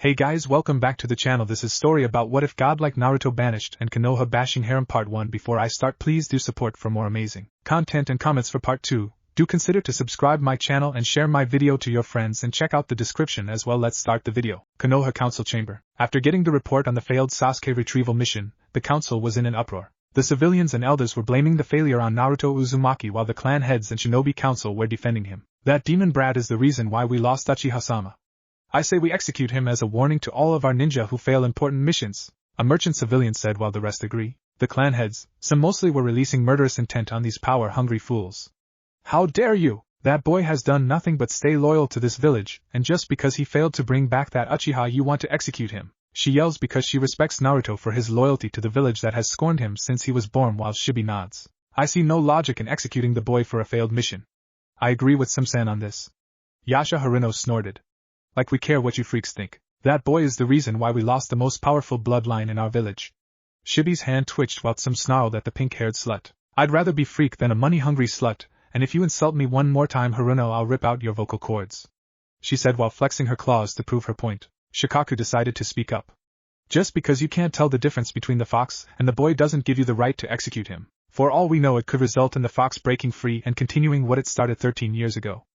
Hey guys, welcome back to the channel. This is story about what if Godlike Naruto Banished and Konoha bashing Harem Part 1. Before I start, please do support for more amazing content and comments for Part 2. Do consider to subscribe my channel and share my video to your friends and check out the description as well. Let's start the video. Konoha Council Chamber. After getting the report on the failed Sasuke retrieval mission, the council was in an uproar. The civilians and elders were blaming the failure on Naruto Uzumaki while the clan heads and shinobi council were defending him. That demon brat is the reason why we lost Uchiha-sama. I say we execute him as a warning to all of our ninja who fail important missions, a merchant civilian said while the rest agree. The clan heads, some mostly, were releasing murderous intent on these power-hungry fools. How dare you! That boy has done nothing but stay loyal to this village, and just because he failed to bring back that Uchiha you want to execute him. She yells because she respects Naruto for his loyalty to the village that has scorned him since he was born, while Shibi nods. I see no logic in executing the boy for a failed mission. I agree with Samsan on this. Yasha Harino snorted. Like we care what you freaks think. That boy is the reason why we lost the most powerful bloodline in our village. Shibi's hand twitched while some snarled at the pink-haired slut. I'd rather be freak than a money-hungry slut, and if you insult me one more time, Haruno, I'll rip out your vocal cords, she said while flexing her claws to prove her point. Shikaku decided to speak up. Just because you can't tell the difference between the fox and the boy doesn't give you the right to execute him. For all we know, it could result in the fox breaking free and continuing what it started 13 years ago.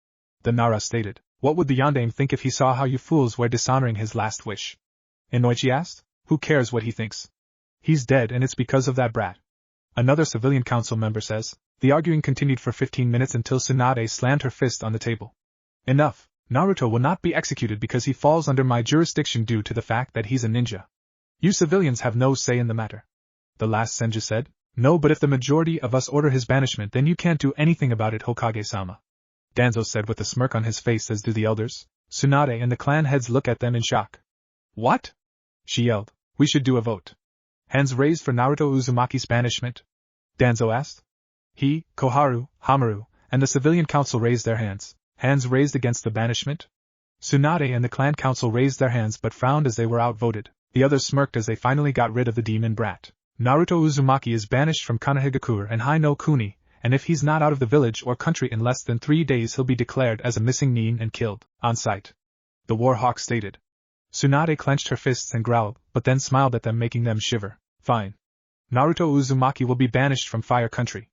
The Nara stated. What would the Yondaime think if he saw how you fools were dishonoring his last wish? Inoichi asked. Who cares what he thinks? He's dead, and it's because of that brat. Another civilian council member says. The arguing continued for 15 minutes until Tsunade slammed her fist on the table. Enough. Naruto will not be executed because he falls under my jurisdiction due to the fact that he's a ninja. You civilians have no say in the matter. The last Senju said. No, but if the majority of us order his banishment, then you can't do anything about it, Hokage-sama. Danzo said with a smirk on his face, as do the elders. Tsunade and the clan heads look at them in shock. What? She yelled. We should do a vote. Hands raised for Naruto Uzumaki's banishment? Danzo asked. He, Koharu, Hamaru, and the civilian council raised their hands. Hands raised against the banishment? Tsunade and the clan council raised their hands but frowned as they were outvoted. The others smirked as they finally got rid of the demon brat. Naruto Uzumaki is banished from Konohagakure and Hai no Kuni, and if he's not out of the village or country in less than 3 days, he'll be declared as a missing nin and killed on sight. The war hawk stated. Tsunade clenched her fists and growled, but then smiled at them, making them shiver. Fine. Naruto Uzumaki will be banished from Fire Country.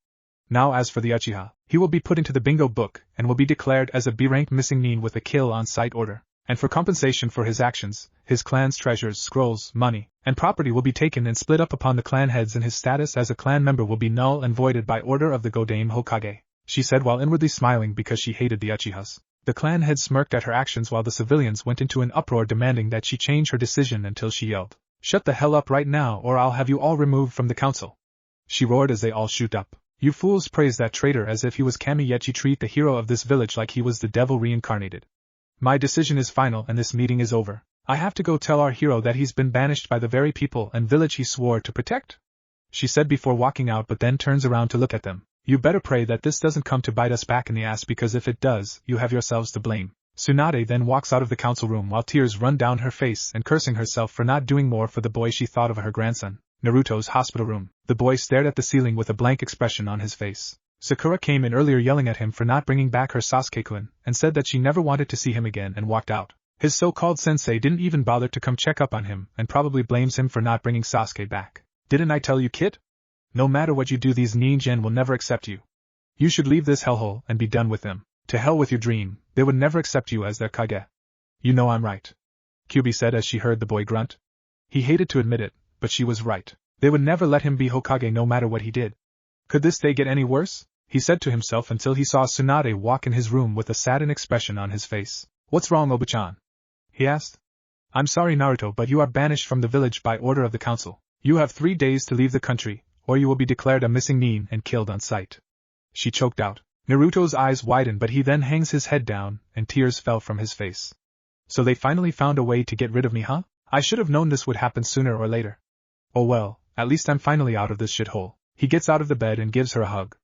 Now as for the Uchiha, he will be put into the bingo book and will be declared as a B-rank missing nin with a kill on sight order. And for compensation for his actions, his clan's treasures, scrolls, money, and property will be taken and split up upon the clan heads, and his status as a clan member will be null and voided by order of the Godlike Hokage, she said while inwardly smiling because she hated the Uchihas. The clan head smirked at her actions while the civilians went into an uproar demanding that she change her decision until she yelled, "Shut the hell up right now or I'll have you all removed from the council." She roared as they all shoot up. You fools praise that traitor as if he was Kami, yet you treat the hero of this village like he was the devil reincarnated. My decision is final and this meeting is over. I have to go tell our hero that he's been banished by the very people and village he swore to protect, she said before walking out, but then turns around to look at them. You better pray that this doesn't come to bite us back in the ass, because if it does, you have yourselves to blame. Tsunade then walks out of the council room while tears run down her face and cursing herself for not doing more for the boy. She thought of her grandson. Naruto's hospital room. The boy stared at the ceiling with a blank expression on his face. Sakura came in earlier yelling at him for not bringing back her Sasuke-kun, and said that she never wanted to see him again, and walked out. His so-called sensei didn't even bother to come check up on him, and probably blames him for not bringing Sasuke back. Didn't I tell you, kid? No matter what you do, these ninja will never accept you. You should leave this hellhole and be done with them. To hell with your dream, they would never accept you as their Kage. You know I'm right, Kyubi said as she heard the boy grunt. He hated to admit it, but she was right. They would never let him be Hokage no matter what he did. Could this day get any worse? He said to himself until he saw Tsunade walk in his room with a saddened expression on his face. What's wrong, Oba-chan? He asked. I'm sorry, Naruto, but you are banished from the village by order of the council. You have 3 days to leave the country, or you will be declared a missing nin and killed on sight. She choked out. Naruto's eyes widened, but he then hangs his head down, and tears fell from his face. So they finally found a way to get rid of me, huh? I should have known this would happen sooner or later. Oh well, at least I'm finally out of this shithole. He gets out of the bed and gives her a hug.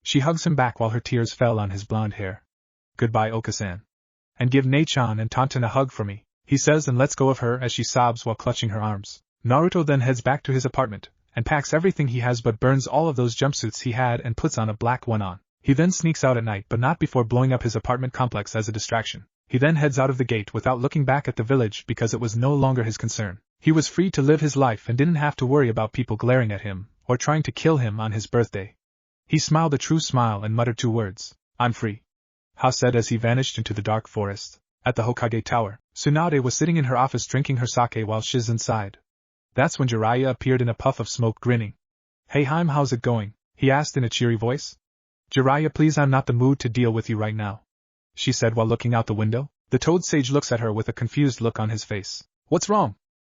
She hugs him back while her tears fell on his blonde hair. Goodbye, Oka-san. And give Nei-chan and Tonton a hug for me, he says, and lets go of her as she sobs while clutching her arms. Naruto then heads back to his apartment, and packs everything he has but burns all of those jumpsuits he had and puts on a black one on. He then sneaks out at night, but not before blowing up his apartment complex as a distraction. He then heads out of the gate without looking back at the village because it was no longer his concern. He was free to live his life and didn't have to worry about people glaring at him or trying to kill him on his birthday. He smiled a true smile and muttered 2 words, "I'm free." Ha said as he vanished into the dark forest. At the Hokage Tower, Tsunade was sitting in her office drinking her sake while Shizen sighed. That's when Jiraiya appeared in a puff of smoke, grinning. "Hey Haim, how's it going?" he asked in a cheery voice. "Jiraiya, please, I'm not the mood to deal with you right now," she said while looking out the window. The Toad Sage looks at her with a confused look on his face. "What's wrong?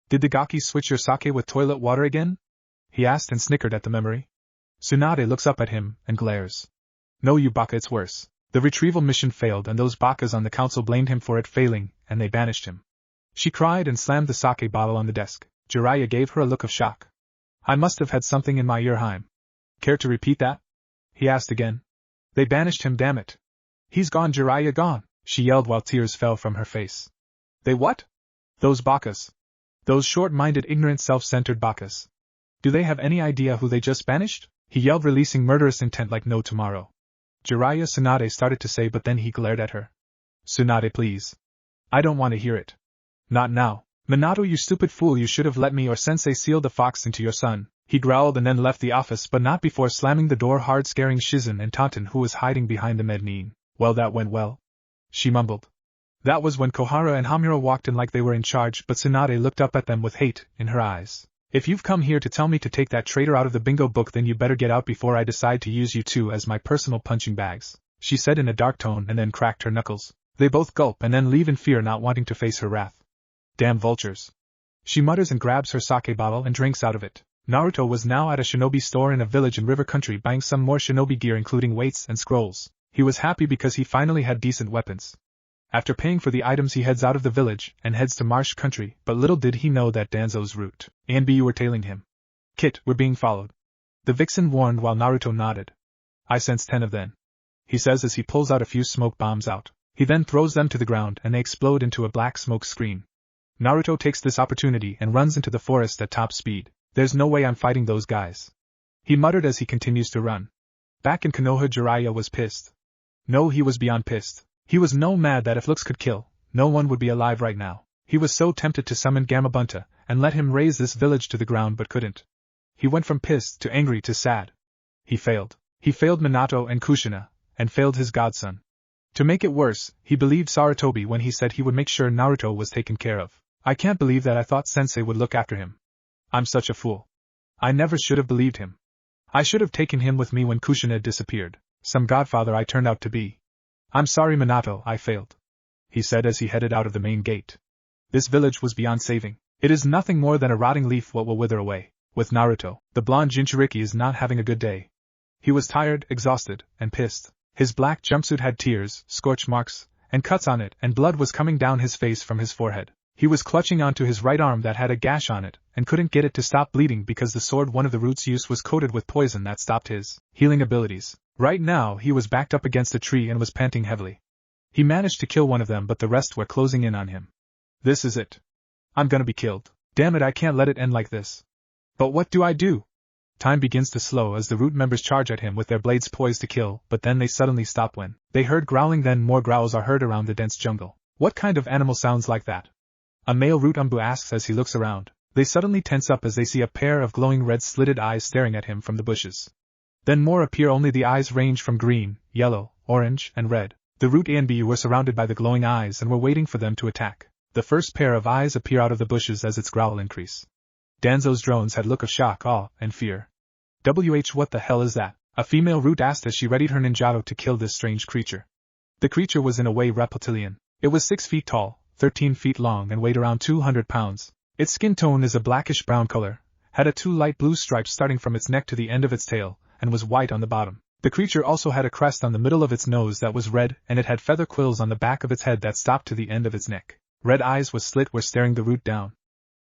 Did the Gaki switch your sake with toilet water again?" he asked and snickered at the memory. Tsunade looks up at him and glares. "No, you baka, it's worse. The retrieval mission failed and those bakas on the council blamed him for it failing, and they banished him." She cried and slammed the sake bottle on the desk. Jiraiya gave her a look of shock. "I must have had something in my ear, Haim. Care to repeat that?" he asked again. "They banished him, damn it. He's gone, Jiraiya, gone," she yelled while tears fell from her face. "They what?" "Those bakas. Those short-minded, ignorant, self-centered bakas. Do they have any idea who they just banished?" he yelled, releasing murderous intent like no tomorrow. Jiraiya, Tsunade started to say, but then he glared at her. "Tsunade, please. I don't want to hear it. Not now. Minato, you stupid fool, you should have let me or Sensei seal the fox into your son," he growled and then left the office, but not before slamming the door hard, scaring Shizen and Tonton, who was hiding behind the mezzanine. "Well, that went well," she mumbled. That was when Kohara and Hamura walked in like they were in charge, but Tsunade looked up at them with hate in her eyes. "If you've come here to tell me to take that traitor out of the bingo book, then you better get out before I decide to use you two as my personal punching bags," she said in a dark tone and then cracked her knuckles. They both gulp and then leave in fear, not wanting to face her wrath. "Damn vultures," she mutters and grabs her sake bottle and drinks out of it. Naruto was now at a shinobi store in a village in River Country buying some more shinobi gear, including weights and scrolls. He was happy because he finally had decent weapons. After paying for the items, he heads out of the village and heads to Marsh Country, but little did he know that Danzo's route and B were tailing him. "Kit, we're being followed," the vixen warned while Naruto nodded. "I sense 10 of them," he says as he pulls out a few smoke bombs out. He then throws them to the ground and they explode into a black smoke screen. Naruto takes this opportunity and runs into the forest at top speed. "There's no way I'm fighting those guys," he muttered as he continues to run. Back in Konoha, Jiraiya was pissed. No, he was beyond pissed. He was no mad that if looks could kill, no one would be alive right now. He was so tempted to summon Gamabunta and let him raze this village to the ground, but couldn't. He went from pissed to angry to sad. He failed. He failed Minato and Kushina, and failed his godson. To make it worse, he believed Sarutobi when he said he would make sure Naruto was taken care of. "I can't believe that I thought Sensei would look after him. I'm such a fool. I never should have believed him. I should have taken him with me when Kushina disappeared. Some godfather I turned out to be. I'm sorry, Minato, I failed," he said as he headed out of the main gate. This village was beyond saving. It is nothing more than a rotting leaf what will wither away. With Naruto, the blonde Jinchuriki is not having a good day. He was tired, exhausted, and pissed. His black jumpsuit had tears, scorch marks, and cuts on it, and blood was coming down his face from his forehead. He was clutching onto his right arm that had a gash on it, and couldn't get it to stop bleeding because the sword one of the roots used was coated with poison that stopped his healing abilities. Right now he was backed up against a tree and was panting heavily. He managed to kill one of them, but the rest were closing in on him. "This is it. I'm gonna be killed. Damn it, I can't let it end like this. But what do I do?" Time begins to slow as the root members charge at him with their blades poised to kill, but then they suddenly stop when they heard growling. Then more growls are heard around the dense jungle. What kind of animal sounds like that? A male root umbu asks as he looks around. They suddenly tense up as they see a pair of glowing red slitted eyes staring at him from the bushes. Then more appear, only the eyes range from green, yellow, orange, and red. The root Anbu were surrounded by the glowing eyes and were waiting for them to attack. The first pair of eyes appear out of the bushes as its growl increase. Danzo's drones had look of shock, awe, and fear. What the hell is that? A female root asked as she readied her ninjato to kill this strange creature. The creature was in a way reptilian. It was 6 feet tall, 13 feet long, and weighed around 200 pounds. Its skin tone is a blackish brown color, had a 2 light blue stripes starting from its neck to the end of its tail, and was white on the bottom. The creature also had a crest on the middle of its nose that was red, and it had feather quills on the back of its head that stopped to the end of its neck. Red eyes with slit were staring the root down.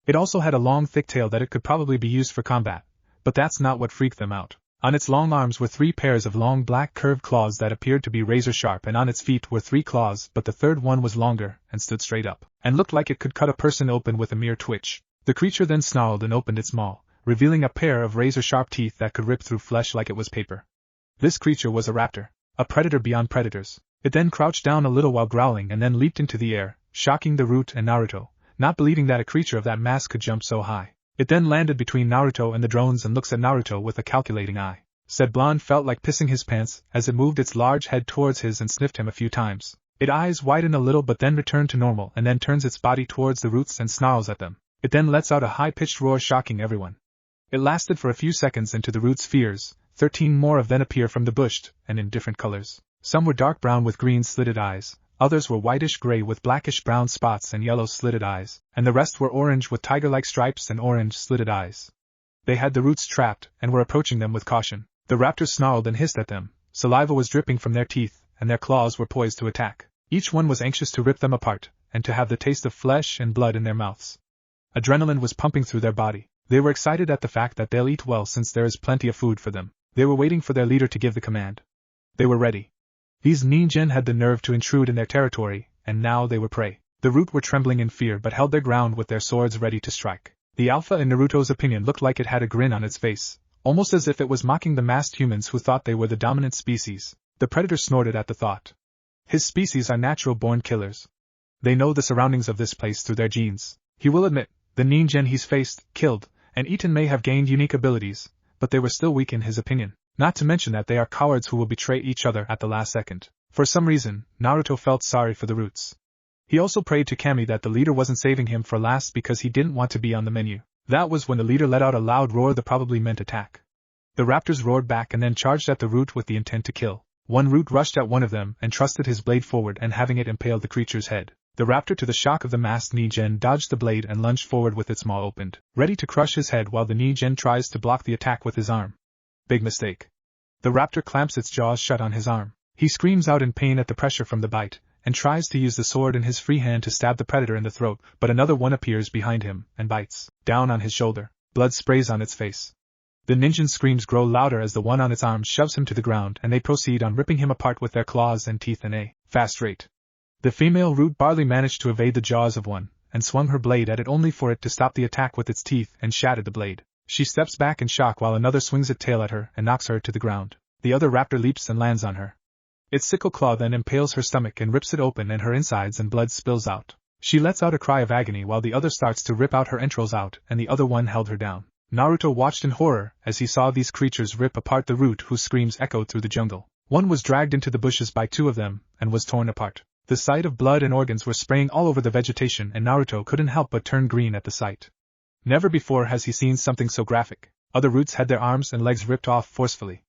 It also had a long thick tail that it could probably be used for combat, but that's not what freaked them out. On its long arms were 3 pairs of long black curved claws that appeared to be razor sharp, and on its feet were 3 claws, but the third one was longer and stood straight up, and looked like it could cut a person open with a mere twitch. The creature then snarled and opened its maw, revealing a pair of razor-sharp teeth that could rip through flesh like it was paper. This creature was a raptor, a predator beyond predators. It then crouched down a little while growling and then leaped into the air, shocking the Root and Naruto, not believing that a creature of that mass could jump so high. It then landed between Naruto and the drones and looks at Naruto with a calculating eye. Said blonde felt like pissing his pants as it moved its large head towards his and sniffed him a few times. Its eyes widen a little but then return to normal and then turns its body towards the Roots and snarls at them. It then lets out a high-pitched roar shocking everyone. It lasted for a few seconds and to the Roots' fears, 13 more of them appear from the bush, and in different colors. Some were dark brown with green slitted eyes, others were whitish-gray with blackish-brown spots and yellow slitted eyes, and the rest were orange with tiger-like stripes and orange slitted eyes. They had the Roots trapped and were approaching them with caution. The raptors snarled and hissed at them, saliva was dripping from their teeth, and their claws were poised to attack. Each one was anxious to rip them apart, and to have the taste of flesh and blood in their mouths. Adrenaline was pumping through their body. They were excited at the fact that they'll eat well since there is plenty of food for them. They were waiting for their leader to give the command. They were ready. These ninjen had the nerve to intrude in their territory, and now they were prey. The Root were trembling in fear but held their ground with their swords ready to strike. The Alpha in Naruto's opinion looked like it had a grin on its face, almost as if it was mocking the masked humans who thought they were the dominant species. The Predator snorted at the thought. His species are natural-born killers. They know the surroundings of this place through their genes. He will admit, the ninjen he's faced, killed, and eaten may have gained unique abilities, but they were still weak in his opinion. Not to mention that they are cowards who will betray each other at the last second. For some reason, Naruto felt sorry for the Roots. He also prayed to Kami that the leader wasn't saving him for last because he didn't want to be on the menu. That was when the leader let out a loud roar that probably meant attack. The raptors roared back and then charged at the Root with the intent to kill. One Root rushed at one of them and thrusted his blade forward and having it impaled the creature's head. The raptor, to the shock of the masked ninjen, dodged the blade and lunged forward with its maw opened, ready to crush his head while the ninjen tries to block the attack with his arm. Big mistake. The raptor clamps its jaws shut on his arm. He screams out in pain at the pressure from the bite, and tries to use the sword in his free hand to stab the predator in the throat, but another one appears behind him and bites down on his shoulder. Blood sprays on its face. The ninja's screams grow louder as the one on its arm shoves him to the ground and they proceed on ripping him apart with their claws and teeth in a fast rate. The female Root barely managed to evade the jaws of one, and swung her blade at it only for it to stop the attack with its teeth and shatter the blade. She steps back in shock while another swings its tail at her and knocks her to the ground. The other raptor leaps and lands on her. Its sickle claw then impales her stomach and rips it open and her insides and blood spills out. She lets out a cry of agony while the other starts to rip out her entrails out and the other one held her down. Naruto watched in horror as he saw these creatures rip apart the Root whose screams echoed through the jungle. One was dragged into the bushes by two of them and was torn apart. The sight of blood and organs were spraying all over the vegetation and Naruto couldn't help but turn green at the sight. Never before has he seen something so graphic. Other Roots had their arms and legs ripped off forcefully.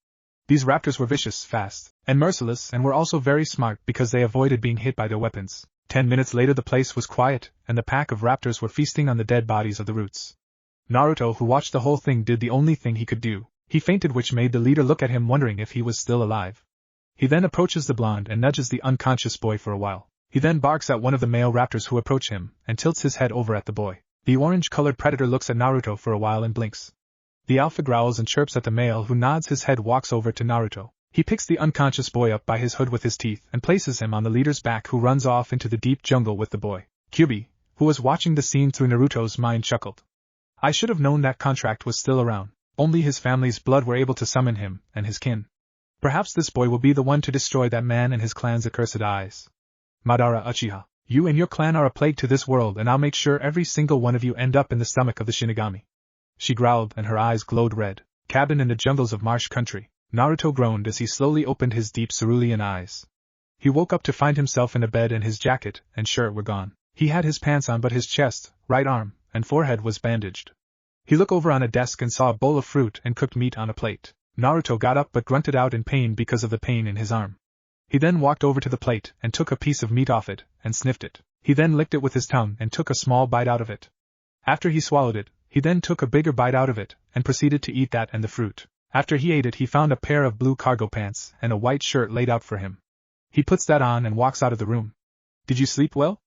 These raptors were vicious, fast, and merciless and were also very smart because they avoided being hit by their weapons. 10 minutes later the place was quiet, and the pack of raptors were feasting on the dead bodies of the Roots. Naruto, who watched the whole thing, did the only thing he could do. He fainted, which made the leader look at him wondering if he was still alive. He then approaches the blonde and nudges the unconscious boy for a while. He then barks at one of the male raptors who approach him, and tilts his head over at the boy. The orange-colored predator looks at Naruto for a while and blinks. The alpha growls and chirps at the male who nods his head, walks over to Naruto. He picks the unconscious boy up by his hood with his teeth and places him on the leader's back, who runs off into the deep jungle with the boy. Kyubi, who was watching the scene through Naruto's mind, chuckled. I should have known that contract was still around. Only his family's blood were able to summon him, and his kin. Perhaps this boy will be the one to destroy that man and his clan's accursed eyes. Madara Uchiha, you and your clan are a plague to this world, and I'll make sure every single one of you end up in the stomach of the Shinigami. She growled and her eyes glowed red. Cabin in the jungles of Marsh Country. Naruto groaned as he slowly opened his deep cerulean eyes. He woke up to find himself in a bed and his jacket and shirt were gone. He had his pants on but his chest, right arm, and forehead was bandaged. He looked over on a desk and saw a bowl of fruit and cooked meat on a plate. Naruto got up but grunted out in pain because of the pain in his arm. He then walked over to the plate and took a piece of meat off it and sniffed it. He then licked it with his tongue and took a small bite out of it. After he swallowed it, he then took a bigger bite out of it and proceeded to eat that and the fruit. After he ate it, he found a pair of blue cargo pants and a white shirt laid out for him. He puts that on and walks out of the room. Did you sleep well?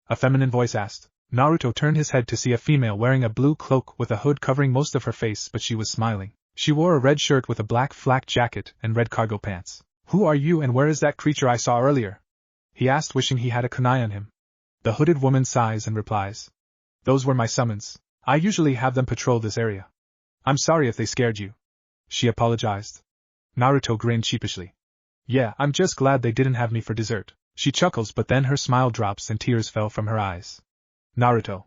A feminine voice asked. Naruto turned his head to see a female wearing a blue cloak with a hood covering most of her face, but she was smiling. She wore a red shirt with a black flak jacket and red cargo pants. Who are you and where is that creature I saw earlier? He asked, wishing he had a kunai on him. The hooded woman sighs and replies. Those were my summons. I usually have them patrol this area. I'm sorry if they scared you. She apologized. Naruto grinned sheepishly. Yeah, I'm just glad they didn't have me for dessert. She chuckles, but then her smile drops and tears fell from her eyes. Naruto.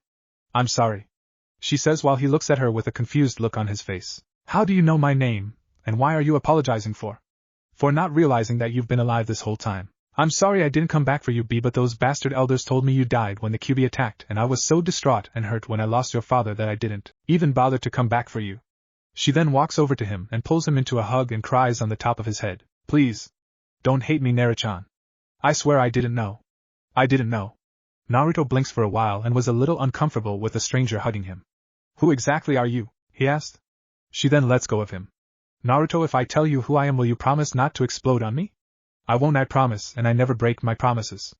I'm sorry, she says while he looks at her with a confused look on his face. How do you know my name, and why are you apologizing for? For not realizing that you've been alive this whole time. I'm sorry I didn't come back for you, B, but those bastard elders told me you died when the QB attacked, and I was so distraught and hurt when I lost your father that I didn't even bother to come back for you. She then walks over to him and pulls him into a hug and cries on the top of his head. Please. Don't hate me, Naruto-chan. I swear I didn't know. I didn't know. Naruto blinks for a while and was a little uncomfortable with the stranger hugging him. Who exactly are you? He asked. She then lets go of him. Naruto, if I tell you who I am, will you promise not to explode on me? I won't, I promise, and I never break my promises.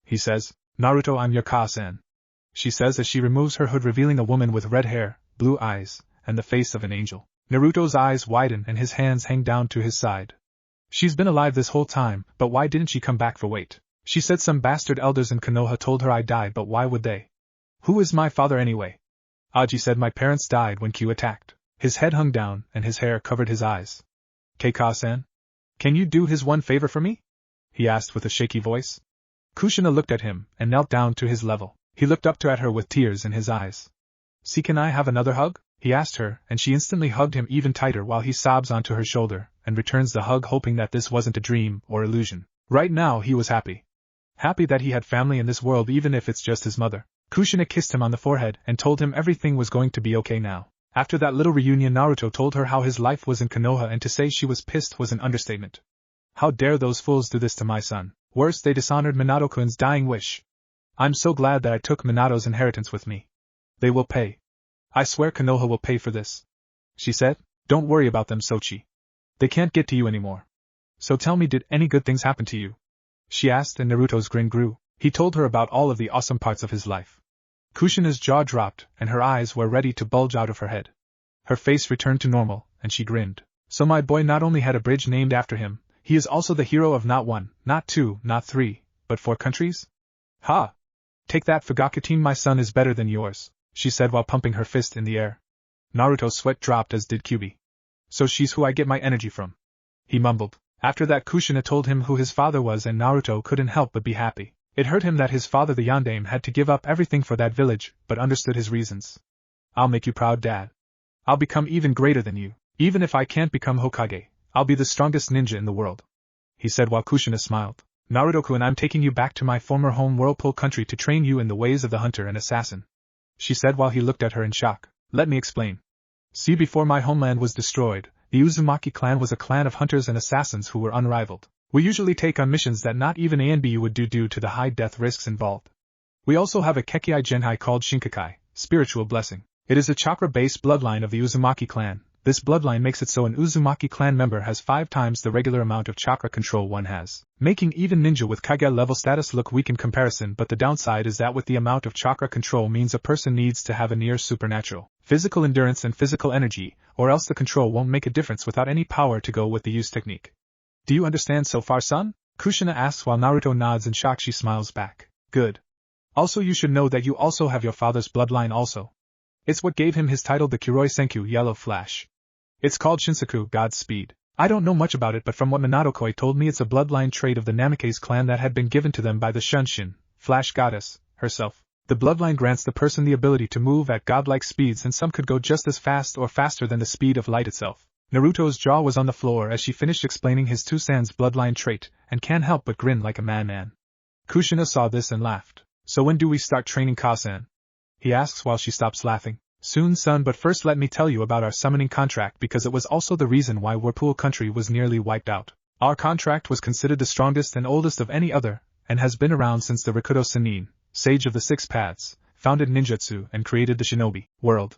He says. Naruto, I'm your Ka-san. She says as she removes her hood, revealing a woman with red hair, blue eyes, and the face of an angel. Naruto's eyes widen and his hands hang down to his side. She's been alive this whole time, but why didn't she come back for wait? She said some bastard elders in Konoha told her I died, but why would they? Who is my father anyway? Aji said my parents died when Q attacked. His head hung down and his hair covered his eyes. Keika-san? Can you do his one favor for me? He asked with a shaky voice. Kushina looked at him and knelt down to his level. He looked up at her with tears in his eyes. See, can I have another hug? He asked her, and she instantly hugged him even tighter while he sobs onto her shoulder and returns the hug, hoping that this wasn't a dream or illusion. Right now he was happy. Happy that he had family in this world, even if it's just his mother. Kushina kissed him on the forehead and told him everything was going to be okay now. After that little reunion, Naruto told her how his life was in Konoha, and to say she was pissed was an understatement. How dare those fools do this to my son? Worse, they dishonored Minato-kun's dying wish. I'm so glad that I took Minato's inheritance with me. They will pay. I swear Konoha will pay for this. She said. Don't worry about them, Sochi. They can't get to you anymore. So tell me, did any good things happen to you? She asked, and Naruto's grin grew. He told her about all of the awesome parts of his life. Kushina's jaw dropped, and her eyes were ready to bulge out of her head. Her face returned to normal, and she grinned. So my boy not only had a bridge named after him, he is also the hero of not 1, not 2, not 3, but 4 countries? Ha! Take that, Fugaku-team, my son is better than yours, she said while pumping her fist in the air. Naruto's sweat dropped, as did Kyubi. So she's who I get my energy from, he mumbled. After that, Kushina told him who his father was, and Naruto couldn't help but be happy. It hurt him that his father, the Yondaime, had to give up everything for that village, but understood his reasons. I'll make you proud, Dad. I'll become even greater than you. Even if I can't become Hokage, I'll be the strongest ninja in the world, he said while Kushina smiled. Naruto-kun, I'm taking you back to my former home, Whirlpool Country, to train you in the ways of the hunter and assassin, she said while he looked at her in shock. Let me explain. See, before my homeland was destroyed, the Uzumaki clan was a clan of hunters and assassins who were unrivaled. We usually take on missions that not even ANBU would do due to the high death risks involved. We also have a Kekkai Genhai called Shinkakai, spiritual blessing. It is a chakra-based bloodline of the Uzumaki clan. This bloodline makes it so an Uzumaki clan member has 5 times the regular amount of chakra control one has, making even ninja with Kage level status look weak in comparison. But the downside is that with the amount of chakra control means a person needs to have a near supernatural physical endurance and physical energy, or else the control won't make a difference without any power to go with the use technique. Do you understand so far, son? Kushina asks while Naruto nods in shock. She smiles back. Good. Also, you should know that you also have your father's bloodline also. It's what gave him his title, the Kuroi Senku, Yellow Flash. It's called Shinsaku, God's Speed. I don't know much about it, but from what Minato-koi told me, it's a bloodline trait of the Namikaze clan that had been given to them by the Shunshin, Flash Goddess, herself. The bloodline grants the person the ability to move at godlike speeds, and some could go just as fast or faster than the speed of light itself. Naruto's jaw was on the floor as she finished explaining his Two-san's bloodline trait, and can't help but grin like a madman. Kushina saw this and laughed. So when do we start training Ka-san? He asks while she stops laughing. Soon, son, but first let me tell you about our summoning contract, because it was also the reason why Whirlpool Country was nearly wiped out. Our contract was considered the strongest and oldest of any other, and has been around since the Rikudo Sennin, sage of the 6 paths, founded ninjutsu and created the shinobi world.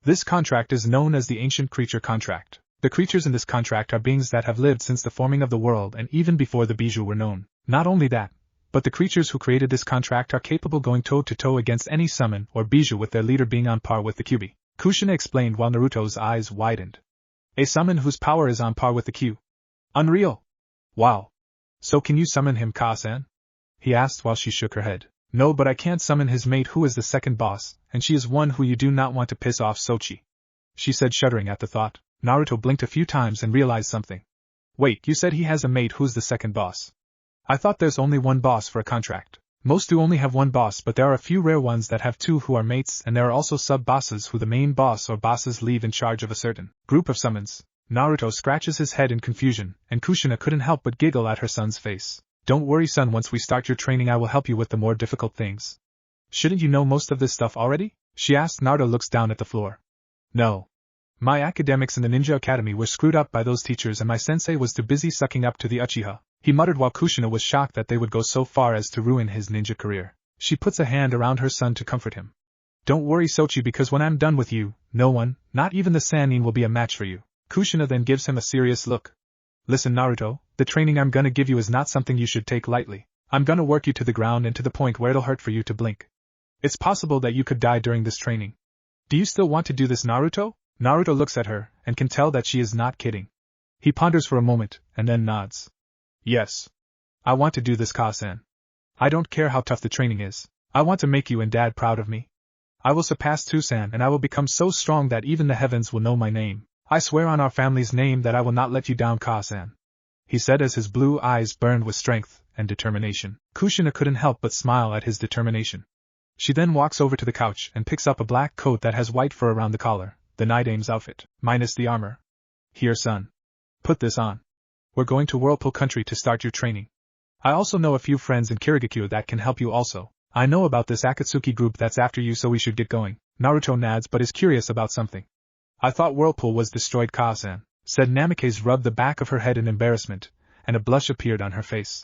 This contract is known as the Ancient Creature Contract. The creatures in this contract are beings that have lived since the forming of the world and even before the Bijou were known. Not only that, but the creatures who created this contract are capable going toe-to-toe against any summon or Bijou, with their leader being on par with the Kyubi. Kushina explained while Naruto's eyes widened. A summon whose power is on par with the Q. Unreal. Wow. So can you summon him, Ka-san? He asked while she shook her head. No, but I can't summon his mate, who is the second boss, and she is one who you do not want to piss off, Sochi, she said, shuddering at the thought. Naruto blinked a few times and realized something. Wait, you said he has a mate who's the second boss. I thought there's only one boss for a contract. Most do only have one boss, but there are a few rare ones that have two who are mates, and there are also sub-bosses who the main boss or bosses leave in charge of a certain group of summons. Naruto scratches his head in confusion, and Kushina couldn't help but giggle at her son's face. Don't worry son, once we start your training I will help you with the more difficult things. Shouldn't you know most of this stuff already? She asked. Naruto looks down at the floor. No. My academics in the Ninja Academy were screwed up by those teachers and my sensei was too busy sucking up to the Uchiha, he muttered while Kushina was shocked that they would go so far as to ruin his ninja career. She puts a hand around her son to comfort him. Don't worry Sochi, because when I'm done with you, no one, not even the Sannin, will be a match for you. Kushina then gives him a serious look. Listen Naruto, the training I'm gonna give you is not something you should take lightly. I'm gonna work you to the ground and to the point where it'll hurt for you to blink. It's possible that you could die during this training. Do you still want to do this Naruto? Naruto looks at her, and can tell that she is not kidding. He ponders for a moment, and then nods. Yes. I want to do this Ka-san. I don't care how tough the training is. I want to make you and Dad proud of me. I will surpass Tusan and I will become so strong that even the heavens will know my name. I swear on our family's name that I will not let you down Ka-san. He said as his blue eyes burned with strength and determination. Kushina couldn't help but smile at his determination. She then walks over to the couch and picks up a black coat that has white fur around the collar, the Night Aim's outfit, minus the armor. Here son. Put this on. We're going to Whirlpool Country to start your training. I also know a few friends in Kirigakure that can help you also. I know about this Akatsuki group that's after you, so we should get going. Naruto nods but is curious about something. I thought Whirlpool was destroyed Ka-san, said Namikaze. Rubbed the back of her head in embarrassment, and a blush appeared on her face.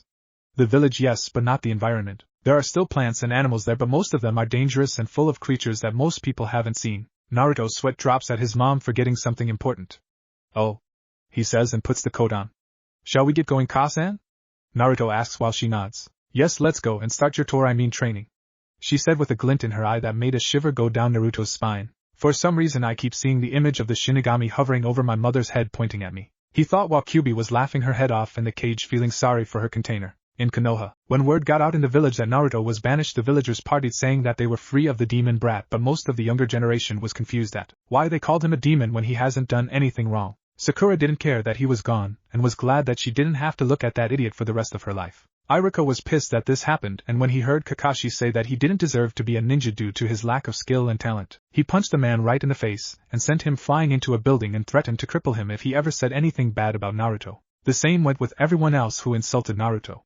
The village yes, but not the environment. There are still plants and animals there, but most of them are dangerous and full of creatures that most people haven't seen. Naruto's sweat drops at his mom forgetting something important. Oh. He says and puts the coat on. Shall we get going Ka-san? Naruto asks while she nods. Yes, let's go and start your training. She said with a glint in her eye that made a shiver go down Naruto's spine. For some reason I keep seeing the image of the Shinigami hovering over my mother's head pointing at me, he thought while Kyubi was laughing her head off in the cage, feeling sorry for her container. In Konoha, when word got out in the village that Naruto was banished, the villagers partied saying that they were free of the demon brat, but most of the younger generation was confused at why they called him a demon when he hasn't done anything wrong. Sakura didn't care that he was gone, and was glad that she didn't have to look at that idiot for the rest of her life. Iruka was pissed that this happened, and when he heard Kakashi say that he didn't deserve to be a ninja due to his lack of skill and talent, he punched the man right in the face, and sent him flying into a building and threatened to cripple him if he ever said anything bad about Naruto. The same went with everyone else who insulted Naruto.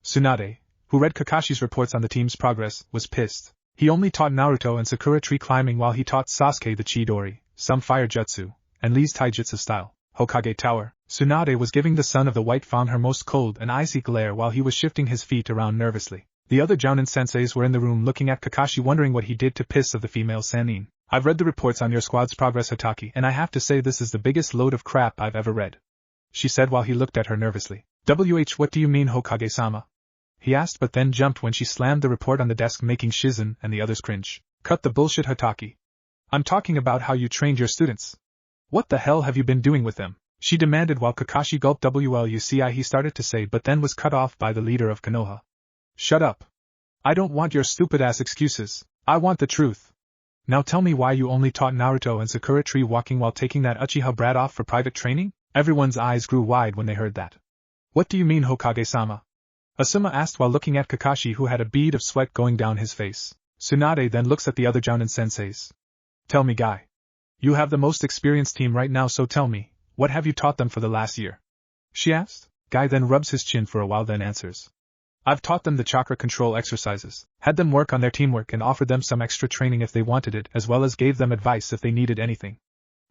Tsunade, who read Kakashi's reports on the team's progress, was pissed. He only taught Naruto and Sakura tree climbing while he taught Sasuke the Chidori, some fire jutsu, and Lee's taijutsu style. Hokage Tower. Tsunade was giving the son of the White Fawn her most cold and icy glare while he was shifting his feet around nervously. The other Jounin senseis were in the room looking at Kakashi, wondering what he did to piss of the female Sannin. I've read the reports on your squad's progress, Hataki, and I have to say this is the biggest load of crap I've ever read, she said while he looked at her nervously. What do you mean, Hokage-sama? He asked, but then jumped when she slammed the report on the desk, making Shizen and the others cringe. Cut the bullshit, Hataki. I'm talking about how you trained your students. What the hell have you been doing with them? She demanded while Kakashi gulped. He started to say, but then was cut off by the leader of Konoha. Shut up. I don't want your stupid-ass excuses. I want the truth. Now tell me why you only taught Naruto and Sakura tree walking while taking that Uchiha brat off for private training? Everyone's eyes grew wide when they heard that. What do you mean, Hokage-sama? Asuma asked while looking at Kakashi, who had a bead of sweat going down his face. Tsunade then looks at the other Jounin senseis. Tell me, guy. You have the most experienced team right now, so tell me, what have you taught them for the last year? She asked. Guy then rubs his chin for a while, then answers. I've taught them the chakra control exercises, had them work on their teamwork and offered them some extra training if they wanted it, as well as gave them advice if they needed anything.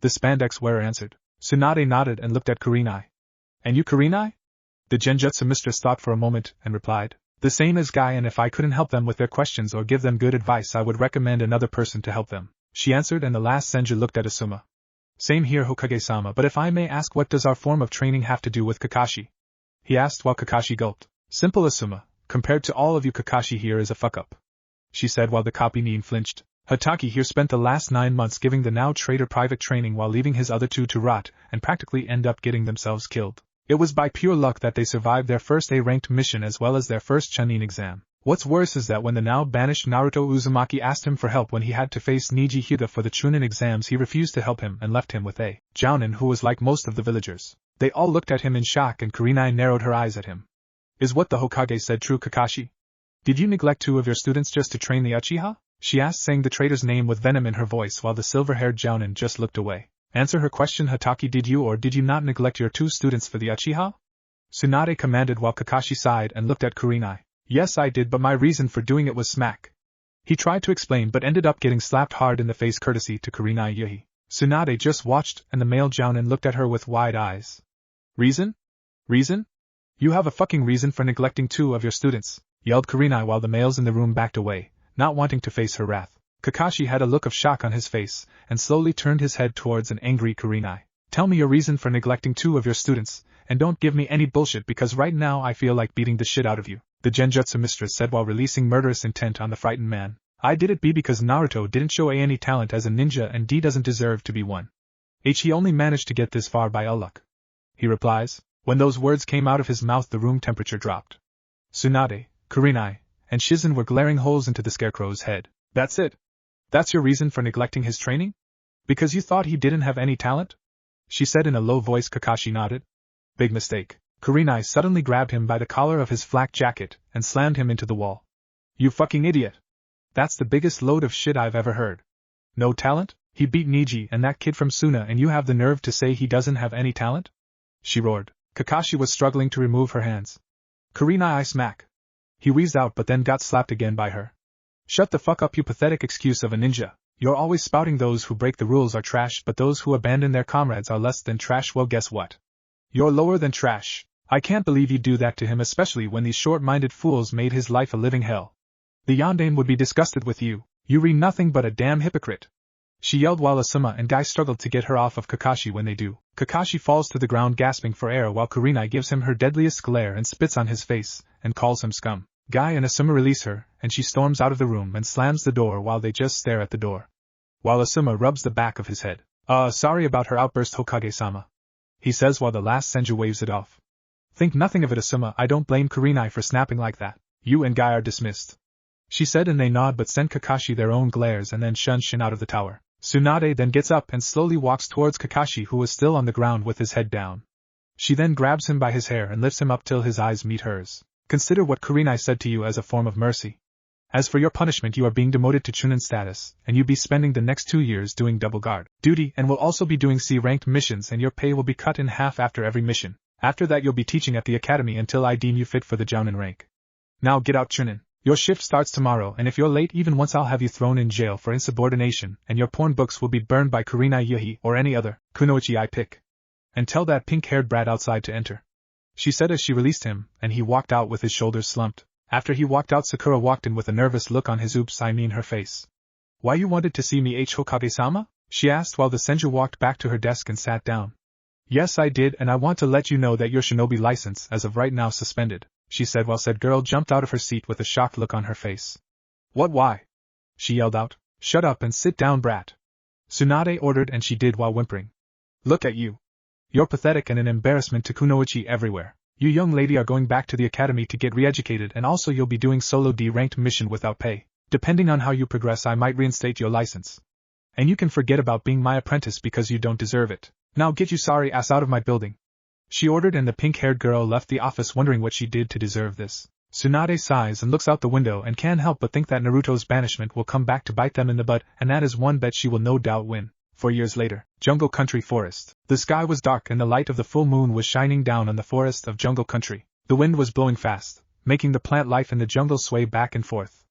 The spandex wearer answered. Tsunade nodded and looked at Kurenai. And you, Kurenai? The Genjutsu mistress thought for a moment and replied. The same as Guy, and if I couldn't help them with their questions or give them good advice, I would recommend another person to help them, she answered, and the last Senju looked at Asuma. Same here, Hokage-sama, but if I may ask, what does our form of training have to do with Kakashi? He asked while Kakashi gulped. Simple, Asuma. Compared to all of you, Kakashi here is a fuck-up, she said while the copy Nin flinched. Hataki here spent the last 9 months giving the now traitor private training while leaving his other two to rot and practically end up getting themselves killed. It was by pure luck that they survived their first A-ranked mission as well as their first Chunin exam. What's worse is that when the now banished Naruto Uzumaki asked him for help when he had to face Niji Hyuga for the Chunin exams, he refused to help him and left him with a Jounin who was like most of the villagers. They all looked at him in shock and Kurenai narrowed her eyes at him. Is what the Hokage said true, Kakashi? Did you neglect 2 of your students just to train the Uchiha? She asked, saying the traitor's name with venom in her voice while the silver-haired Jounin just looked away. Answer her question, Hatake. Did you or did you not neglect your 2 students for the Uchiha? Tsunade commanded while Kakashi sighed and looked at Kurenai. Yes, I did, but my reason for doing it was smack. He tried to explain but ended up getting slapped hard in the face courtesy to Kurenai Yuhi. Tsunade just watched and the male Jounin looked at her with wide eyes. Reason? Reason? You have a fucking reason for neglecting 2 of your students, yelled Kurenai while the males in the room backed away, not wanting to face her wrath. Kakashi had a look of shock on his face, and slowly turned his head towards an angry Kurenai. Tell me your reason for neglecting 2 of your students, and don't give me any bullshit because right now I feel like beating the shit out of you, the Genjutsu mistress said while releasing murderous intent on the frightened man. I did it because Naruto didn't show any talent as a ninja and D doesn't deserve to be one. He only managed to get this far by luck. He replies. When those words came out of his mouth the room temperature dropped. Tsunade, Kurenai, and Shizen were glaring holes into the scarecrow's head. That's it? That's your reason for neglecting his training? Because you thought he didn't have any talent? She said in a low voice. Kakashi nodded. Big mistake. Kurenai suddenly grabbed him by the collar of his flak jacket and slammed him into the wall. You fucking idiot. That's the biggest load of shit I've ever heard. No talent? He beat Niji and that kid from Suna and you have the nerve to say he doesn't have any talent? She roared. Kakashi was struggling to remove her hands. Kurenai smack. He wheezed out but then got slapped again by her. Shut the fuck up, you pathetic excuse of a ninja. You're always spouting those who break the rules are trash but those who abandon their comrades are less than trash. Well, guess what? You're lower than trash. I can't believe you do that to him, especially when these short-minded fools made his life a living hell. The Yondaime would be disgusted with you. You re nothing but a damn hypocrite. She yelled while Asuma and Guy struggled to get her off of Kakashi. When they do, Kakashi falls to the ground gasping for air while Kurenai gives him her deadliest glare and spits on his face, and calls him scum. Guy and Asuma release her, and she storms out of the room and slams the door while they just stare at the door. While Asuma rubs the back of his head. Sorry about her outburst, Hokage-sama. He says while the last Senju waves it off. Think nothing of it, Asuma. I don't blame Kurenai for snapping like that. You and Guy are dismissed. She said, and they nod but send Kakashi their own glares and then shun Shin out of the tower. Tsunade then gets up and slowly walks towards Kakashi, who was still on the ground with his head down. She then grabs him by his hair and lifts him up till his eyes meet hers. Consider what Kurenai said to you as a form of mercy. As for your punishment, you are being demoted to Chunin status, and you'll be spending the next 2 years doing double guard duty and will also be doing C-ranked missions, and your pay will be cut in half after every mission. After that you'll be teaching at the academy until I deem you fit for the Jounin rank. Now get out, Chunin. Your shift starts tomorrow, and if you're late even once I'll have you thrown in jail for insubordination, and your porn books will be burned by Kurenai Yuhi or any other kunoichi I pick. And tell that pink-haired brat outside to enter. She said as she released him, and he walked out with his shoulders slumped. After he walked out, Sakura walked in with a nervous look on his her face. Why you wanted to see me, Hokage-sama? She asked while the Senju walked back to her desk and sat down. Yes, I did, and I want to let you know that your shinobi license as of right now suspended, she said while said girl jumped out of her seat with a shocked look on her face. What, why? She yelled out. Shut up and sit down, brat. Tsunade ordered, and she did while whimpering. Look at you. You're pathetic and an embarrassment to kunoichi everywhere. You young lady are going back to the academy to get re-educated, and also you'll be doing solo D-ranked mission without pay. Depending on how you progress I might reinstate your license. And you can forget about being my apprentice because you don't deserve it. Now get your sorry ass out of my building. She ordered, and the pink-haired girl left the office wondering what she did to deserve this. Tsunade sighs and looks out the window and can't help but think that Naruto's banishment will come back to bite them in the butt, and that is one bet she will no doubt win. 4 years later, Jungle Country Forest. The sky was dark and the light of the full moon was shining down on the forest of Jungle Country. The wind was blowing fast, making the plant life in the jungle sway back and forth.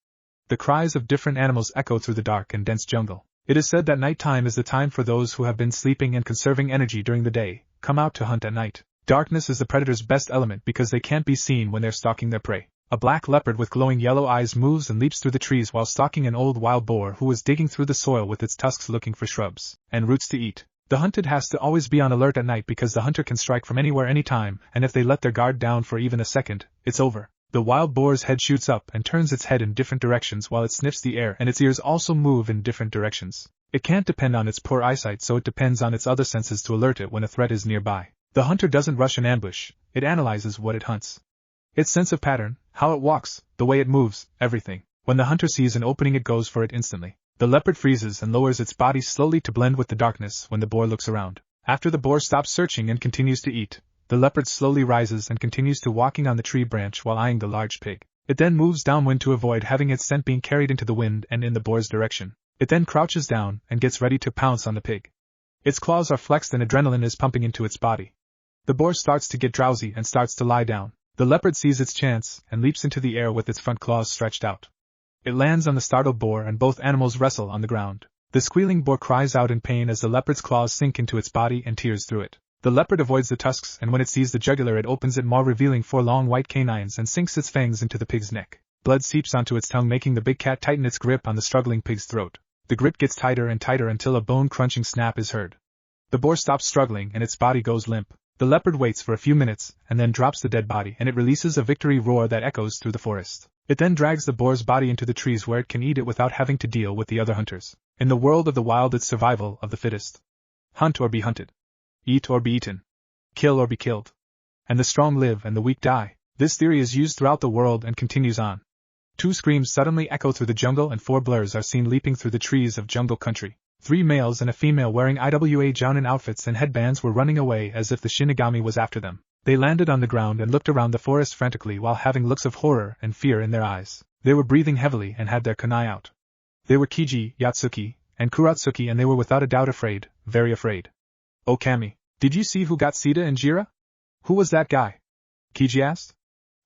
The cries of different animals echo through the dark and dense jungle. It is said that nighttime is the time for those who have been sleeping and conserving energy during the day, come out to hunt at night. Darkness is the predator's best element because they can't be seen when they're stalking their prey. A black leopard with glowing yellow eyes moves and leaps through the trees while stalking an old wild boar who was digging through the soil with its tusks looking for shrubs and roots to eat. The hunted has to always be on alert at night because the hunter can strike from anywhere anytime, and if they let their guard down for even a second, it's over. The wild boar's head shoots up and turns its head in different directions while it sniffs the air, and its ears also move in different directions. It can't depend on its poor eyesight, so it depends on its other senses to alert it when a threat is nearby. The hunter doesn't rush an ambush, it analyzes what it hunts. Its sense of pattern, how it walks, the way it moves, everything. When the hunter sees an opening it goes for it instantly. The leopard freezes and lowers its body slowly to blend with the darkness when the boar looks around. After the boar stops searching and continues to eat, the leopard slowly rises and continues to walking on the tree branch while eyeing the large pig. It then moves downwind to avoid having its scent being carried into the wind and in the boar's direction. It then crouches down and gets ready to pounce on the pig. Its claws are flexed and adrenaline is pumping into its body. The boar starts to get drowsy and starts to lie down. The leopard sees its chance and leaps into the air with its front claws stretched out. It lands on the startled boar and both animals wrestle on the ground. The squealing boar cries out in pain as the leopard's claws sink into its body and tears through it. The leopard avoids the tusks and when it sees the jugular it opens it maw revealing 4 long white canines and sinks its fangs into the pig's neck. Blood seeps onto its tongue making the big cat tighten its grip on the struggling pig's throat. The grip gets tighter and tighter until a bone-crunching snap is heard. The boar stops struggling and its body goes limp. The leopard waits for a few minutes and then drops the dead body and it releases a victory roar that echoes through the forest. It then drags the boar's body into the trees where it can eat it without having to deal with the other hunters. In the world of the wild it's survival of the fittest. Hunt or be hunted. Eat or be eaten. Kill or be killed. And the strong live and the weak die. This theory is used throughout the world and continues on. 2 screams suddenly echo through the jungle and 4 blurs are seen leaping through the trees of jungle country. 3 males and a female wearing IWA jounin outfits and headbands were running away as if the Shinigami was after them. They landed on the ground and looked around the forest frantically while having looks of horror and fear in their eyes. They were breathing heavily and had their kunai out. They were Kiji, Yatsuki, and Kuratsuki and they were without a doubt afraid, very afraid. "Oh Kami, did you see who got Sita and Jira? Who was that guy?" Kiji asked.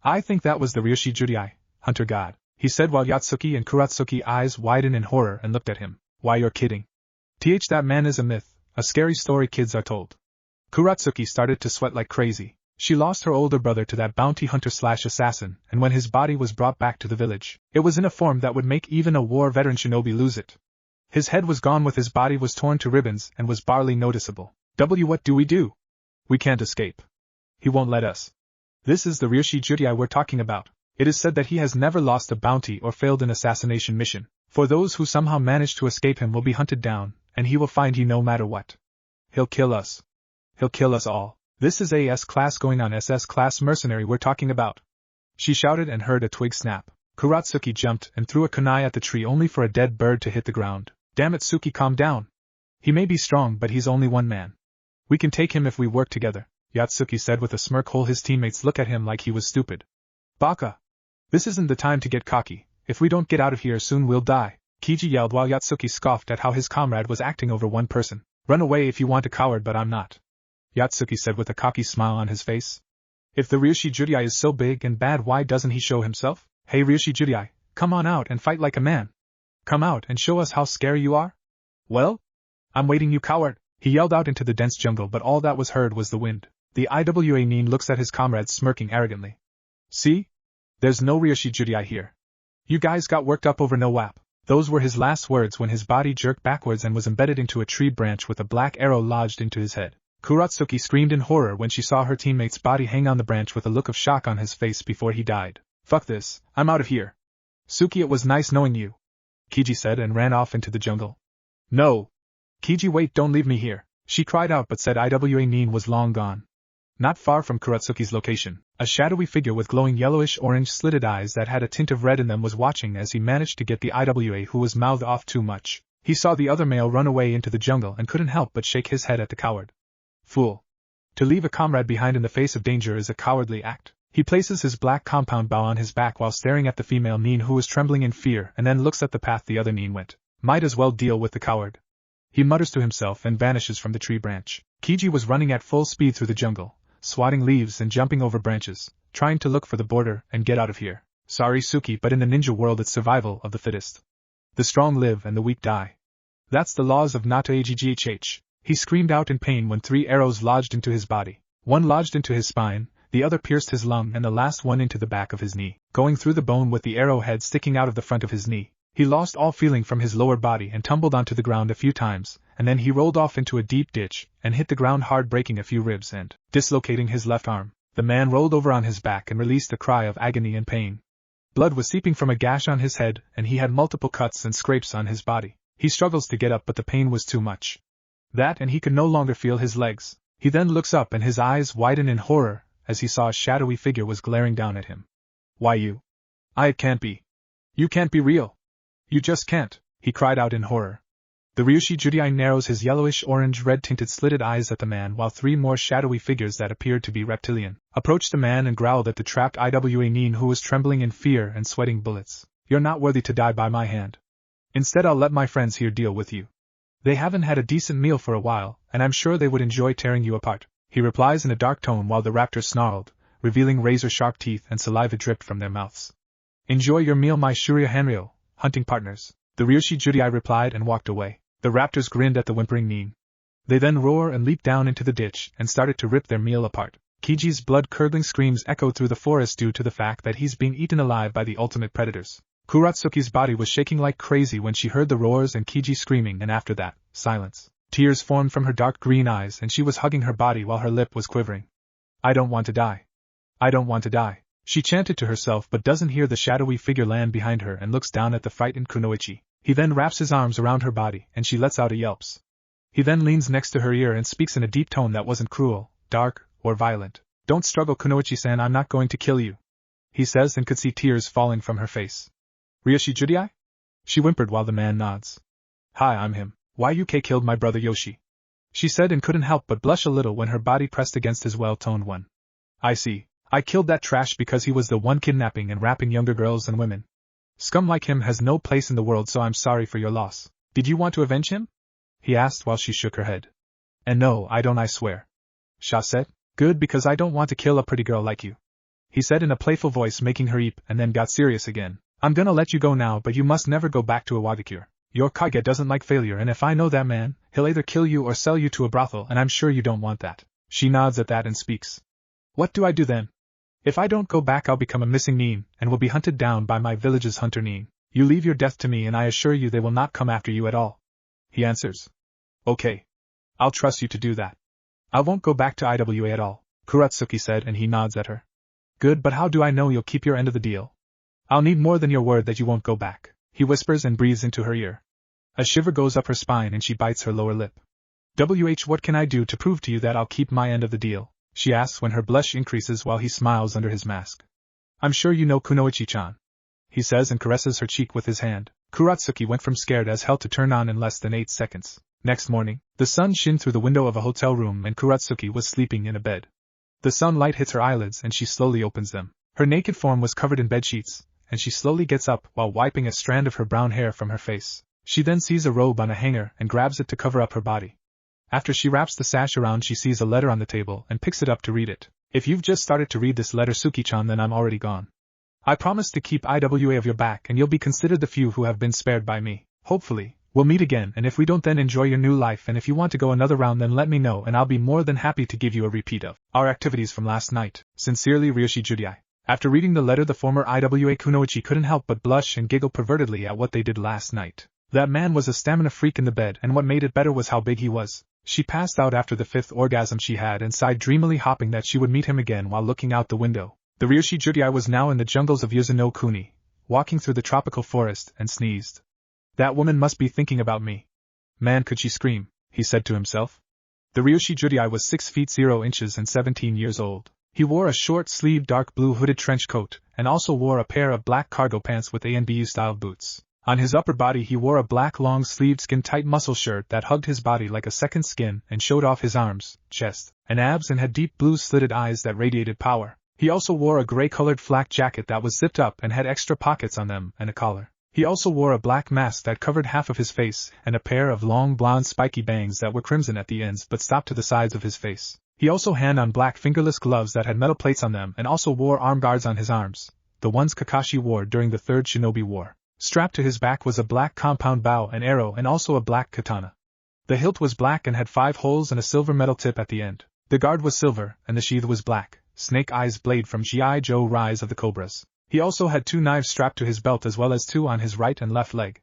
"I think that was the Ryoshi Judai, hunter god," he said while Yatsuki and Kuratsuki eyes widen in horror and looked at him. "Why you're kidding. That man is a myth, a scary story kids are told." Kuratsuki started to sweat like crazy. She lost her older brother to that bounty hunter/assassin, and when his body was brought back to the village, it was in a form that would make even a war veteran shinobi lose it. His head was gone with his body was torn to ribbons and was barely noticeable. What do we do? We can't escape. He won't let us. This is the Ryoshi Judai we're talking about. It is said that he has never lost a bounty or failed an assassination mission. For those who somehow manage to escape him will be hunted down, and he will find you no matter what. He'll kill us. He'll kill us all. This is a S-class going on SS-class mercenary we're talking about. She shouted and heard a twig snap. Kuratsuki jumped and threw a kunai at the tree only for a dead bird to hit the ground. "Damn it Suki, calm down. He may be strong but he's only one man. We can take him if we work together," Yatsuki said with a smirk while his teammates look at him like he was stupid. "Baka! This isn't the time to get cocky. If we don't get out of here soon we'll die," Kiji yelled while Yatsuki scoffed at how his comrade was acting over one person. "Run away if you want a coward but I'm not," Yatsuki said with a cocky smile on his face. "If the Ryoshi Judai is so big and bad why doesn't he show himself? Hey Ryoshi Judai, come on out and fight like a man. Come out and show us how scary you are." "Well? I'm waiting you coward," he yelled out into the dense jungle but all that was heard was the wind. The IWA Nin looks at his comrades smirking arrogantly. "See? There's no Ryoshi Judai here. You guys got worked up over no WAP." Those were his last words when his body jerked backwards and was embedded into a tree branch with a black arrow lodged into his head. Kuratsuki screamed in horror when she saw her teammate's body hang on the branch with a look of shock on his face before he died. "Fuck this, I'm out of here. Suki, it was nice knowing you," Kiji said and ran off into the jungle. "No! Kiji, wait, don't leave me here," she cried out but said IWA Nin was long gone. Not far from Kuratsuki's location, a shadowy figure with glowing yellowish-orange slitted eyes that had a tint of red in them was watching as he managed to get the IWA who was mouthed off too much. He saw the other male run away into the jungle and couldn't help but shake his head at the coward. Fool. To leave a comrade behind in the face of danger is a cowardly act. He places his black compound bow on his back while staring at the female Nin who was trembling in fear and then looks at the path the other Nin went. Might as well deal with the coward. He mutters to himself and vanishes from the tree branch. Kiji was running at full speed through the jungle, swatting leaves and jumping over branches, trying to look for the border and get out of here. Sorry Suki, but in the ninja world it's survival of the fittest. The strong live and the weak die. That's the laws of Nata Aggh. He screamed out in pain when 3 arrows lodged into his body. One lodged into his spine, the other pierced his lung and the last one into the back of his knee, going through the bone with the arrowhead sticking out of the front of his knee. He lost all feeling from his lower body and tumbled onto the ground a few times, and then he rolled off into a deep ditch and hit the ground hard, breaking a few ribs and dislocating his left arm. The man rolled over on his back and released a cry of agony and pain. Blood was seeping from a gash on his head and he had multiple cuts and scrapes on his body. He struggles to get up but the pain was too much. That and he could no longer feel his legs. He then looks up and his eyes widen in horror as he saw a shadowy figure was glaring down at him. "Why you? It can't be. You can't be real. You just can't," he cried out in horror. The Ryushi Judai narrows his yellowish-orange-red tinted slitted eyes at the man while three more shadowy figures that appeared to be reptilian approached the man and growled at the trapped Iwa Nin, who was trembling in fear and sweating bullets. You're not worthy to die by my hand. Instead, I'll let my friends here deal with you. They haven't had a decent meal for a while, and I'm sure they would enjoy tearing you apart, he replies in a dark tone while the raptors snarled, revealing razor-sharp teeth and saliva dripped from their mouths. Enjoy your meal, my Shurya Hanryo, hunting partners, the Ryushi Judai replied and walked away. The raptors grinned at the whimpering Nin. They then roar and leap down into the ditch and started to rip their meal apart. Kiji's blood-curdling screams echoed through the forest due to the fact that he's being eaten alive by the ultimate predators. Kuratsuki's body was shaking like crazy when she heard the roars and Kiji screaming, and after that, silence. Tears formed from her dark green eyes and she was hugging her body while her lip was quivering. I don't want to die. I don't want to die, she chanted to herself, but doesn't hear the shadowy figure land behind her and looks down at the frightened Kunoichi. He then wraps his arms around her body and she lets out a yelps. He then leans next to her ear and speaks in a deep tone that wasn't cruel, dark, or violent. Don't struggle, Kunoichi-san, I'm not going to kill you, he says, and could see tears falling from her face. Ryushi Judai? She whimpered while the man nods. Hi, I'm him. YUK killed my brother Yoshi, she said, and couldn't help but blush a little when her body pressed against his well-toned one. I see. I killed that trash because he was the one kidnapping and raping younger girls and women. Scum like him has no place in the world, so I'm sorry for your loss. Did you want to avenge him? He asked while she shook her head. And no, I don't, I swear. Sha said. Good, because I don't want to kill a pretty girl like you, he said in a playful voice, making her eep, and then got serious again. I'm gonna let you go now, but you must never go back to Iwagakure. Your Kage doesn't like failure, and if I know that man, he'll either kill you or sell you to a brothel, and I'm sure you don't want that. She nods at that and speaks. What do I do then? If I don't go back, I'll become a missing Nin, and will be hunted down by my village's hunter Nin. You leave your death to me and I assure you they will not come after you at all, he answers. Okay. I'll trust you to do that. I won't go back to Iwa at all, Kuratsuki said, and he nods at her. Good, but how do I know you'll keep your end of the deal? I'll need more than your word that you won't go back, he whispers and breathes into her ear. A shiver goes up her spine and she bites her lower lip. What can I do to prove to you that I'll keep my end of the deal? She asks when her blush increases while he smiles under his mask. I'm sure you know Kunoichi-chan, he says and caresses her cheek with his hand. Kuratsuki went from scared as hell to turn on in less than 8 seconds. Next morning, the sun shone through the window of a hotel room and Kuratsuki was sleeping in a bed. The sunlight hits her eyelids and she slowly opens them. Her naked form was covered in bedsheets, and she slowly gets up while wiping a strand of her brown hair from her face. She then sees a robe on a hanger and grabs it to cover up her body. After she wraps the sash around, she sees a letter on the table and picks it up to read it. If you've just started to read this letter, Suki-chan, then I'm already gone. I promise to keep Iwa of your back and you'll be considered the few who have been spared by me. Hopefully, we'll meet again, and if we don't, then enjoy your new life, and if you want to go another round, then let me know and I'll be more than happy to give you a repeat of our activities from last night. Sincerely, Ryushi Judai. After reading the letter, the former Iwa Kunoichi couldn't help but blush and giggle pervertedly at what they did last night. That man was a stamina freak in the bed, and what made it better was how big he was. She passed out after the 5th orgasm she had and sighed dreamily, hoping that she would meet him again while looking out the window. The Ryushi Judai was now in the jungles of Yuzuno Kuni, walking through the tropical forest, and sneezed. That woman must be thinking about me. Man, could she scream, he said to himself. The Ryushi Judai was 6 feet 0 inches and 17 years old. He wore a short-sleeved dark blue hooded trench coat, and also wore a pair of black cargo pants with ANBU-style boots. On his upper body he wore a black long-sleeved skin-tight muscle shirt that hugged his body like a second skin and showed off his arms, chest, and abs, and had deep blue slitted eyes that radiated power. He also wore a gray-colored flak jacket that was zipped up and had extra pockets on them and a collar. He also wore a black mask that covered half of his face and a pair of long blonde spiky bangs that were crimson at the ends but stopped to the sides of his face. He also had on black fingerless gloves that had metal plates on them and also wore arm guards on his arms, the ones Kakashi wore during the 3rd Shinobi War. Strapped to his back was a black compound bow and arrow and also a black katana. The hilt was black and had 5 holes and a silver metal tip at the end. The guard was silver and the sheath was black, Snake Eyes blade from G.I. Joe Rise of the Cobras. He also had 2 knives strapped to his belt as well as 2 on his right and left leg.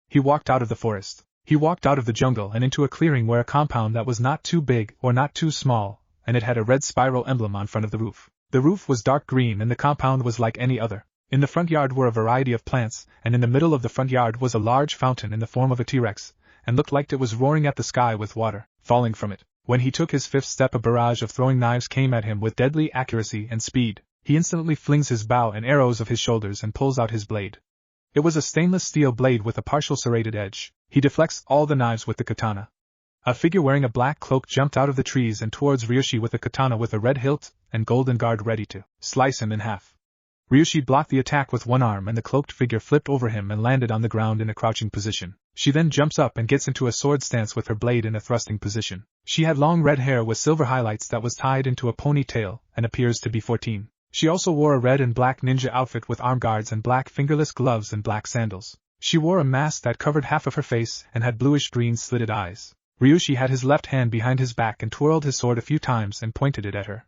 He walked out of the forest. He walked out of the jungle and into a clearing where a compound that was not too big or not too small, and it had a red spiral emblem on front of the roof. The roof was dark green and the compound was like any other. In the front yard were a variety of plants, and in the middle of the front yard was a large fountain in the form of a T-Rex, and looked like it was roaring at the sky with water falling from it. When he took his 5th step, a barrage of throwing knives came at him with deadly accuracy and speed. He instantly flings his bow and arrows of his shoulders and pulls out his blade. It was a stainless steel blade with a partial serrated edge. He deflects all the knives with the katana. A figure wearing a black cloak jumped out of the trees and towards Ryushi with a katana with a red hilt and golden guard ready to slice him in half. Ryushi blocked the attack with one arm and the cloaked figure flipped over him and landed on the ground in a crouching position. She then jumps up and gets into a sword stance with her blade in a thrusting position. She had long red hair with silver highlights that was tied into a ponytail and appears to be 14. She also wore a red and black ninja outfit with arm guards and black fingerless gloves and black sandals. She wore a mask that covered half of her face and had bluish-green slitted eyes. Ryushi had his left hand behind his back and twirled his sword a few times and pointed it at her.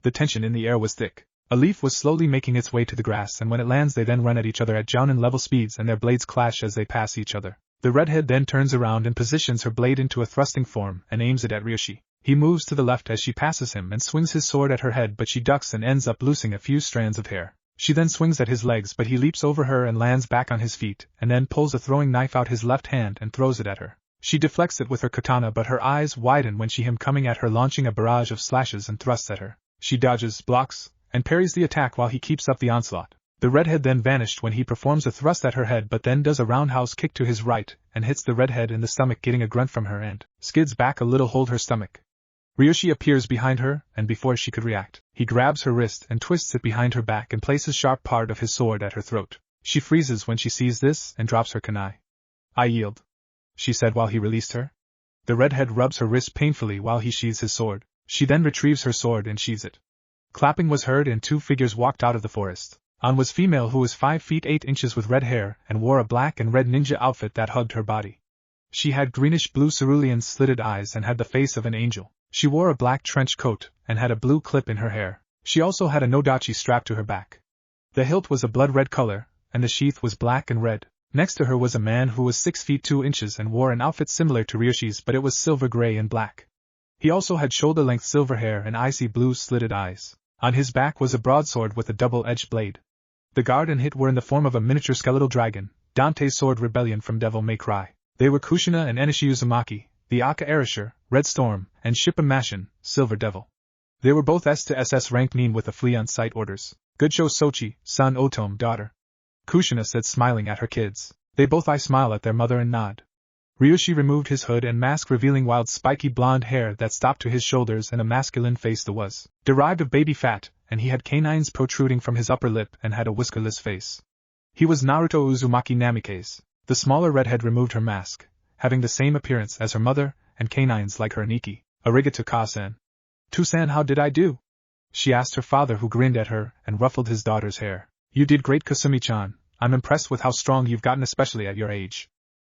The tension in the air was thick. A leaf was slowly making its way to the grass, and when it lands they then run at each other at jounin level speeds and their blades clash as they pass each other. The redhead then turns around and positions her blade into a thrusting form and aims it at Ryushi. He moves to the left as she passes him and swings his sword at her head, but she ducks and ends up losing a few strands of hair. She then swings at his legs, but he leaps over her and lands back on his feet, and then pulls a throwing knife out his left hand and throws it at her. She deflects it with her katana, but her eyes widen when she him coming at her, launching a barrage of slashes and thrusts at her. She dodges, blocks, and parries the attack while he keeps up the onslaught. The redhead then vanished when he performs a thrust at her head, but then does a roundhouse kick to his right and hits the redhead in the stomach, getting a grunt from her and skids back a little, hold her stomach. Ryushi appears behind her, and before she could react, he grabs her wrist and twists it behind her back and places sharp part of his sword at her throat. She freezes when she sees this and drops her kunai. "I yield," she said while he released her. The redhead rubs her wrist painfully while he sheathes his sword. She then retrieves her sword and sheathes it. Clapping was heard and two figures walked out of the forest. On was female who was 5 feet 8 inches with red hair and wore a black and red ninja outfit that hugged her body. She had greenish-blue cerulean slitted eyes and had the face of an angel. She wore a black trench coat and had a blue clip in her hair. She also had a nodachi strapped to her back. The hilt was a blood-red color, and the sheath was black and red. Next to her was a man who was 6 feet 2 inches and wore an outfit similar to Ryushi's, but it was silver-gray and black. He also had shoulder-length silver hair and icy blue slitted eyes. On his back was a broadsword with a double-edged blade. The guard and hit were in the form of a miniature skeletal dragon, Dante's sword Rebellion from Devil May Cry. They were Kushina and Enishi Uzumaki, the Aka Erasure, Red Storm, and Shippa Mashin, Silver Devil. They were both S to SS rank mean with a flea on sight orders. Goodshow Sochi, son Otome, daughter. Kushina said, smiling at her kids. They both smile at their mother and nod. Ryushi removed his hood and mask, revealing wild spiky blonde hair that stopped to his shoulders and a masculine face that was derived of baby fat, and he had canines protruding from his upper lip and had a whiskerless face. He was Naruto Uzumaki Namikaze. The smaller redhead removed her mask, having the same appearance as her mother, and canines like her Aniki. Arigato Ka-san. "Tusan, how did I do?" she asked her father, who grinned at her and ruffled his daughter's hair. "You did great, Kasumi-chan. I'm impressed with how strong you've gotten, especially at your age,"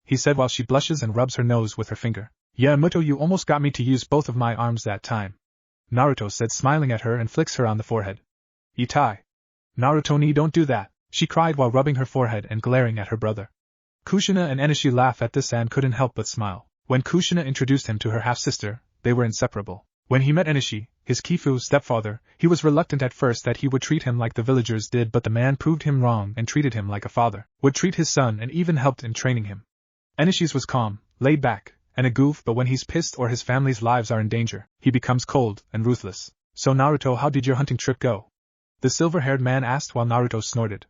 he said while she blushes and rubs her nose with her finger. "Yeah, Muto, you almost got me to use both of my arms that time," Naruto said, smiling at her and flicks her on the forehead. "Itai. Naruto-ni, don't do that," she cried while rubbing her forehead and glaring at her brother. Kushina and Enishi laughed at this and couldn't help but smile. When Kushina introduced him to her half-sister, they were inseparable. When he met Enishi, his Kifu stepfather, he was reluctant at first that he would treat him like the villagers did, but the man proved him wrong and treated him like a father would treat his son, and even helped in training him. Enishi's was calm, laid back, and a goof, but when he's pissed or his family's lives are in danger, he becomes cold and ruthless. "So Naruto, how did your hunting trip go?" the silver-haired man asked while Naruto snorted.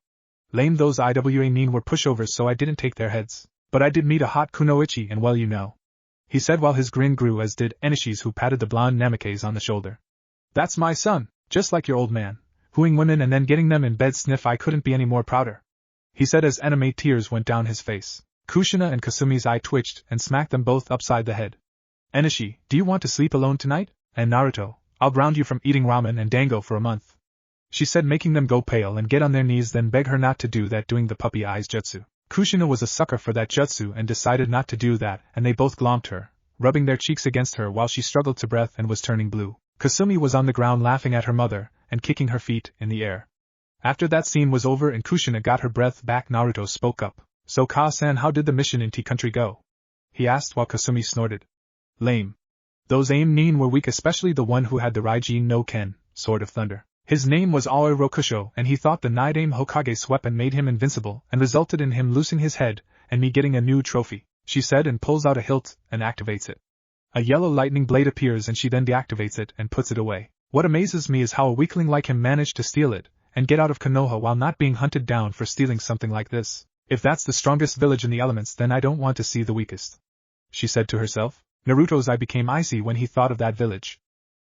"Lame, those Iwa mean were pushovers, so I didn't take their heads. But I did meet a hot kunoichi, and well, you know," he said while his grin grew, as did Enishi's, who patted the blonde Namikaze on the shoulder. "That's my son, just like your old man, wooing women and then getting them in bed. Sniff, I couldn't be any more prouder," he said as anime tears went down his face. Kushina and Kasumi's eye twitched and smacked them both upside the head. "Enishi, do you want to sleep alone tonight? And Naruto, I'll ground you from eating ramen and dango for a month," she said, making them go pale and get on their knees, then beg her not to do that, doing the puppy eyes jutsu. Kushina was a sucker for that jutsu and decided not to do that, and they both glommed her, rubbing their cheeks against her while she struggled to breath and was turning blue. Kasumi was on the ground laughing at her mother and kicking her feet in the air. After that scene was over and Kushina got her breath back, Naruto spoke up. "So Ka-san, how did the mission in T-Country go?" he asked while Kasumi snorted. "Lame. Those aim nin were weak, especially the one who had the Raijin no Ken, Sword of Thunder. His name was Aoi Rokusho, and he thought the Nidaime Hokage's weapon made him invincible and resulted in him losing his head and me getting a new trophy," she said, and pulls out a hilt and activates it. A yellow lightning blade appears and she then deactivates it and puts it away. What amazes me is how a weakling like him managed to steal it and get out of Konoha while not being hunted down for stealing something like this. If that's the strongest village in the elements, then I don't want to see the weakest, she said to herself. Naruto's eye became icy when he thought of that village.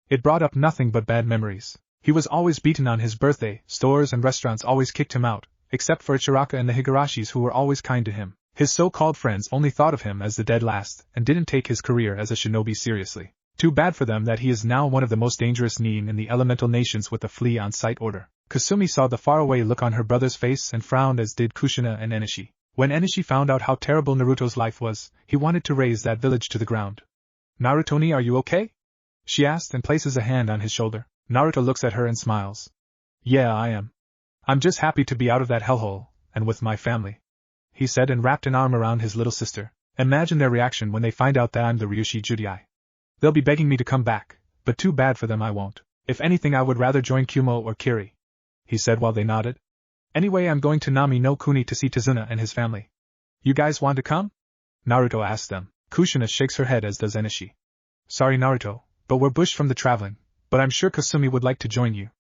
It brought up nothing but bad memories. He was always beaten on his birthday, stores and restaurants always kicked him out, except for Ichiraka and the Higarashis who were always kind to him. His so-called friends only thought of him as the dead last, and didn't take his career as a shinobi seriously. Too bad for them that he is now one of the most dangerous nin in the elemental nations with a flea on sight order. Kasumi saw the faraway look on her brother's face and frowned, as did Kushina and Enishi. When Enishi found out how terrible Naruto's life was, he wanted to raze that village to the ground. Narutoni, are you okay? She asked and places a hand on his shoulder. Naruto looks at her and smiles. Yeah, I am. I'm just happy to be out of that hellhole, and with my family, he said and wrapped an arm around his little sister. Imagine their reaction when they find out that I'm the Ryushi Judai. They'll be begging me to come back, but too bad for them I won't. If anything, I would rather join Kumo or Kiri, he said while they nodded. Anyway, I'm going to Nami no Kuni to see Tazuna and his family. You guys want to come? Naruto asked them. Kushina shakes her head, as does Enishi. Sorry Naruto, but we're bushed from the traveling, but I'm sure Kasumi would like to join you.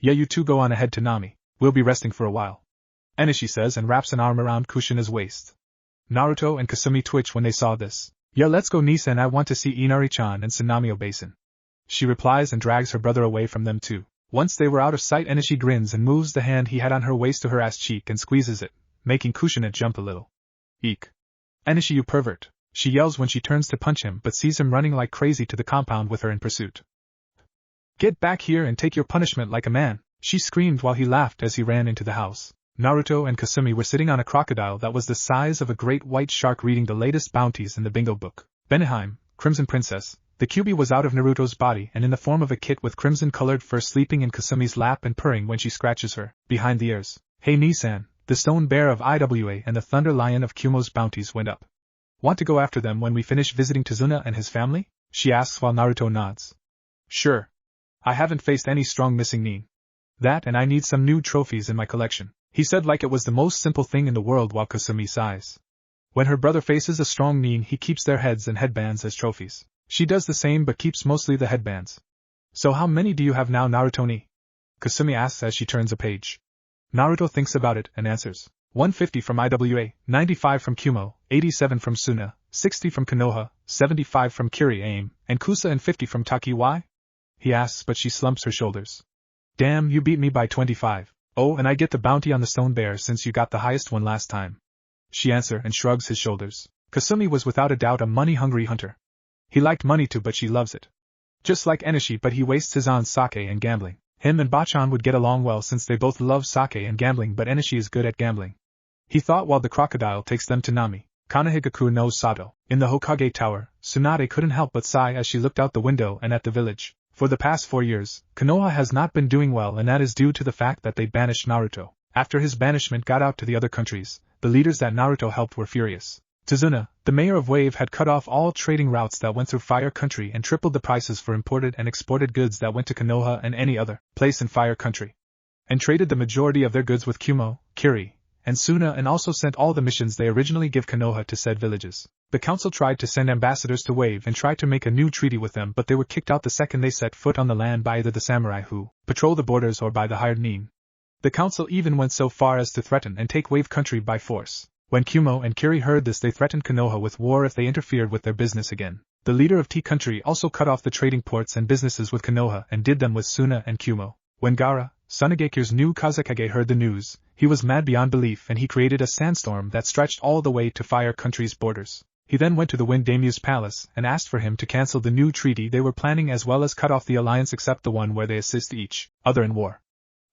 Yeah, you two go on ahead to Nami, we'll be resting for a while, Enishi says and wraps an arm around Kushina's waist. Naruto and Kasumi twitch when they saw this. Yeah, let's go Nisa, and I want to see Inari-chan and Tsunamio Basin, she replies and drags her brother away from them too. Once they were out of sight, Enishi grins and moves the hand he had on her waist to her ass cheek and squeezes it, making Kushina jump a little. Eek. Enishi, you pervert, she yells when she turns to punch him but sees him running like crazy to the compound with her in pursuit. Get back here and take your punishment like a man, she screamed while he laughed as he ran into the house. Naruto and Kasumi were sitting on a crocodile that was the size of a great white shark, reading the latest bounties in the bingo book. Benihime, Crimson Princess. The Kyuubi was out of Naruto's body and in the form of a kit with crimson-colored fur, sleeping in Kasumi's lap and purring when she scratches her behind the ears. Hey Nisan, the stone bear of Iwa and the thunder lion of Kumo's bounties went up. Want to go after them when we finish visiting Tazuna and his family? She asks while Naruto nods. Sure. I haven't faced any strong missing nin. That, and I need some new trophies in my collection, he said like it was the most simple thing in the world while Kasumi sighs. When her brother faces a strong nin, he keeps their heads and headbands as trophies. She does the same but keeps mostly the headbands. So how many do you have now, Naruto-ni? Kasumi asks as she turns a page. Naruto thinks about it and answers. 150 from Iwa, 95 from Kumo, 87 from Suna, 60 from Konoha, 75 from Kiri Aim, and Kusa, and 50 from Taki. Why? He asks, but she slumps her shoulders. Damn, you beat me by 25. Oh, and I get the bounty on the stone bear since you got the highest one last time, she answers and shrugs his shoulders. Kasumi was without a doubt a money-hungry hunter. He liked money too, but she loves it. Just like Enishi, but he wastes his on sake and gambling. Him and Bachan would get along well since they both love sake and gambling, but Enishi is good at gambling. He thought while the crocodile takes them to Nami, Kanohigaku no Sato, in the Hokage Tower, Tsunade couldn't help but sigh as she looked out the window and at the village. For the past 4 years, Konoha has not been doing well, and that is due to the fact that they banished Naruto. After his banishment got out to the other countries, the leaders that Naruto helped were furious. Tazuna, the mayor of Wave, had cut off all trading routes that went through Fire Country and tripled the prices for imported and exported goods that went to Konoha and any other place in Fire Country, and traded the majority of their goods with Kumo, Kiri, and Suna, and also sent all the missions they originally give Konoha to said villages. The council tried to send ambassadors to Wave and tried to make a new treaty with them, but they were kicked out the second they set foot on the land by either the samurai who patrol the borders or by the hired nin. The council even went so far as to threaten and take Wave Country by force. When Kumo and Kiri heard this, they threatened Konoha with war if they interfered with their business again. The leader of T Country also cut off the trading ports and businesses with Konoha and did them with Suna and Kumo. When Gaara, Tsunagekyu's new Kazekage, heard the news, he was mad beyond belief and he created a sandstorm that stretched all the way to Fire Country's borders. He then went to the Wind Daimyo's palace and asked for him to cancel the new treaty they were planning, as well as cut off the alliance except the one where they assist each other in war.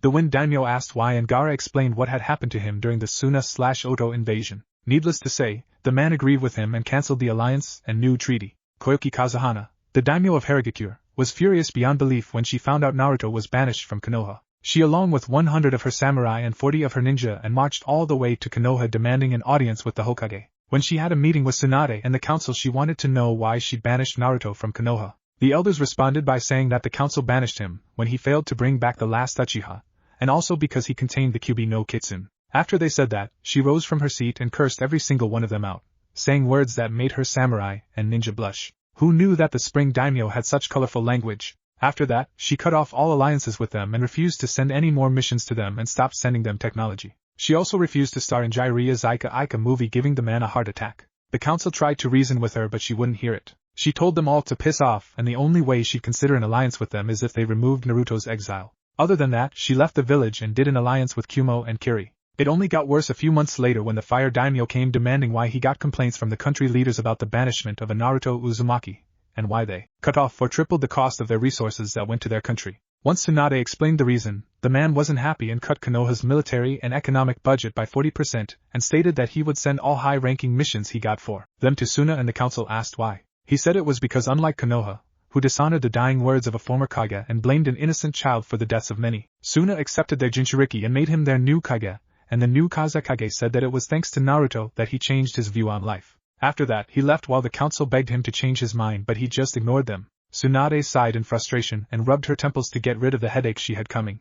The Wind Daimyo asked why, and Gaara explained what had happened to him during the Suna/Oto invasion. Needless to say, the man agreed with him and cancelled the alliance and new treaty. Koyoki Kazuhana, the daimyo of Harigakure, was furious beyond belief when she found out Naruto was banished from Konoha. She, along with 100 of her samurai and 40 of her ninja, and marched all the way to Konoha demanding an audience with the Hokage. When she had a meeting with Tsunade and the council, she wanted to know why she banished Naruto from Konoha. The elders responded by saying that the council banished him when he failed to bring back the last Uchiha, and also because he contained the Kyuubi no Kitsune. After they said that, she rose from her seat and cursed every single one of them out, saying words that made her samurai and ninja blush. Who knew that the Spring Daimyo had such colorful language? After that, she cut off all alliances with them and refused to send any more missions to them and stopped sending them technology. She also refused to star in Jiraiya's Ika movie, giving the man a heart attack. The council tried to reason with her, but she wouldn't hear it. She told them all to piss off, and the only way she'd consider an alliance with them is if they removed Naruto's exile. Other than that, she left the village and did an alliance with Kumo and Kiri. It only got worse a few months later when the fire daimyo came demanding why he got complaints from the country leaders about the banishment of a Naruto Uzumaki, and why they cut off or tripled the cost of their resources that went to their country. Once Tsunade explained the reason, the man wasn't happy and cut Konoha's military and economic budget by 40% and stated that he would send all high-ranking missions he got for them to Suna, and the council asked why. He said it was because, unlike Konoha, who dishonored the dying words of a former Kage and blamed an innocent child for the deaths of many, Suna accepted their Jinchuriki and made him their new Kage, and the new Kazekage said that it was thanks to Naruto that he changed his view on life. After that, he left while the council begged him to change his mind, but he just ignored them. Tsunade sighed in frustration and rubbed her temples to get rid of the headache she had coming.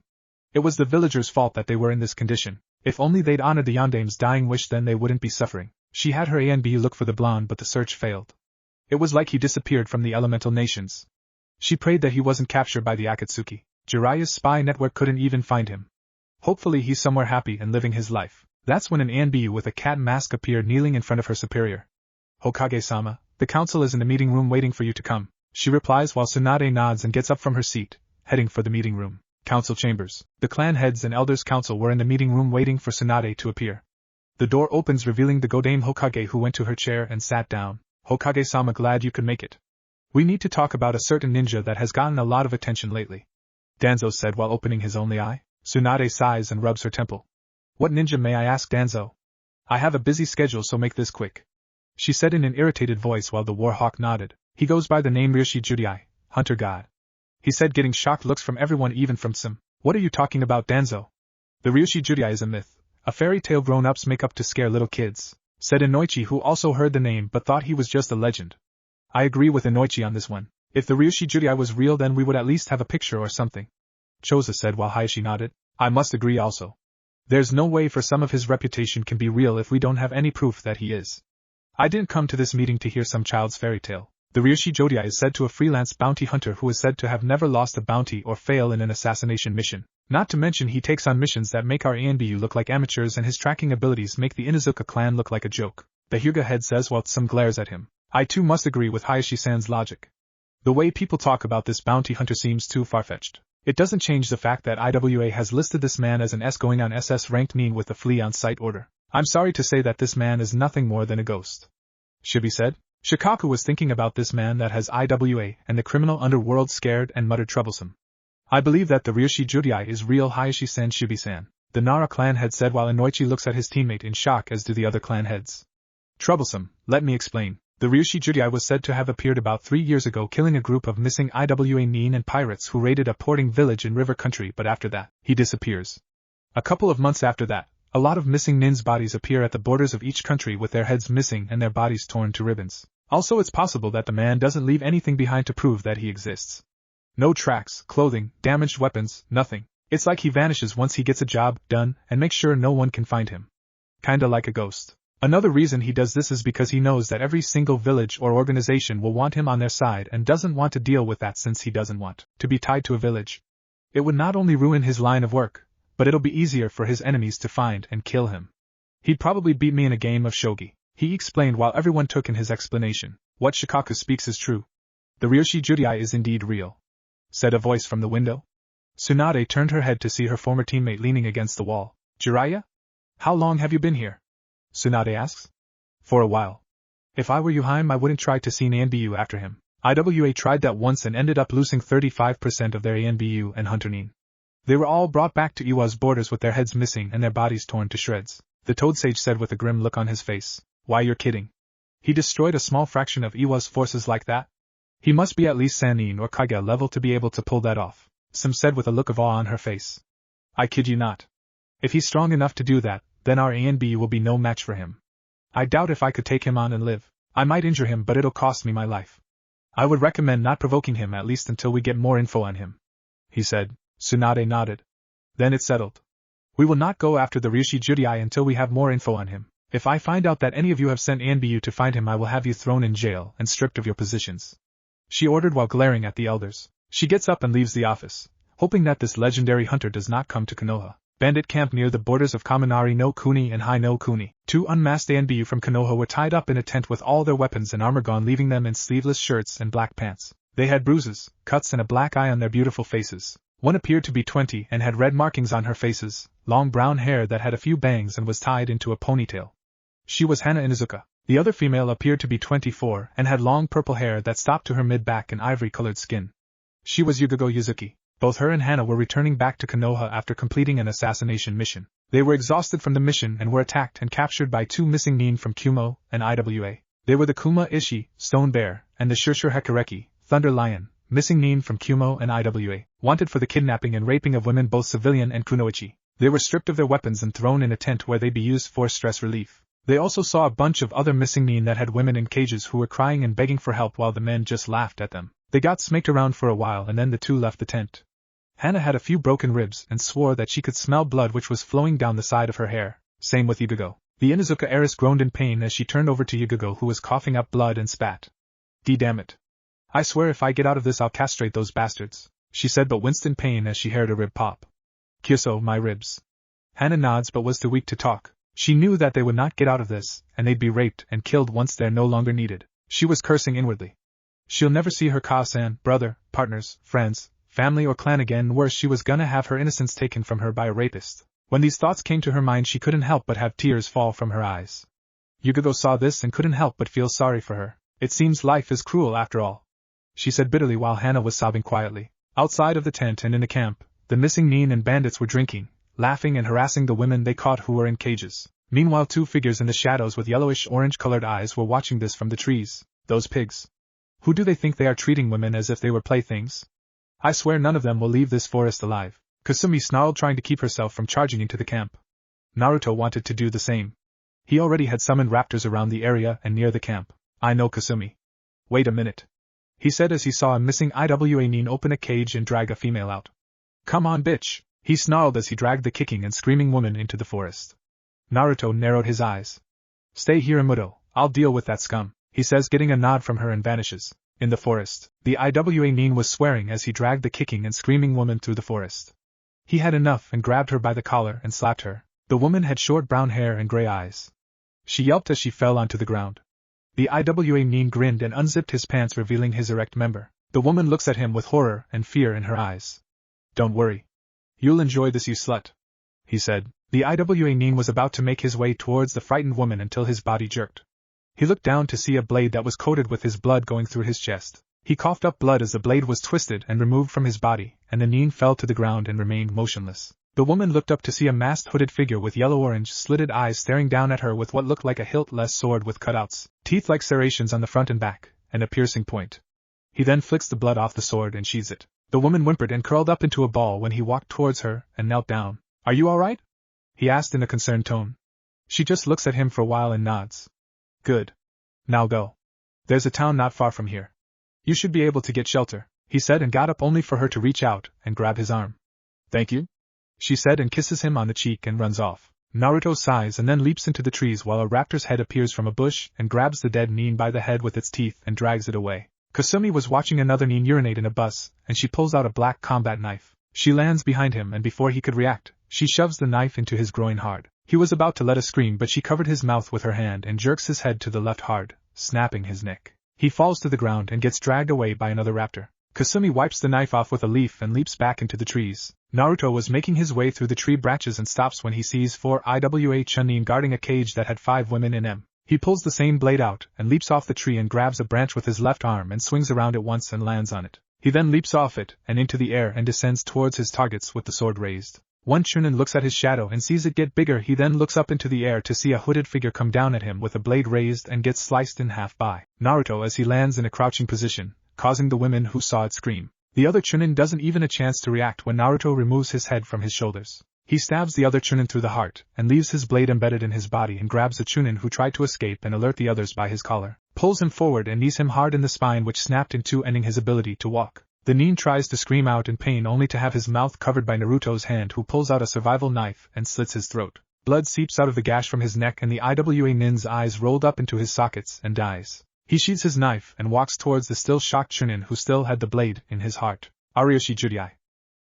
It was the villagers' fault that they were in this condition. If only they'd honored the Yandame's dying wish, then they wouldn't be suffering. She had her ANB look for the blonde, but the search failed. It was like he disappeared from the elemental nations. She prayed that he wasn't captured by the Akatsuki. Jiraiya's spy network couldn't even find him. Hopefully he's somewhere happy and living his life. That's when an ANB with a cat mask appeared, kneeling in front of her superior. Hokage-sama, the council is in the meeting room waiting for you to come, she replies while Tsunade nods and gets up from her seat, heading for the meeting room. Council chambers. The clan heads and elders council were in the meeting room waiting for Tsunade to appear. The door opens, revealing the Godame Hokage, who went to her chair and sat down. Hokage-sama, glad you could make it. We need to talk about a certain ninja that has gotten a lot of attention lately, Danzo said while opening his only eye. Tsunade sighs and rubs her temple. What ninja, may I ask, Danzo? I have a busy schedule, so make this quick, she said in an irritated voice while the Warhawk nodded. He goes by the name Ryoshi Judai, Hunter God, he said, getting shocked looks from everyone, even from Sim. What are you talking about, Danzo? The Ryoshi Judai is a myth, a fairy tale grown-ups make up to scare little kids, said Inoichi, who also heard the name but thought he was just a legend. I agree with Inoichi on this one. If the Ryoshi Judai was real, then we would at least have a picture or something, Choza said while Hayashi nodded. I must agree also. There's no way for some of his reputation can be real if we don't have any proof that he is. I didn't come to this meeting to hear some child's fairy tale. The Ryoshi Judai is said to a freelance bounty hunter who is said to have never lost a bounty or fail in an assassination mission. Not to mention he takes on missions that make our ANBU look like amateurs, and his tracking abilities make the Inuzuka clan look like a joke, the Hyuga head says while Tsum glares at him. I too must agree with Hayashi-san's logic. The way people talk about this bounty hunter seems too far-fetched. It doesn't change the fact that IWA has listed this man as an S going on SS ranked mean with a flea on sight order. I'm sorry to say that this man is nothing more than a ghost, Shibi said. Shikaku was thinking about this man that has IWA and the criminal underworld scared and muttered, troublesome. I believe that the Ryoshi Judai is real, Hayashi-san, Shibi-san, the Nara clan head said while Inoichi looks at his teammate in shock, as do the other clan heads. Troublesome, let me explain. The Ryoshi Judai was said to have appeared about 3 years ago, killing a group of missing IWA nin and pirates who raided a porting village in river country, but after that, he disappears. A couple of months after that, a lot of missing nin's bodies appear at the borders of each country with their heads missing and their bodies torn to ribbons. Also, it's possible that the man doesn't leave anything behind to prove that he exists. No tracks, clothing, damaged weapons, nothing. It's like he vanishes once he gets a job done and makes sure no one can find him. Kinda like a ghost. Another reason he does this is because he knows that every single village or organization will want him on their side and doesn't want to deal with that, since he doesn't want to be tied to a village. It would not only ruin his line of work, but it'll be easier for his enemies to find and kill him. He'd probably beat me in a game of shogi, he explained while everyone took in his explanation. What Shikaku speaks is true. The Ryoshi Judai is indeed real, said a voice from the window. Tsunade turned her head to see her former teammate leaning against the wall. Jiraiya? How long have you been here? Tsunade asks. For a while. If I were Yuhaim, I wouldn't try to see an ANBU after him. IWA tried that once and ended up losing 35% of their ANBU and Hunter nin. They were all brought back to Iwa's borders with their heads missing and their bodies torn to shreds, the Toad Sage said with a grim look on his face. Why, you're kidding. He destroyed a small fraction of Iwa's forces like that? He must be at least Sannin or Kage level to be able to pull that off, Sim said with a look of awe on her face. I kid you not. If he's strong enough to do that, then our ANB will be no match for him. I doubt if I could take him on and live. I might injure him, but it'll cost me my life. I would recommend not provoking him, at least until we get more info on him, he said. Tsunade nodded. Then it's settled. We will not go after the Ryoshi Judai until we have more info on him. If I find out that any of you have sent ANBU to find him, I will have you thrown in jail and stripped of your positions, she ordered while glaring at the elders. She gets up and leaves the office, hoping that this legendary hunter does not come to Konoha. Bandit camp near the borders of Kaminari no Kuni and Hai no Kuni. 2 unmasked ANBU from Konoha were tied up in a tent with all their weapons and armor gone, leaving them in sleeveless shirts and black pants. They had bruises, cuts and a black eye on their beautiful faces. One appeared to be 20 and had red markings on her faces, long brown hair that had a few bangs and was tied into a ponytail. She was Hana Inuzuka. The other female appeared to be 24 and had long purple hair that stopped to her mid-back and ivory-colored skin. She was Yugago Yuzuki. Both her and Hana were returning back to Konoha after completing an assassination mission. They were exhausted from the mission and were attacked and captured by 2 missing nin from Kumo and IWA. They were the Kuma Ishi, Stone Bear, and the Shurshur Hekareki, Thunder Lion, missing nin from Kumo and IWA, wanted for the kidnapping and raping of women, both civilian and kunoichi. They were stripped of their weapons and thrown in a tent where they'd be used for stress relief. They also saw a bunch of other missing nin that had women in cages who were crying and begging for help while the men just laughed at them. They got smacked around for a while and then the 2 left the tent. Hana had a few broken ribs and swore that she could smell blood which was flowing down the side of her hair. Same with Yugago. The Inuzuka heiress groaned in pain as she turned over to Yugago, who was coughing up blood and spat. Damn it. I swear if I get out of this I'll castrate those bastards, she said, but winced in pain as she heard a rib pop. Kyoso, my ribs. Hana nods but was too weak to talk. She knew that they would not get out of this, and they'd be raped and killed once they're no longer needed. She was cursing inwardly. She'll never see her Ka-san, brother, partners, friends, family or clan again. Worse, she was gonna have her innocence taken from her by a rapist. When these thoughts came to her mind she couldn't help but have tears fall from her eyes. Yugago saw this and couldn't help but feel sorry for her. It seems life is cruel after all, she said bitterly while Hana was sobbing quietly. Outside of the tent and in the camp, the missing nin and bandits were drinking, laughing and harassing the women they caught who were in cages. Meanwhile 2 figures in the shadows with yellowish-orange-colored eyes were watching this from the trees. Those pigs. Who do they think they are, treating women as if they were playthings? I swear none of them will leave this forest alive. Kasumi snarled, trying to keep herself from charging into the camp. Naruto wanted to do the same. He already had summoned raptors around the area and near the camp. I know, Kasumi. Wait a minute, he said as he saw a missing IWA nin open a cage and drag a female out. Come on, bitch, he snarled as he dragged the kicking and screaming woman into the forest. Naruto narrowed his eyes. Stay here, Imuto, I'll deal with that scum, he says, getting a nod from her and vanishes. In the forest, the IWA nin was swearing as he dragged the kicking and screaming woman through the forest. He had enough and grabbed her by the collar and slapped her. The woman had short brown hair and gray eyes. She yelped as she fell onto the ground. The IWA nin grinned and unzipped his pants, revealing his erect member. The woman looks at him with horror and fear in her eyes. Don't worry. You'll enjoy this, you slut, he said. The IWA nin was about to make his way towards the frightened woman until his body jerked. He looked down to see a blade that was coated with his blood going through his chest. He coughed up blood as the blade was twisted and removed from his body, and the nin fell to the ground and remained motionless. The woman looked up to see a masked hooded figure with yellow-orange slitted eyes staring down at her with what looked like a hilt-less sword with cutouts, teeth like serrations on the front and back, and a piercing point. He then flicks the blood off the sword and sheathes it. The woman whimpered and curled up into a ball when he walked towards her and knelt down. Are you alright? He asked in a concerned tone. She just looks at him for a while and nods. Good. Now go. There's a town not far from here. You should be able to get shelter, he said, and got up only for her to reach out and grab his arm. Thank you, she said, and kisses him on the cheek and runs off. Naruto sighs and then leaps into the trees while a raptor's head appears from a bush and grabs the dead nin by the head with its teeth and drags it away. Kasumi was watching another nin urinate in a bus, and she pulls out a black combat knife. She lands behind him, and before he could react, she shoves the knife into his groin hard. He was about to let a scream, but she covered his mouth with her hand and jerks his head to the left hard, snapping his neck. He falls to the ground and gets dragged away by another raptor. Kasumi wipes the knife off with a leaf and leaps back into the trees. Naruto was making his way through the tree branches and stops when he sees 4 IWA chunin guarding a cage that had 5 women in them. He pulls the same blade out and leaps off the tree and grabs a branch with his left arm and swings around it once and lands on it. He then leaps off it and into the air and descends towards his targets with the sword raised. One chunin looks at his shadow and sees it get bigger. He then looks up into the air to see a hooded figure come down at him with a blade raised and gets sliced in half by Naruto as he lands in a crouching position, causing the women who saw it scream. The other chunin doesn't even a chance to react when Naruto removes his head from his shoulders. He stabs the other chunin through the heart and leaves his blade embedded in his body and grabs the chunin who tried to escape and alert the others by his collar, pulls him forward and knees him hard in the spine, which snapped in two, ending his ability to walk. The nin tries to scream out in pain only to have his mouth covered by Naruto's hand, who pulls out a survival knife and slits his throat. Blood seeps out of the gash from his neck and the IWA nin's eyes rolled up into his sockets and dies. He sheathes his knife and walks towards the still shocked chunin who still had the blade in his heart. Ariyoshi Judai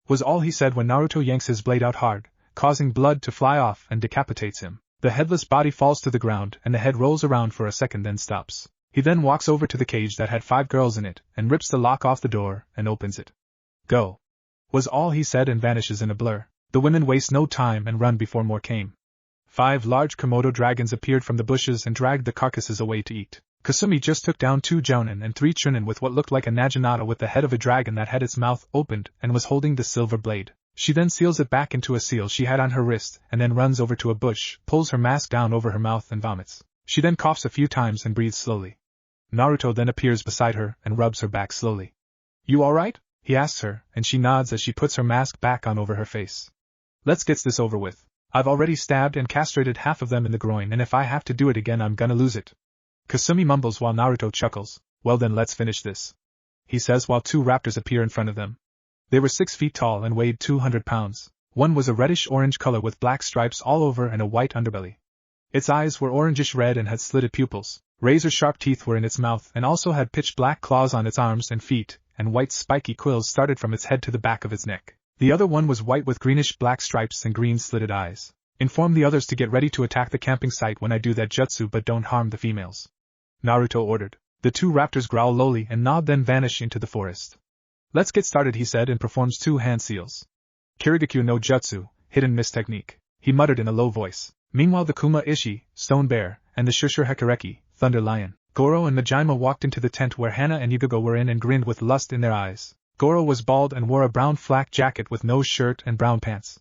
was all he said when Naruto yanks his blade out hard, causing blood to fly off and decapitates him. The headless body falls to the ground and the head rolls around for a second then stops. He then walks over to the cage that had 5 girls in it and rips the lock off the door and opens it. Go, was all he said and vanishes in a blur. The women waste no time and run before more came. 5 large Komodo dragons appeared from the bushes and dragged the carcasses away to eat. Kasumi just took down 2 jounin and 3 chunin with what looked like a naginata with the head of a dragon that had its mouth opened and was holding the silver blade. She then seals it back into a seal she had on her wrist and then runs over to a bush, pulls her mask down over her mouth and vomits. She then coughs a few times and breathes slowly. Naruto then appears beside her and rubs her back slowly. You alright? He asks her, and she nods as she puts her mask back on over her face. Let's get this over with. I've already stabbed and castrated half of them in the groin and if I have to do it again I'm gonna lose it. Kasumi mumbles while Naruto chuckles. Well then let's finish this, he says while 2 raptors appear in front of them. They were 6 feet tall and weighed 200 pounds. One was a reddish-orange color with black stripes all over and a white underbelly. Its eyes were orangish-red and had slitted pupils. Razor-sharp teeth were in its mouth and also had pitch-black claws on its arms and feet, and white spiky quills started from its head to the back of its neck. The other one was white with greenish-black stripes and green slitted eyes. Inform the others to get ready to attack the camping site when I do that jutsu but don't harm the females, Naruto ordered. The 2 raptors growl lowly and nod then vanish into the forest. Let's get started, he said and performs 2 hand seals. Kirigakyu no Jutsu, hidden mist technique, he muttered in a low voice. Meanwhile the Kuma Ishi, Stone Bear, and the Shusher Hekareki, Thunder Lion, Goro and Majima walked into the tent where Hana and Yugogo were in and grinned with lust in their eyes. Goro was bald and wore a brown flak jacket with no shirt and brown pants.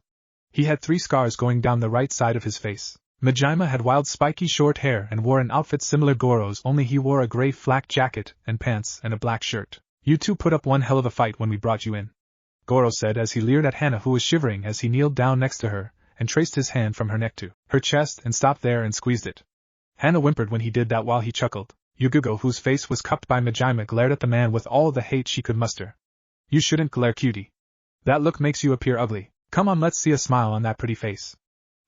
He had 3 scars going down the right side of his face. Majima had wild spiky short hair and wore an outfit similar Goro's, only he wore a gray flak jacket and pants and a black shirt. You 2 put up one hell of a fight when we brought you in, Goro said as he leered at Hana who was shivering as he kneeled down next to her and traced his hand from her neck to her chest and stopped there and squeezed it. Hana whimpered when he did that while he chuckled. Yugugo, whose face was cupped by Majima, glared at the man with all the hate she could muster. You shouldn't glare, cutie. That look makes you appear ugly. Come on, let's see a smile on that pretty face,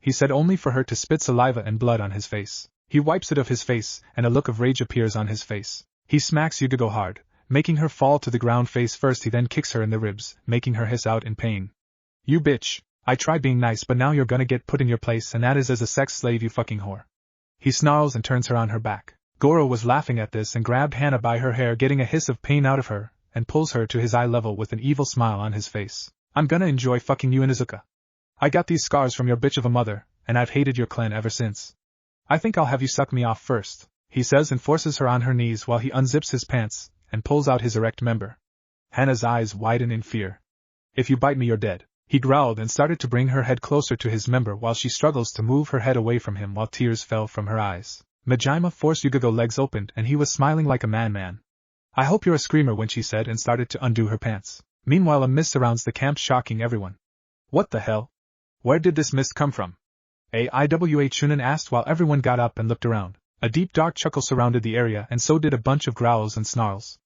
he said, only for her to spit saliva and blood on his face. He wipes it off his face and a look of rage appears on his face. He smacks Yugugo hard, making her fall to the ground face first. He then kicks her in the ribs, making her hiss out in pain. You bitch, I tried being nice but now you're gonna get put in your place and that is as a sex slave, you fucking whore. He snarls and turns her on her back. Goro was laughing at this and grabbed Hana by her hair, getting a hiss of pain out of her, and pulls her to his eye level with an evil smile on his face. I'm gonna enjoy fucking you, Inuzuka. I got these scars from your bitch of a mother, and I've hated your clan ever since. I think I'll have you suck me off first, he says and forces her on her knees while he unzips his pants and pulls out his erect member. Hana's eyes widen in fear. If you bite me you're dead, he growled and started to bring her head closer to his member while she struggles to move her head away from him while tears fell from her eyes. Majima forced Yugugo legs open and he was smiling like a man. I hope you're a screamer, when she said and started to undo her pants. Meanwhile a mist surrounds the camp, shocking everyone. What the hell? Where did this mist come from? Iwa Chunin asked while everyone got up and looked around. A deep dark chuckle surrounded the area and so did a bunch of growls and snarls.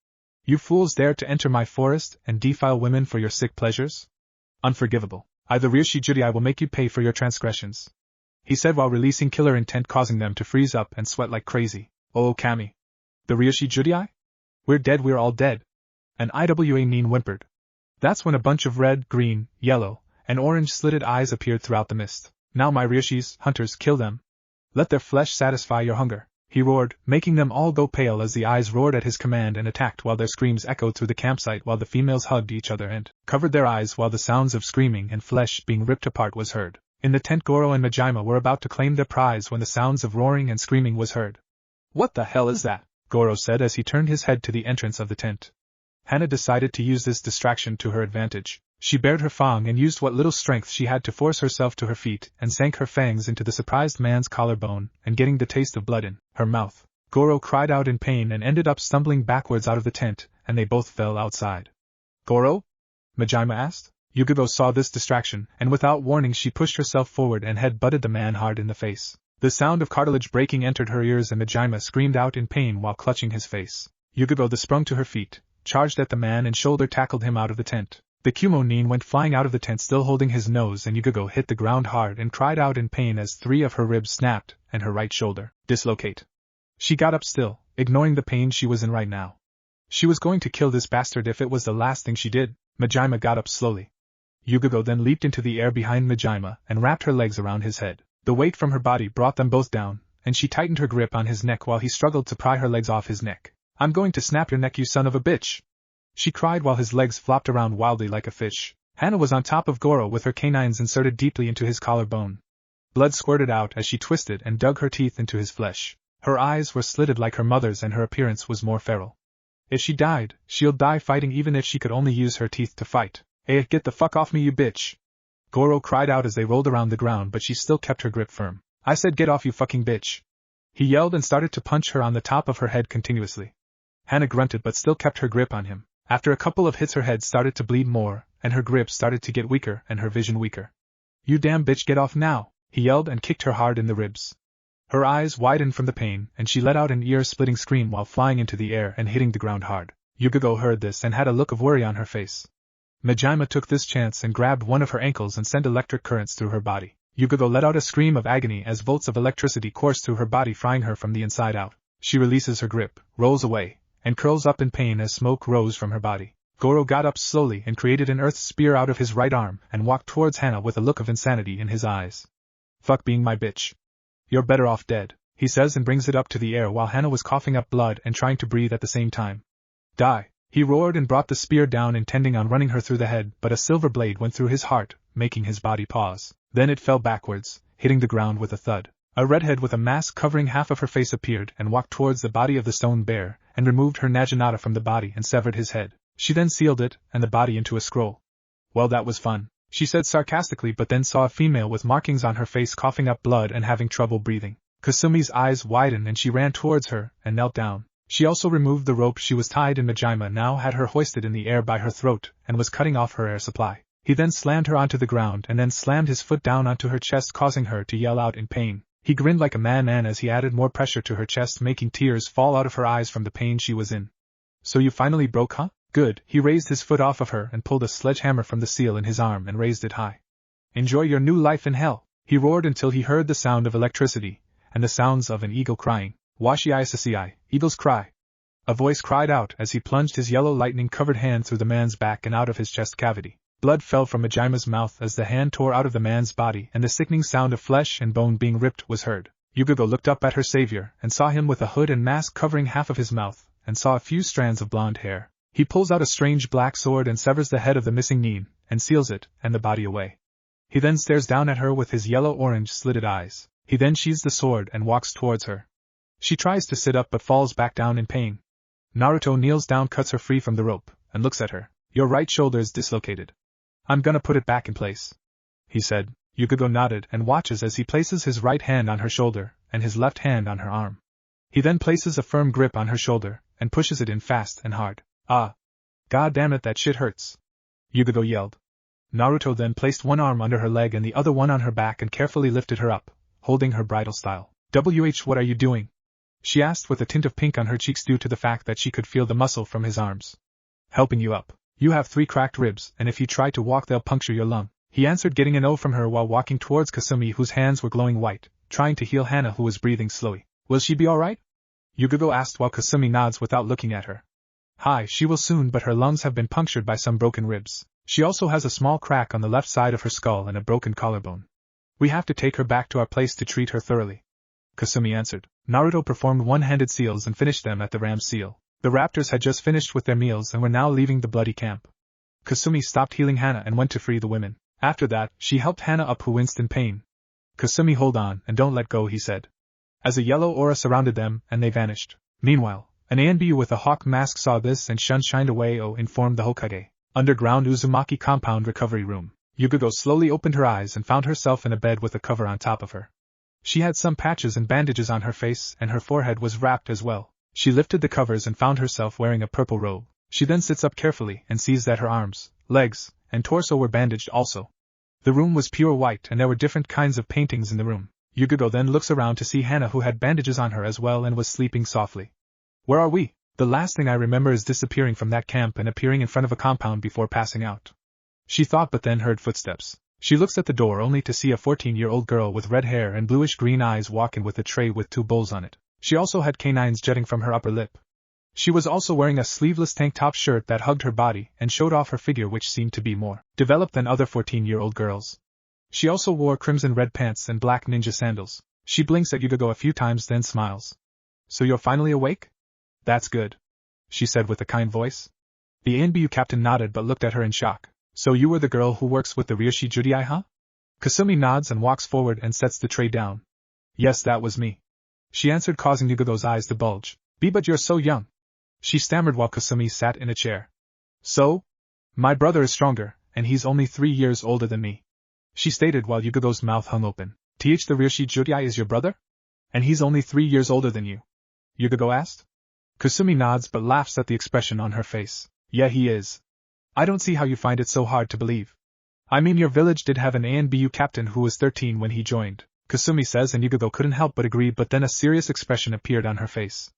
You fools dare to enter my forest and defile women for your sick pleasures? Unforgivable. I, the Ryoshi Judai, will make you pay for your transgressions, he said while releasing killer intent, causing them to freeze up and sweat like crazy. Oh Kami. The Ryoshi Judai? We're dead, we're all dead. An Iwa Nin whimpered. That's when a bunch of red, green, yellow, and orange slitted eyes appeared throughout the mist. Now my Ryoshis, hunters, kill them. Let their flesh satisfy your hunger, he roared, making them all go pale as the eyes roared at his command and attacked while their screams echoed through the campsite while the females hugged each other and covered their eyes while the sounds of screaming and flesh being ripped apart was heard. In the tent Goro and Majima were about to claim their prize when the sounds of roaring and screaming was heard. What the hell is that? Goro said as he turned his head to the entrance of the tent. Hana decided to use this distraction to her advantage. She bared her fang and used what little strength she had to force herself to her feet and sank her fangs into the surprised man's collarbone and getting the taste of blood in her mouth. Goro cried out in pain and ended up stumbling backwards out of the tent, and they both fell outside. Goro? Majima asked. Yugugo saw this distraction, and without warning she pushed herself forward and head-butted the man hard in the face. The sound of cartilage breaking entered her ears and Majima screamed out in pain while clutching his face. Yugugo sprung to her feet, charged at the man and shoulder-tackled him out of the tent. The Kumo Nin went flying out of the tent still holding his nose, and Yugugo hit the ground hard and cried out in pain as 3 of her ribs snapped and her right shoulder dislocate. She got up still, ignoring the pain she was in right now. She was going to kill this bastard if it was the last thing she did. Majima got up slowly. Yugogo then leaped into the air behind Majima and wrapped her legs around his head. The weight from her body brought them both down, and she tightened her grip on his neck while he struggled to pry her legs off his neck. "I'm going to snap your neck, you son of a bitch!" she cried while his legs flopped around wildly like a fish. Hana was on top of Goro with her canines inserted deeply into his collarbone. Blood squirted out as she twisted and dug her teeth into his flesh. Her eyes were slitted like her mother's and her appearance was more feral. If she died, she'll die fighting even if she could only use her teeth to fight. "Hey, get the fuck off me, you bitch!" Goro cried out as they rolled around the ground, but she still kept her grip firm. "I said get off, you fucking bitch!" He yelled and started to punch her on the top of her head continuously. Hana grunted but still kept her grip on him. After a couple of hits her head started to bleed more, and her grip started to get weaker and her vision weaker. "You damn bitch, get off now!" he yelled and kicked her hard in the ribs. Her eyes widened from the pain, and she let out an ear-splitting scream while flying into the air and hitting the ground hard. Yugogo heard this and had a look of worry on her face. Majima took this chance and grabbed one of her ankles and sent electric currents through her body. Yugogo let out a scream of agony as volts of electricity coursed through her body, frying her from the inside out. She releases her grip, rolls away, and curls up in pain as smoke rose from her body. Goro got up slowly and created an earth spear out of his right arm and walked towards Hana with a look of insanity in his eyes. "Fuck being my bitch. You're better off dead," he says and brings it up to the air while Hana was coughing up blood and trying to breathe at the same time. "Die," he roared and brought the spear down, intending on running her through the head, but a silver blade went through his heart, making his body pause. Then it fell backwards, hitting the ground with a thud. A redhead with a mask covering half of her face appeared and walked towards the body of the stone bear, and removed her naginata from the body and severed his head. She then sealed it and the body into a scroll. "Well, that was fun," she said sarcastically, but then saw a female with markings on her face coughing up blood and having trouble breathing. Kasumi's eyes widened and she ran towards her and knelt down. She also removed the rope she was tied in. Majima now had her hoisted in the air by her throat and was cutting off her air supply. He then slammed her onto the ground and then slammed his foot down onto her chest, causing her to yell out in pain. He grinned like a madman as he added more pressure to her chest, making tears fall out of her eyes from the pain she was in. "So you finally broke, huh? Good." He raised his foot off of her and pulled a sledgehammer from the seal in his arm and raised it high. "Enjoy your new life in hell," he roared until he heard the sound of electricity and the sounds of an eagle crying. "Washi isasi, eagles cry." A voice cried out as he plunged his yellow lightning-covered hand through the man's back and out of his chest cavity. Blood fell from Majima's mouth as the hand tore out of the man's body, and the sickening sound of flesh and bone being ripped was heard. Yugogo looked up at her savior and saw him with a hood and mask covering half of his mouth, and saw a few strands of blonde hair. He pulls out a strange black sword and severs the head of the missing nin, and seals it and the body away. He then stares down at her with his yellow-orange slitted eyes. He then sheathes the sword and walks towards her. She tries to sit up but falls back down in pain. Naruto kneels down, cuts her free from the rope, and looks at her. "Your right shoulder is dislocated. I'm gonna put it back in place," he said. Yugogo nodded and watches as he places his right hand on her shoulder and his left hand on her arm. He then places a firm grip on her shoulder and pushes it in fast and hard. "Ah! God damn it, that shit hurts!" Yugogo yelled. Naruto then placed one arm under her leg and the other one on her back and carefully lifted her up, holding her bridal style. What are you doing?" she asked with a tint of pink on her cheeks due to the fact that she could feel the muscle from his arms. "Helping you up. You have 3 cracked ribs, and if you try to walk they'll puncture your lung," he answered, getting an O from her while walking towards Kasumi, whose hands were glowing white, trying to heal Hana, who was breathing slowly. "Will she be alright?" Yugogo asked while Kasumi nods without looking at her. "Hi, she will soon, but her lungs have been punctured by some broken ribs. She also has a small crack on the left side of her skull and a broken collarbone. We have to take her back to our place to treat her thoroughly," Kasumi answered. Naruto performed one-handed seals and finished them at the ram seal. The raptors had just finished with their meals and were now leaving the bloody camp. Kasumi stopped healing Hana and went to free the women. After that, she helped Hana up, who winced in pain. "Kasumi, hold on and don't let go," he said, as a yellow aura surrounded them and they vanished. Meanwhile, an ANBU with a hawk mask saw this and shined away. Informed the Hokage. Underground Uzumaki compound recovery room. Yugogo slowly opened her eyes and found herself in a bed with a cover on top of her. She had some patches and bandages on her face and her forehead was wrapped as well. She lifted the covers and found herself wearing a purple robe. She then sits up carefully and sees that her arms, legs, and torso were bandaged also. The room was pure white and there were different kinds of paintings in the room. Yugogo then looks around to see Hana, who had bandages on her as well and was sleeping softly. "Where are we? The last thing I remember is disappearing from that camp and appearing in front of a compound before passing out," she thought, but then heard footsteps. She looks at the door only to see a 14-year-old girl with red hair and bluish-green eyes walk in with a tray with 2 bowls on it. She also had canines jutting from her upper lip. She was also wearing a sleeveless tank top shirt that hugged her body and showed off her figure, which seemed to be more developed than other 14-year-old girls. She also wore crimson red pants and black ninja sandals. She blinks at Yugogo a few times then smiles. So you're finally awake? That's good, she said with a kind voice. The ANBU captain nodded but looked at her in shock. So you were the girl who works with the Ryoshi Judai, huh? Kasumi nods and walks forward and sets the tray down. Yes, that was me, she answered, causing Yugogo's eyes to bulge. But you're so young, she stammered while Kasumi sat in a chair. So? My brother is stronger, and he's only 3 years older than me, she stated while Yugogo's mouth hung open. The Ryoshi Judai is your brother? And he's only 3 years older than you? Yugogo asked. Kasumi nods but laughs at the expression on her face. Yeah, he is. I don't see how you find it so hard to believe. I mean, your village did have an ANBU captain who was 13 when he joined, Kasumi says, and Yugogo couldn't help but agree, but then a serious expression appeared on her face.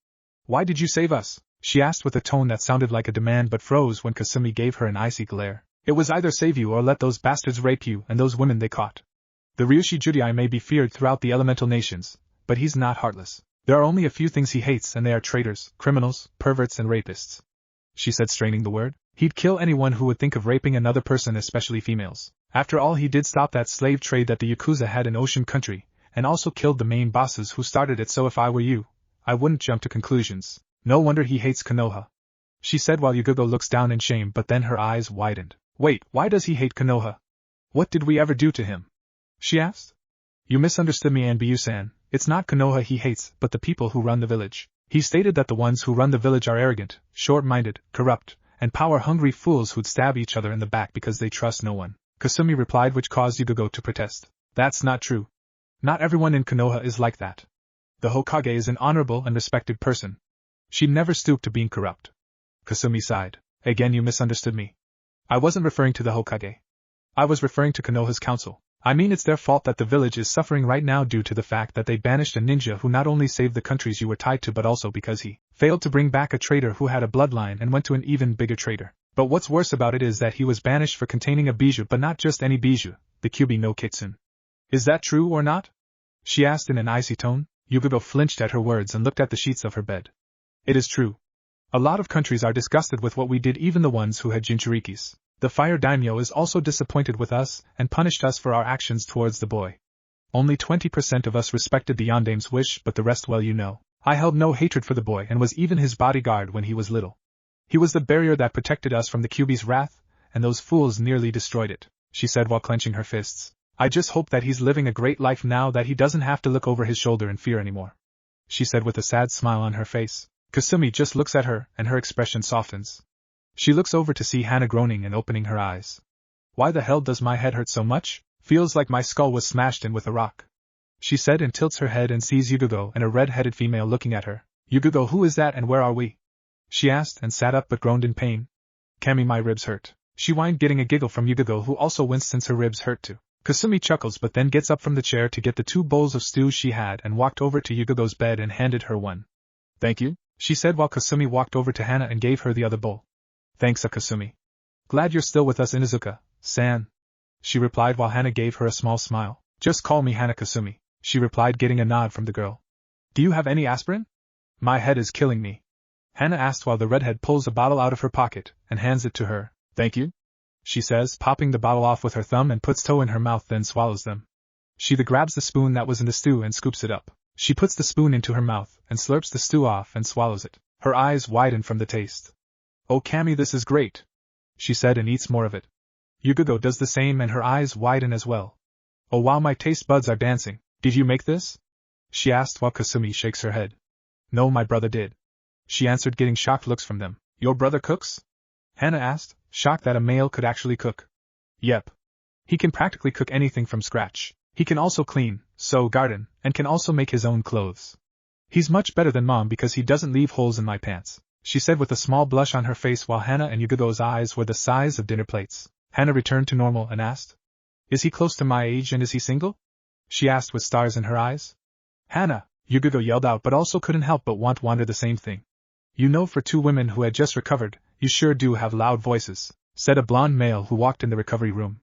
Why did you save us? She asked with a tone that sounded like a demand but froze when Kasumi gave her an icy glare. It was either save you or let those bastards rape you and those women they caught. The Ryoshi Judai may be feared throughout the elemental nations, but he's not heartless. There are only a few things he hates, and they are traitors, criminals, perverts and rapists, she said, straining the word. He'd kill anyone who would think of raping another person, especially females. After all, he did stop that slave trade that the Yakuza had in Ocean Country, and also killed the main bosses who started it, so if I were you, I wouldn't jump to conclusions. No wonder he hates Konoha, she said while Yugogo looks down in shame, but then her eyes widened. Wait, why does he hate Konoha? What did we ever do to him? She asked. You misunderstood me, Anbyu-san. It's not Konoha he hates, but the people who run the village. He stated that the ones who run the village are arrogant, short-minded, corrupt, and power-hungry fools who'd stab each other in the back because they trust no one, Kasumi replied, which caused Yugogo to protest. That's not true. Not everyone in Konoha is like that. The Hokage is an honorable and respected person. She'd never stoop to being corrupt. Kasumi sighed. Again, you misunderstood me. I wasn't referring to the Hokage. I was referring to Konoha's council. I mean, it's their fault that the village is suffering right now due to the fact that they banished a ninja who not only saved the countries you were tied to, but also because he failed to bring back a traitor who had a bloodline and went to an even bigger traitor. But what's worse about it is that he was banished for containing a bijou, but not just any bijou, the Kyubi no Kitsune. Is that true or not? She asked in an icy tone. Yugogo flinched at her words and looked at the sheets of her bed. It is true. A lot of countries are disgusted with what we did, even the ones who had Jinchurikis. The fire daimyo is also disappointed with us and punished us for our actions towards the boy. Only 20% of us respected the Yondame's wish, but the rest, well, you know. I held no hatred for the boy and was even his bodyguard when he was little. He was the barrier that protected us from the Kyubi's wrath, and those fools nearly destroyed it, she said while clenching her fists. I just hope that he's living a great life now that he doesn't have to look over his shoulder in fear anymore, she said with a sad smile on her face. Kasumi just looks at her and her expression softens. She looks over to see Hana groaning and opening her eyes. Why the hell does my head hurt so much? Feels like my skull was smashed in with a rock, she said, and tilts her head and sees Yugogo and a red-headed female looking at her. Yugogo, who is that and where are we? She asked and sat up but groaned in pain. Kami, my ribs hurt, she whined, getting a giggle from Yugogo, who also winced since her ribs hurt too. Kasumi chuckles but then gets up from the chair to get the 2 bowls of stew she had and walked over to Yugogo's bed and handed her one. Thank you, she said while Kasumi walked over to Hana and gave her the other bowl. Thanks, Kasumi. Glad you're still with us, Inuzuka-san, she replied while Hana gave her a small smile. Just call me Hana, Kasumi, she replied, getting a nod from the girl. Do you have any aspirin? My head is killing me, Hana asked while the redhead pulls a bottle out of her pocket and hands it to her. Thank you, she says, popping the bottle off with her thumb and puts toe in her mouth, then swallows them. She grabs the spoon that was in the stew and scoops it up. She puts the spoon into her mouth and slurps the stew off and swallows it. Her eyes widen from the taste. Oh, Kami, this is great, she said, and eats more of it. Yugogo does the same and her eyes widen as well. Oh wow, my taste buds are dancing. Did you make this? She asked while Kasumi shakes her head. No, my brother did, she answered, getting shocked looks from them. Your brother cooks? Hana asked, shocked that a male could actually cook. Yep. He can practically cook anything from scratch. He can also clean, sew, garden, and can also make his own clothes. He's much better than Mom because he doesn't leave holes in my pants, she said with a small blush on her face while Hana and Yugogo's eyes were the size of dinner plates. Hana returned to normal and asked, Is he close to my age and is he single? She asked with stars in her eyes. Hana, Yugogo yelled out, but also couldn't help but wonder the same thing. You know, for 2 women who had just recovered, you sure do have loud voices, said a blonde male who walked in the recovery room.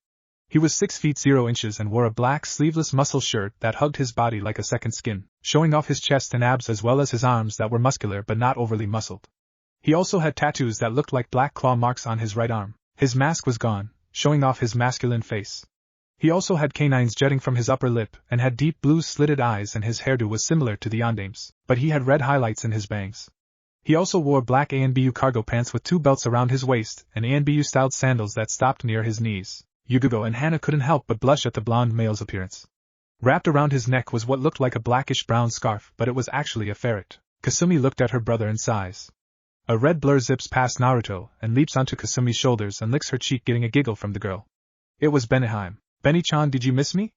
He was 6 feet 0 inches and wore a black sleeveless muscle shirt that hugged his body like a second skin, showing off his chest and abs as well as his arms that were muscular but not overly muscled. He also had tattoos that looked like black claw marks on his right arm. His mask was gone, showing off his masculine face. He also had canines jutting from his upper lip and had deep blue slitted eyes, and his hairdo was similar to the Yandame's, but he had red highlights in his bangs. He also wore black ANBU cargo pants with 2 belts around his waist and ANBU-styled sandals that stopped near his knees. Yugogo and Hana couldn't help but blush at the blonde male's appearance. Wrapped around his neck was what looked like a blackish-brown scarf, but it was actually a ferret. Kasumi looked at her brother and sighs. A red blur zips past Naruto and leaps onto Kasumi's shoulders and licks her cheek, getting a giggle from the girl. It was Benihime. "Beni-chan, did you miss me?"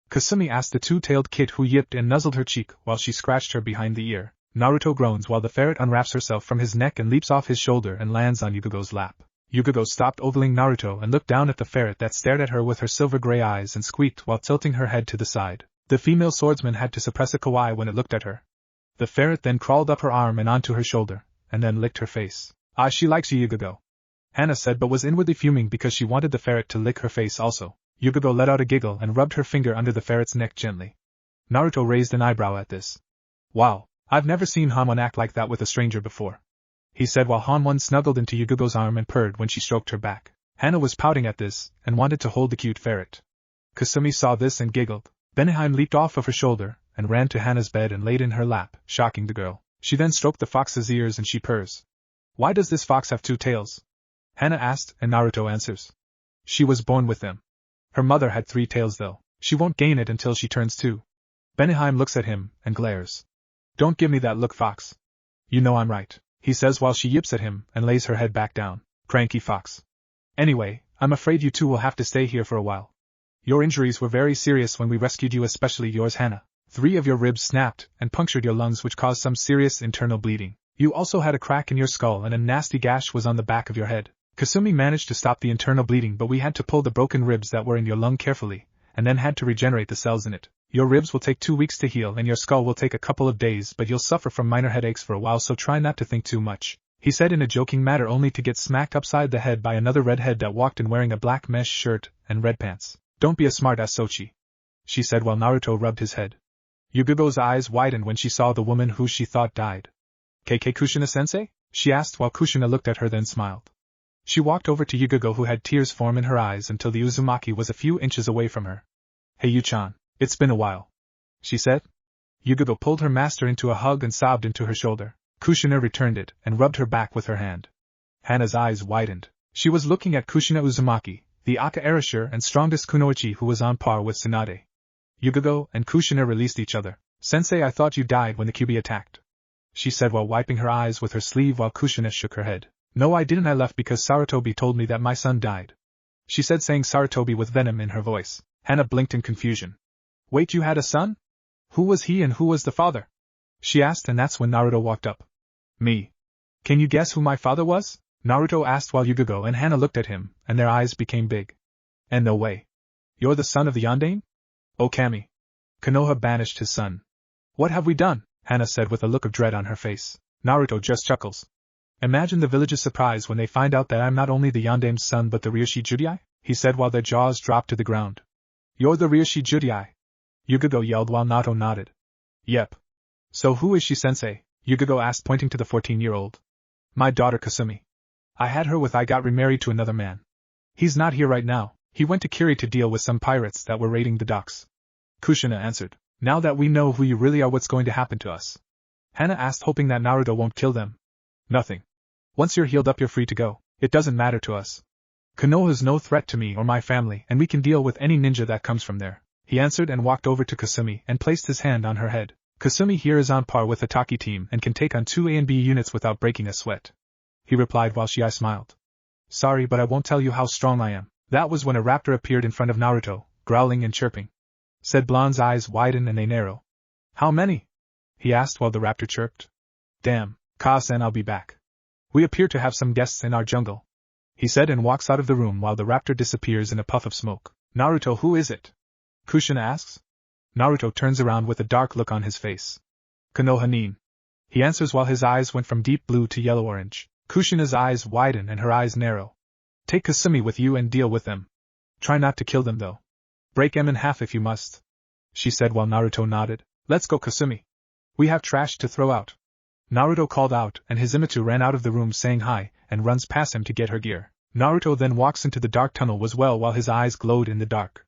Kasumi asked the 2-tailed kid, who yipped and nuzzled her cheek while she scratched her behind the ear. Naruto groans while the ferret unwraps herself from his neck and leaps off his shoulder and lands on Yugogo's lap. Yugogo stopped ogling Naruto and looked down at the ferret that stared at her with her silver-gray eyes and squeaked while tilting her head to the side. The female swordsman had to suppress a kawaii when it looked at her. The ferret then crawled up her arm and onto her shoulder, and then licked her face. "Ah, she likes you, Yugogo," Hana said, but was inwardly fuming because she wanted the ferret to lick her face also. Yugogo let out a giggle and rubbed her finger under the ferret's neck gently. Naruto raised an eyebrow at this. "Wow, I've never seen Hanwon act like that with a stranger before," he said while Hanwon snuggled into Yugogo's arm and purred when she stroked her back. Hana was pouting at this and wanted to hold the cute ferret. Kasumi saw this and giggled. Benihime leaped off of her shoulder and ran to Hana's bed and laid in her lap, shocking the girl. She then stroked the fox's ears and she purrs. "Why does this fox have 2 tails?" Hana asked, and Naruto answers. "She was born with them. Her mother had 3 tails though. She won't gain it until she turns 2. Benihime looks at him and glares. "Don't give me that look, fox. You know I'm right," he says while she yips at him and lays her head back down. "Cranky fox. Anyway, I'm afraid you two will have to stay here for a while. Your injuries were very serious when we rescued you, especially yours, Hana. 3 of your ribs snapped and punctured your lungs, which caused some serious internal bleeding. You also had a crack in your skull and a nasty gash was on the back of your head. Kasumi managed to stop the internal bleeding, but we had to pull the broken ribs that were in your lung carefully, and then had to regenerate the cells in it. Your ribs will take 2 weeks to heal and your skull will take a couple of days, but you'll suffer from minor headaches for a while, so try not to think too much," he said in a joking manner, only to get smacked upside the head by another redhead that walked in wearing a black mesh shirt and red pants. "Don't be a smart-ass, Sochi," she said while Naruto rubbed his head. Yugogo's eyes widened when she saw the woman who she thought died. "KK Kushina-sensei?" she asked while Kushina looked at her then smiled. She walked over to Yugogo, who had tears form in her eyes until the Uzumaki was a few inches away from her. "Hey Yu-chan, it's been a while," she said. Yugogo pulled her master into a hug and sobbed into her shoulder. Kushina returned it and rubbed her back with her hand. Hana's eyes widened. She was looking at Kushina Uzumaki, the Aka Erasure and strongest kunoichi who was on par with Tsunade. Yugogo and Kushina released each other. "Sensei, I thought you died when the Kyuubi attacked," she said while wiping her eyes with her sleeve while Kushina shook her head. "No, I didn't. I left because Sarutobi told me that my son died," she said, saying Sarutobi with venom in her voice. Hana blinked in confusion. "Wait, you had a son? Who was he and who was the father?" she asked, and that's when Naruto walked up. "Me. Can you guess who my father was?" Naruto asked while Yugogo and Hana looked at him, and their eyes became big. "And no way. You're the son of the Yandane? Oh Kami. Konoha banished his son." "What have we done?" Hana said with a look of dread on her face. Naruto just chuckles. "Imagine the village's surprise when they find out that I'm not only the Yandame's son but the Ryoshi Judai," he said while their jaws dropped to the ground. "You're the Ryoshi Judai?" Yugogo yelled while Naruto nodded. "Yep. So who is she, sensei?" Yugogo asked, pointing to the 14-year-old. "My daughter Kasumi. I had her I got remarried to another man. He's not here right now. He went to Kiri to deal with some pirates that were raiding the docks." Kushina answered. "Now that we know who you really are, what's going to happen to us?" Hana asked, hoping that Naruto won't kill them. "Nothing. Once you're healed up, you're free to go. It doesn't matter to us. Konoha's no threat to me or my family, and we can deal with any ninja that comes from there," he answered and walked over to Kasumi and placed his hand on her head. "Kasumi here is on par with the Taki team and can take on 2 A and B units without breaking a sweat," he replied while she smiled. "Sorry, but I won't tell you how strong I am." That was when a raptor appeared in front of Naruto, growling and chirping. Said Blonde's eyes widen and they narrow. "How many?" he asked while the raptor chirped. "Damn, Ka-san, I'll be back. We appear to have some guests in our jungle," he said and walks out of the room while the raptor disappears in a puff of smoke. "Naruto, who is it?" Kushina asks. Naruto turns around with a dark look on his face. "Konoha nin," he answers while his eyes went from deep blue to yellow-orange. Kushina's eyes widen and her eyes narrow. "Take Kasumi with you and deal with them. Try not to kill them though. Break them in half if you must," she said while Naruto nodded. "Let's go, Kasumi. We have trash to throw out." Naruto called out, and Hizumitsu ran out of the room saying hi, and runs past him to get her gear. Naruto then walks into the dark tunnel as well while his eyes glowed in the dark.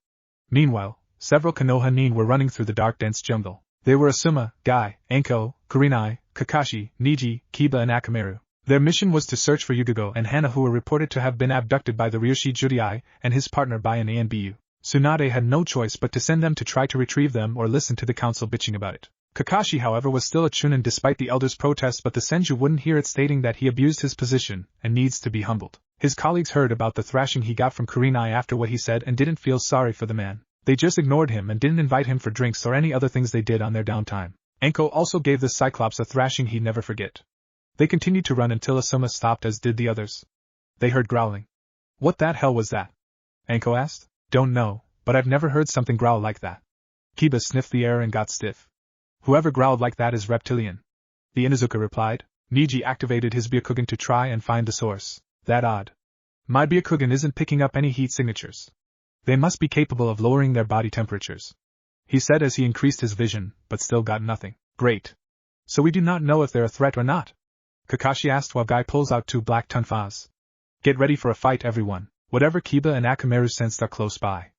Meanwhile, several Konoha nin were running through the dark dense jungle. They were Asuma, Guy, Anko, Kurenai, Kakashi, Niji, Kiba and Akamaru. Their mission was to search for Yugigo and Hana, who were reported to have been abducted by the Ryoshi Judai and his partner by an Anbu. Tsunade had no choice but to send them to try to retrieve them or listen to the council bitching about it. Kakashi, however, was still a chunin despite the elders' protests, but the Senju wouldn't hear it, stating that he abused his position and needs to be humbled. His colleagues heard about the thrashing he got from Kurenai after what he said and didn't feel sorry for the man. They just ignored him and didn't invite him for drinks or any other things they did on their downtime. Anko also gave the Cyclops a thrashing he'd never forget. They continued to run until Asuma stopped, as did the others. They heard growling. What that hell was that? Anko asked. Don't know, but I've never heard something growl like that. Kiba sniffed the air and got stiff. Whoever growled like that is reptilian. The Inuzuka replied. Niji activated his Byakugan to try and find the source. That odd. My Byakugan isn't picking up any heat signatures. They must be capable of lowering their body temperatures, he said as he increased his vision, but still got nothing. Great. So we do not know if they're a threat or not? Kakashi asked while Guy pulls out 2 black tonfas. Get ready for a fight, everyone. Whatever Kiba and Akamaru sensed are close by,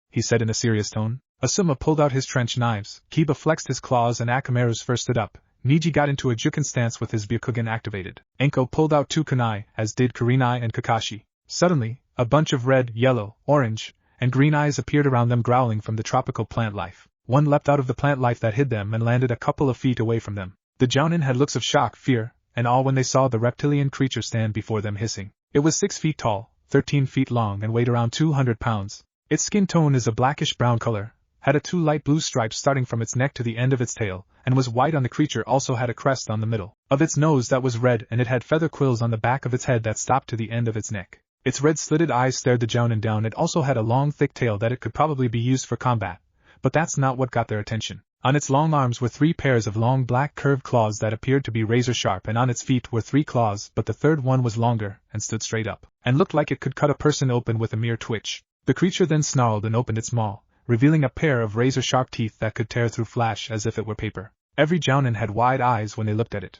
he said in a serious tone. Asuma pulled out his trench knives, Kiba flexed his claws and Akamaru's first stood up. Niji got into a Juken stance with his Byakugan activated. Anko pulled out 2 kunai, as did Kurenai and Kakashi. Suddenly, a bunch of red, yellow, orange, and green eyes appeared around them, growling from the tropical plant life. One leapt out of the plant life that hid them and landed a couple of feet away from them. The Jounin had looks of shock, fear, and awe when they saw the reptilian creature stand before them hissing. It was 6 feet tall, 13 feet long and weighed around 200 pounds. Its skin tone is a blackish-brown color, had 2 light blue stripes starting from its neck to the end of its tail, and was white on the creature. Also had a crest on the middle of its nose that was red, and it had feather quills on the back of its head that stopped to the end of its neck. Its red slitted eyes stared the Jounin down. It also had a long thick tail that it could probably be used for combat, but that's not what got their attention. On its long arms were 3 pairs of long black curved claws that appeared to be razor sharp, and on its feet were 3 claws, but the third one was longer, and stood straight up, and looked like it could cut a person open with a mere twitch. The creature then snarled and opened its maw, revealing a pair of razor sharp teeth that could tear through flesh as if it were paper. Every Jounin had wide eyes when they looked at it.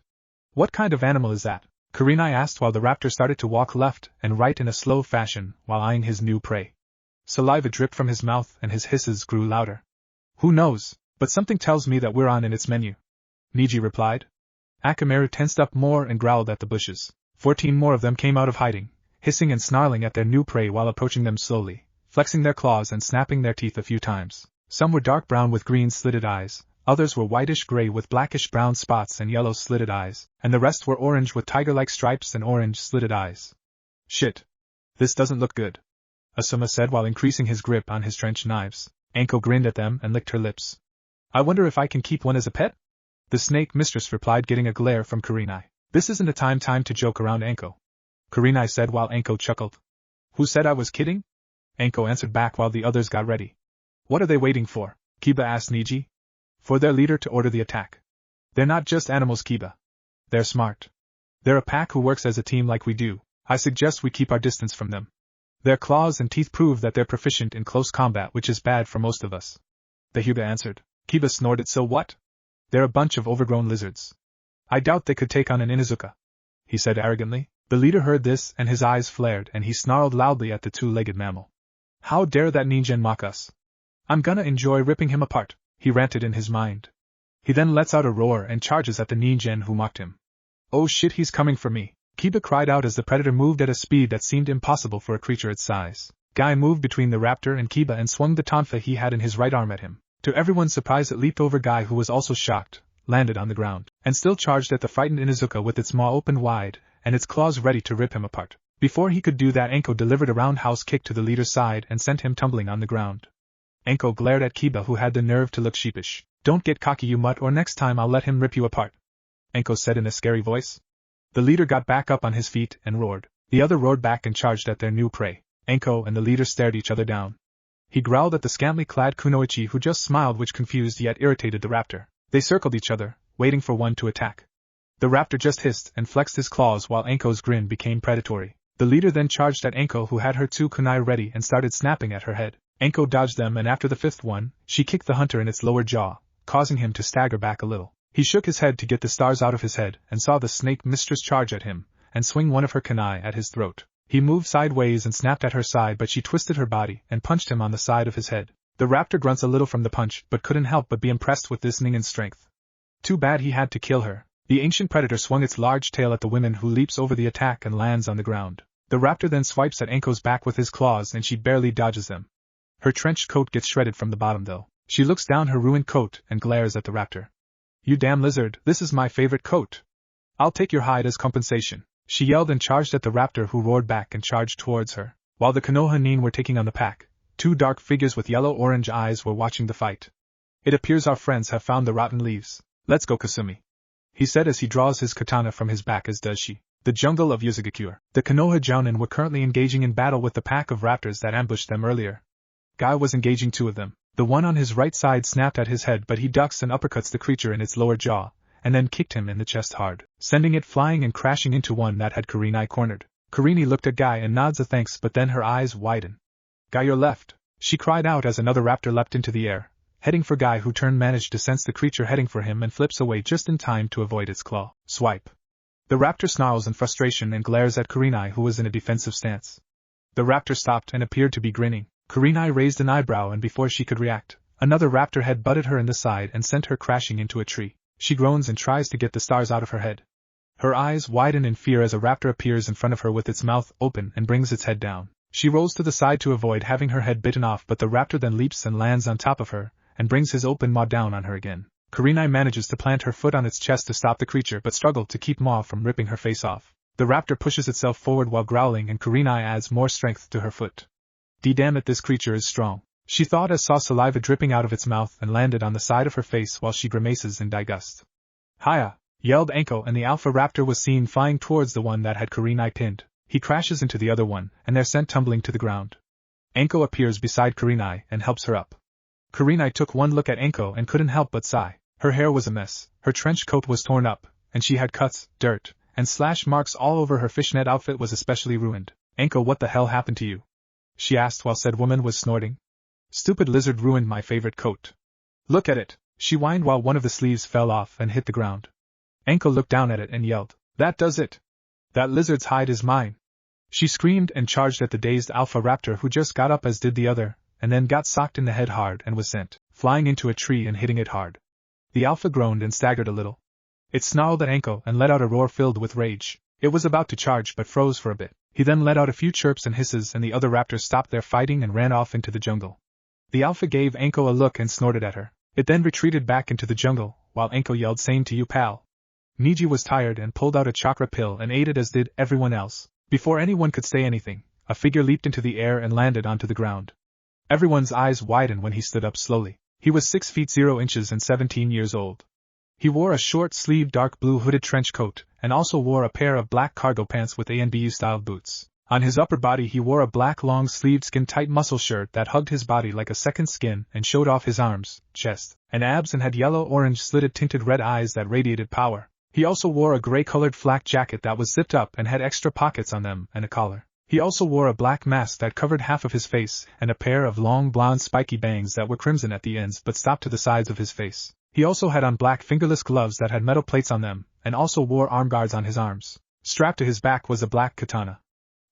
What kind of animal is that? Kurenai asked while the raptor started to walk left and right in a slow fashion while eyeing his new prey. Saliva dripped from his mouth and his hisses grew louder. Who knows, but something tells me that we're on in its menu, Niji replied. Akamaru tensed up more and growled at the bushes. 14 more of them came out of hiding, hissing and snarling at their new prey while approaching them slowly, flexing their claws and snapping their teeth a few times. Some were dark brown with green slitted eyes, others were whitish-gray with blackish-brown spots and yellow slitted eyes, and the rest were orange with tiger-like stripes and orange slitted eyes. Shit. This doesn't look good, Asuma said while increasing his grip on his trench knives. Anko grinned at them and licked her lips. I wonder if I can keep one as a pet? The snake mistress replied, getting a glare from Kurenai. This isn't a time to joke around, Anko, Kurenai said while Anko chuckled. Who said I was kidding? Anko answered back while the others got ready. What are they waiting for? Kiba asked Niji. For their leader to order the attack. They're not just animals, Kiba. They're smart. They're a pack who works as a team like we do. I suggest we keep our distance from them. Their claws and teeth prove that they're proficient in close combat, which is bad for most of us. The Hyuga answered. Kiba snorted. So what? They're a bunch of overgrown lizards. I doubt they could take on an Inuzuka, he said arrogantly. The leader heard this and his eyes flared and he snarled loudly at the 2-legged mammal. How dare that ninja mock us? I'm gonna enjoy ripping him apart, he ranted in his mind. He then lets out a roar and charges at the ninja who mocked him. Oh shit, he's coming for me, Kiba cried out as the predator moved at a speed that seemed impossible for a creature its size. Guy moved between the raptor and Kiba and swung the tonfa he had in his right arm at him. To everyone's surprise, it leaped over Guy, who was also shocked, landed on the ground, and still charged at the frightened Inuzuka with its maw opened wide and its claws ready to rip him apart. Before he could do that, Anko delivered a roundhouse kick to the leader's side and sent him tumbling on the ground. Anko glared at Kiba, who had the nerve to look sheepish. Don't get cocky, you mutt, or next time I'll let him rip you apart, Anko said in a scary voice. The leader got back up on his feet and roared. The other roared back and charged at their new prey. Anko and the leader stared each other down. He growled at the scantily clad Kunoichi, who just smiled, which confused yet irritated the raptor. They circled each other, waiting for one to attack. The raptor just hissed and flexed his claws while Anko's grin became predatory. The leader then charged at Anko, who had her 2 kunai ready and started snapping at her head. Anko dodged them, and after the 5th one, she kicked the hunter in its lower jaw, causing him to stagger back a little. He shook his head to get the stars out of his head and saw the snake mistress charge at him and swing one of her kunai at his throat. He moved sideways and snapped at her side, but she twisted her body and punched him on the side of his head. The raptor grunts a little from the punch but couldn't help but be impressed with this Ningin's strength. Too bad he had to kill her. The ancient predator swung its large tail at the woman, who leaps over the attack and lands on the ground. The raptor then swipes at Anko's back with his claws and she barely dodges them. Her trench coat gets shredded from the bottom though. She looks down her ruined coat and glares at the raptor. "You damn lizard, this is my favorite coat. I'll take your hide as compensation," she yelled and charged at the raptor, who roared back and charged towards her. While the Konoha nin were taking on the pack, two dark figures with yellow-orange eyes were watching the fight. "It appears our friends have found the rotten leaves. Let's go, Kasumi," he said as he draws his katana from his back, as does she. The jungle of Yuzugakure. The Konoha jounin were currently engaging in battle with the pack of raptors that ambushed them earlier. Guy was engaging two of them. The one on his right side snapped at his head, but he ducks and uppercuts the creature in its lower jaw, and then kicked him in the chest hard, sending it flying and crashing into one that had Kurenai cornered. Kurenai looked at Guy and nods a thanks, but then her eyes widen. "Guy, your left," she cried out as another raptor leapt into the air, heading for Guy, who managed to sense the creature heading for him and flips away just in time to avoid its claw swipe. The raptor snarls in frustration and glares at Kurenai, who was in a defensive stance. The raptor stopped and appeared to be grinning. Kurenai raised an eyebrow, and before she could react, another raptor head butted her in the side and sent her crashing into a tree. She groans and tries to get the stars out of her head. Her eyes widen in fear as a raptor appears in front of her with its mouth open and brings its head down. She rolls to the side to avoid having her head bitten off, but the raptor then leaps and lands on top of her, and brings his open maw down on her again. Kurenai manages to plant her foot on its chest to stop the creature, but struggled to keep maw from ripping her face off. The raptor pushes itself forward while growling, and Kurenai adds more strength to her foot. "Damn it, this creature is strong," she thought as saw saliva dripping out of its mouth and landed on the side of her face while she grimaces in disgust. "Hiya!" yelled Anko, and the alpha raptor was seen flying towards the one that had Kurenai pinned. He crashes into the other one, and they're sent tumbling to the ground. Anko appears beside Kurenai and helps her up. Kurenai took one look at Anko and couldn't help but sigh. Her hair was a mess, her trench coat was torn up, and she had cuts, dirt, and slash marks all over. Her fishnet outfit was especially ruined. "Anko, what the hell happened to you?" she asked while said woman was snorting. "Stupid lizard ruined my favorite coat. Look at it," she whined while one of the sleeves fell off and hit the ground. Anko looked down at it and yelled, "That does it! That lizard's hide is mine!" She screamed and charged at the dazed alpha raptor, who just got up as did the other, and then got socked in the head hard and was sent flying into a tree and hitting it hard. The alpha groaned and staggered a little. It snarled at Anko and let out a roar filled with rage. It was about to charge but froze for a bit. He then let out a few chirps and hisses, and the other raptors stopped their fighting and ran off into the jungle. The alpha gave Anko a look and snorted at her. It then retreated back into the jungle, while Anko yelled, "Same to you, pal." Niji was tired and pulled out a chakra pill and ate it, as did everyone else. Before anyone could say anything, a figure leaped into the air and landed onto the ground. Everyone's eyes widened when he stood up slowly. He was 6 feet 0 inches and 17 years old. He wore a short-sleeved dark blue hooded trench coat, and also wore a pair of black cargo pants with ANBU-styled boots. On his upper body he wore a black long-sleeved skin-tight muscle shirt that hugged his body like a second skin and showed off his arms, chest, and abs, and had yellow-orange slitted tinted red eyes that radiated power. He also wore a gray-colored flak jacket that was zipped up and had extra pockets on them and a collar. He also wore a black mask that covered half of his face and a pair of long blonde spiky bangs that were crimson at the ends but stopped to the sides of his face. He also had on black fingerless gloves that had metal plates on them, and also wore arm guards on his arms. Strapped to his back was a black katana.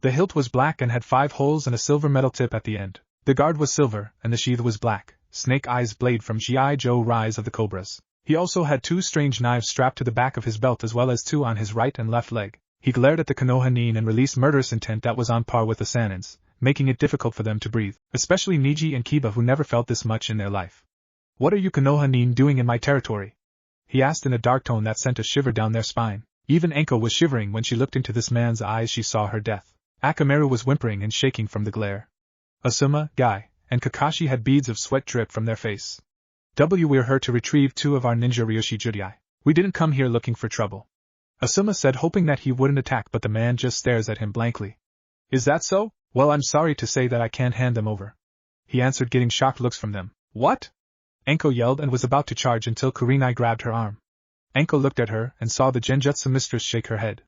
The hilt was black and had 5 holes and a silver metal tip at the end. The guard was silver, and the sheath was black, Snake Eyes blade from G.I. Joe Rise of the Cobras. He also had 2 strange knives strapped to the back of his belt as well as 2 on his right and left leg. He glared at the Konoha nin and released murderous intent that was on par with the Sanins, making it difficult for them to breathe, especially Niji and Kiba, who never felt this much in their life. "What are you Konoha nin doing in my territory?" he asked in a dark tone that sent a shiver down their spine. Even Anko was shivering when she looked into this man's eyes. She saw her death. Akamaru was whimpering and shaking from the glare. Asuma, Guy, and Kakashi had beads of sweat drip from their face. "We're here to retrieve 2 of our ninja Ryoshi Judai. We didn't come here looking for trouble," Asuma said, hoping that he wouldn't attack, but the man just stares at him blankly. "Is that so? Well, I'm sorry to say that I can't hand them over," he answered, getting shocked looks from them. "What?" Anko yelled and was about to charge until Kurenai grabbed her arm. Anko looked at her and saw the Genjutsu mistress shake her head.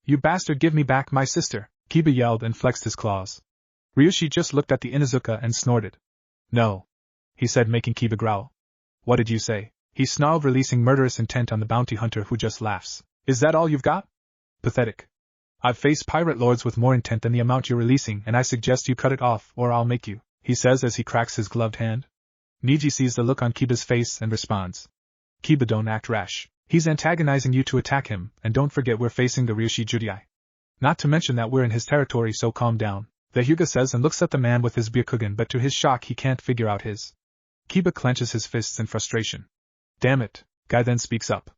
"You bastard, give me back my sister," Kiba yelled and flexed his claws. Ryoshi just looked at the Inuzuka and snorted. "No," he said, making Kiba growl. "What did you say?" he snarled, releasing murderous intent on the bounty hunter, who just laughs. Is that all you've got? Pathetic. I've faced pirate lords with more intent than the amount you're releasing, and I suggest you cut it off, or I'll make you, he says as he cracks his gloved hand. Niji sees the look on Kiba's face and responds. Kiba, don't act rash. He's antagonizing you to attack him, and don't forget we're facing the Ryushi Judai. Not to mention that we're in his territory, so calm down, the Hyuga says and looks at the man with his Byakugan, but to his shock he can't figure out his. Kiba clenches his fists in frustration. Damn it, Guy then speaks up.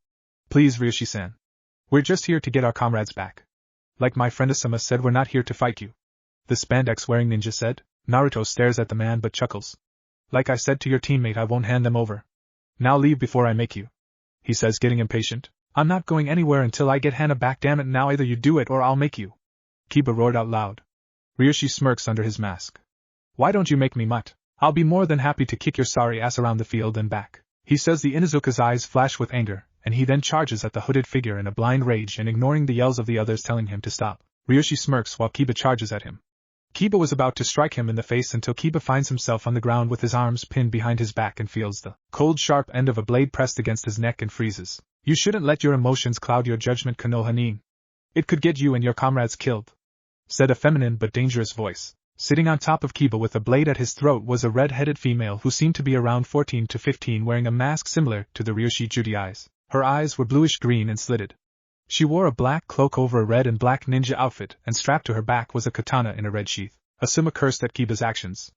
Please, Ryushi-san. We're just here to get our comrades back. Like my friend Asuma said, we're not here to fight you. The spandex-wearing ninja said. Naruto stares at the man but chuckles. Like I said to your teammate, I won't hand them over. Now leave before I make you, he says, getting impatient. I'm not going anywhere until I get Hana back, damn it, now either you do it or I'll make you. Kiba roared out loud. Ryushi smirks under his mask. Why don't you make me mutt? I'll be more than happy to kick your sorry ass around the field and back, he says. The Inuzuka's eyes flash with anger, and he then charges at the hooded figure in a blind rage and ignoring the yells of the others telling him to stop. Ryushi smirks while Kiba charges at him. Kiba was about to strike him in the face until Kiba finds himself on the ground with his arms pinned behind his back and feels the cold, sharp end of a blade pressed against his neck and freezes. You shouldn't let your emotions cloud your judgment, Konoha nin. It could get you and your comrades killed, said a feminine but dangerous voice. Sitting on top of Kiba with a blade at his throat was a red-headed female who seemed to be around 14 to 15, wearing a mask similar to the Ryushi Judai's. Her eyes were bluish-green and slitted. She wore a black cloak over a red and black ninja outfit, and strapped to her back was a katana in a red sheath. Asuma cursed at Kiba's actions.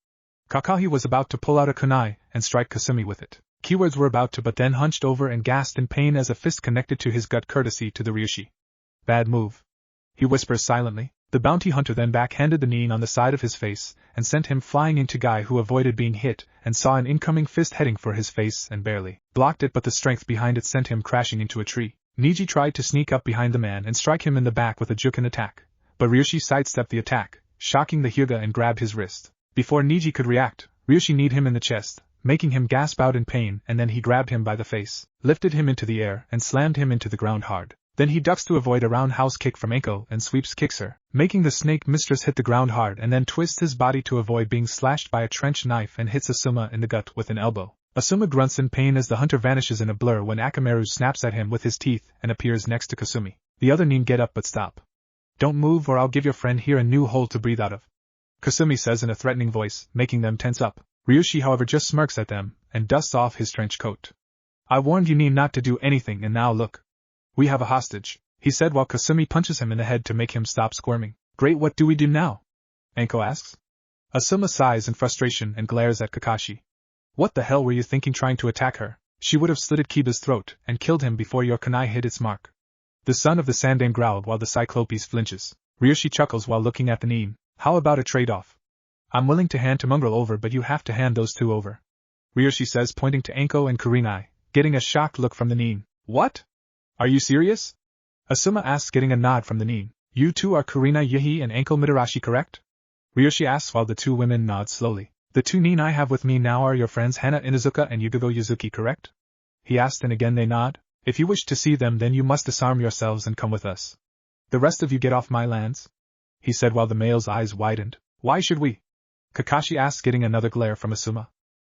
Kakahi was about to pull out a kunai and strike Kasumi with it. Keywords were about to, but then hunched over and gasped in pain as a fist connected to his gut, courtesy to the Ryushi. Bad move, he whispers silently. The bounty hunter then backhanded the nin on the side of his face and sent him flying into Guy, who avoided being hit and saw an incoming fist heading for his face and barely blocked it, but the strength behind it sent him crashing into a tree. Niji tried to sneak up behind the man and strike him in the back with a juken attack, but Ryushi sidestepped the attack, shocking the Hyuga, and grabbed his wrist. Before Niji could react, Ryushi kneed him in the chest, making him gasp out in pain, and then he grabbed him by the face, lifted him into the air, and slammed him into the ground hard. Then he ducks to avoid a roundhouse kick from Anko and sweeps kicks her, making the snake mistress hit the ground hard, and then twists his body to avoid being slashed by a trench knife and hits Asuma in the gut with an elbow. Asuma grunts in pain as the hunter vanishes in a blur when Akamaru snaps at him with his teeth and appears next to Kasumi. The other nin get up but stop. Don't move or I'll give your friend here a new hole to breathe out of, Kasumi says in a threatening voice, making them tense up. Ryushi, however, just smirks at them and dusts off his trench coat. I warned you nin not to do anything, and now look. We have a hostage, he said while Kasumi punches him in the head to make him stop squirming. Great, what do we do now? Anko asks. Asuma sighs in frustration and glares at Kakashi. What the hell were you thinking trying to attack her? She would have slitted Kiba's throat and killed him before your kunai hit its mark. The son of the Sandane growled while the Cyclopes flinches. Ryushi chuckles while looking at the nin. How about a trade-off? I'm willing to hand Mongrel over, but you have to hand those two over, Ryushi says, pointing to Anko and Kurenai, getting a shocked look from the nin. What? Are you serious? Asuma asks, getting a nod from the nin. You two are Kurenai Yuhi and Anko Midarashi, correct? Ryushi asks while the two women nod slowly. The two nin I have with me now are your friends Hana Inuzuka and Yugago Yuzuki, correct? He asked, and again they nod. If you wish to see them, then you must disarm yourselves and come with us. The rest of you get off my lands, he said while the male's eyes widened. Why should we? Kakashi asked, getting another glare from Asuma.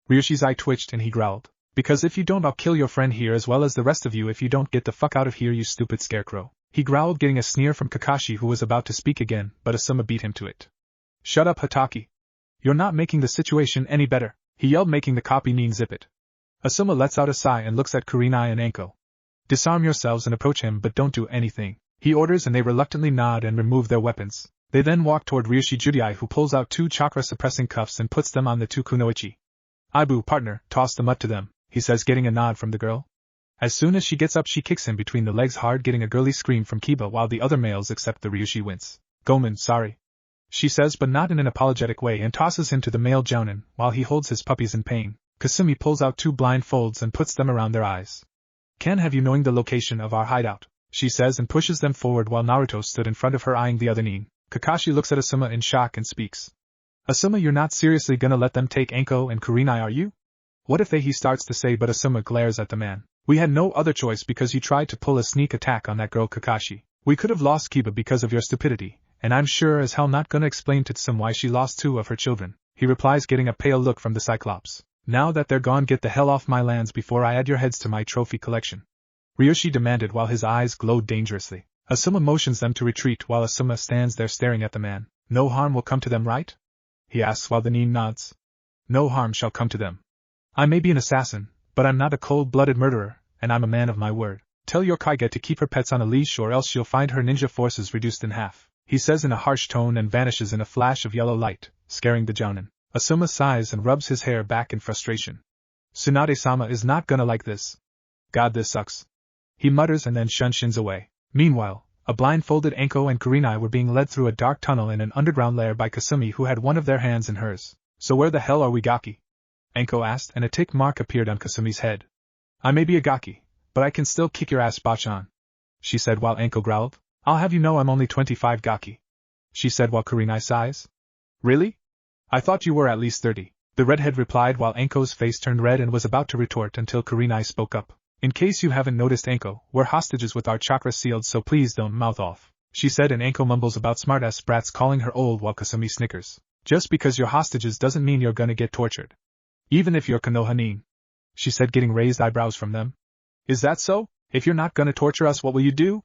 Ryushi's eye twitched and he growled. Because if you don't, I'll kill your friend here as well as the rest of you if you don't get the fuck out of here, you stupid scarecrow. He growled, getting a sneer from Kakashi, who was about to speak again, but Asuma beat him to it. Shut up, Hataki. You're not making the situation any better, he yelled, making the copy nin zip it. Asuma lets out a sigh and looks at Kurenai and Anko. Disarm yourselves and approach him, but don't do anything, he orders, and they reluctantly nod and remove their weapons. They then walk toward Ryushi Judai, who pulls out two chakra-suppressing cuffs and puts them on the two kunoichi. Ibu, partner, toss them up to them, he says, getting a nod from the girl. As soon as she gets up, she kicks him between the legs hard, getting a girly scream from Kiba, while the other males except the Ryushi wince. Gomen, sorry, she says, but not in an apologetic way, and tosses him to the male jounin while he holds his puppies in pain. Kasumi pulls out two blindfolds and puts them around their eyes. Can have you knowing the location of our hideout, she says, and pushes them forward while Naruto stood in front of her eyeing the other nin. Kakashi looks at Asuma in shock and speaks. Asuma, you're not seriously gonna let them take Anko and Kurenai, are you? What if they, he starts to say, but Asuma glares at the man. We had no other choice because you tried to pull a sneak attack on that girl, Kakashi. We could have lost Kiba because of your stupidity, and I'm sure as hell not gonna explain to Tsum why she lost two of her children, he replies, getting a pale look from the Cyclops. Now that they're gone, get the hell off my lands before I add your heads to my trophy collection. Ryoshi demanded while his eyes glowed dangerously. Asuma motions them to retreat while Asuma stands there staring at the man. No harm will come to them, right? He asks while the nin nods. No harm shall come to them. I may be an assassin, but I'm not a cold-blooded murderer, and I'm a man of my word. Tell your Kaiga to keep her pets on a leash or else she'll find her ninja forces reduced in half, he says in a harsh tone and vanishes in a flash of yellow light, scaring the jounin. Asuma sighs and rubs his hair back in frustration. Tsunade-sama is not gonna like this. God, this sucks. He mutters and then shuns away. Meanwhile, a blindfolded Anko and Kurenai were being led through a dark tunnel in an underground lair by Kasumi, who had one of their hands in hers. So where the hell are we, Gaki? Anko asked, and a tick mark appeared on Kasumi's head. I may be a Gaki, but I can still kick your ass, Bachan, she said while Anko growled. I'll have you know I'm only 25 Gaki, she said while Kurenai sighs. Really? I thought you were at least 30, the redhead replied while Anko's face turned red and was about to retort until Kurenai spoke up. In case you haven't noticed, Anko, we're hostages with our chakra sealed, so please don't mouth off, she said, and Anko mumbles about smartass brats calling her old while Kasumi snickers. Just because you're hostages doesn't mean you're gonna get tortured. Even if you're Konoha nin, she said, getting raised eyebrows from them. Is that so? If you're not gonna torture us, what will you do?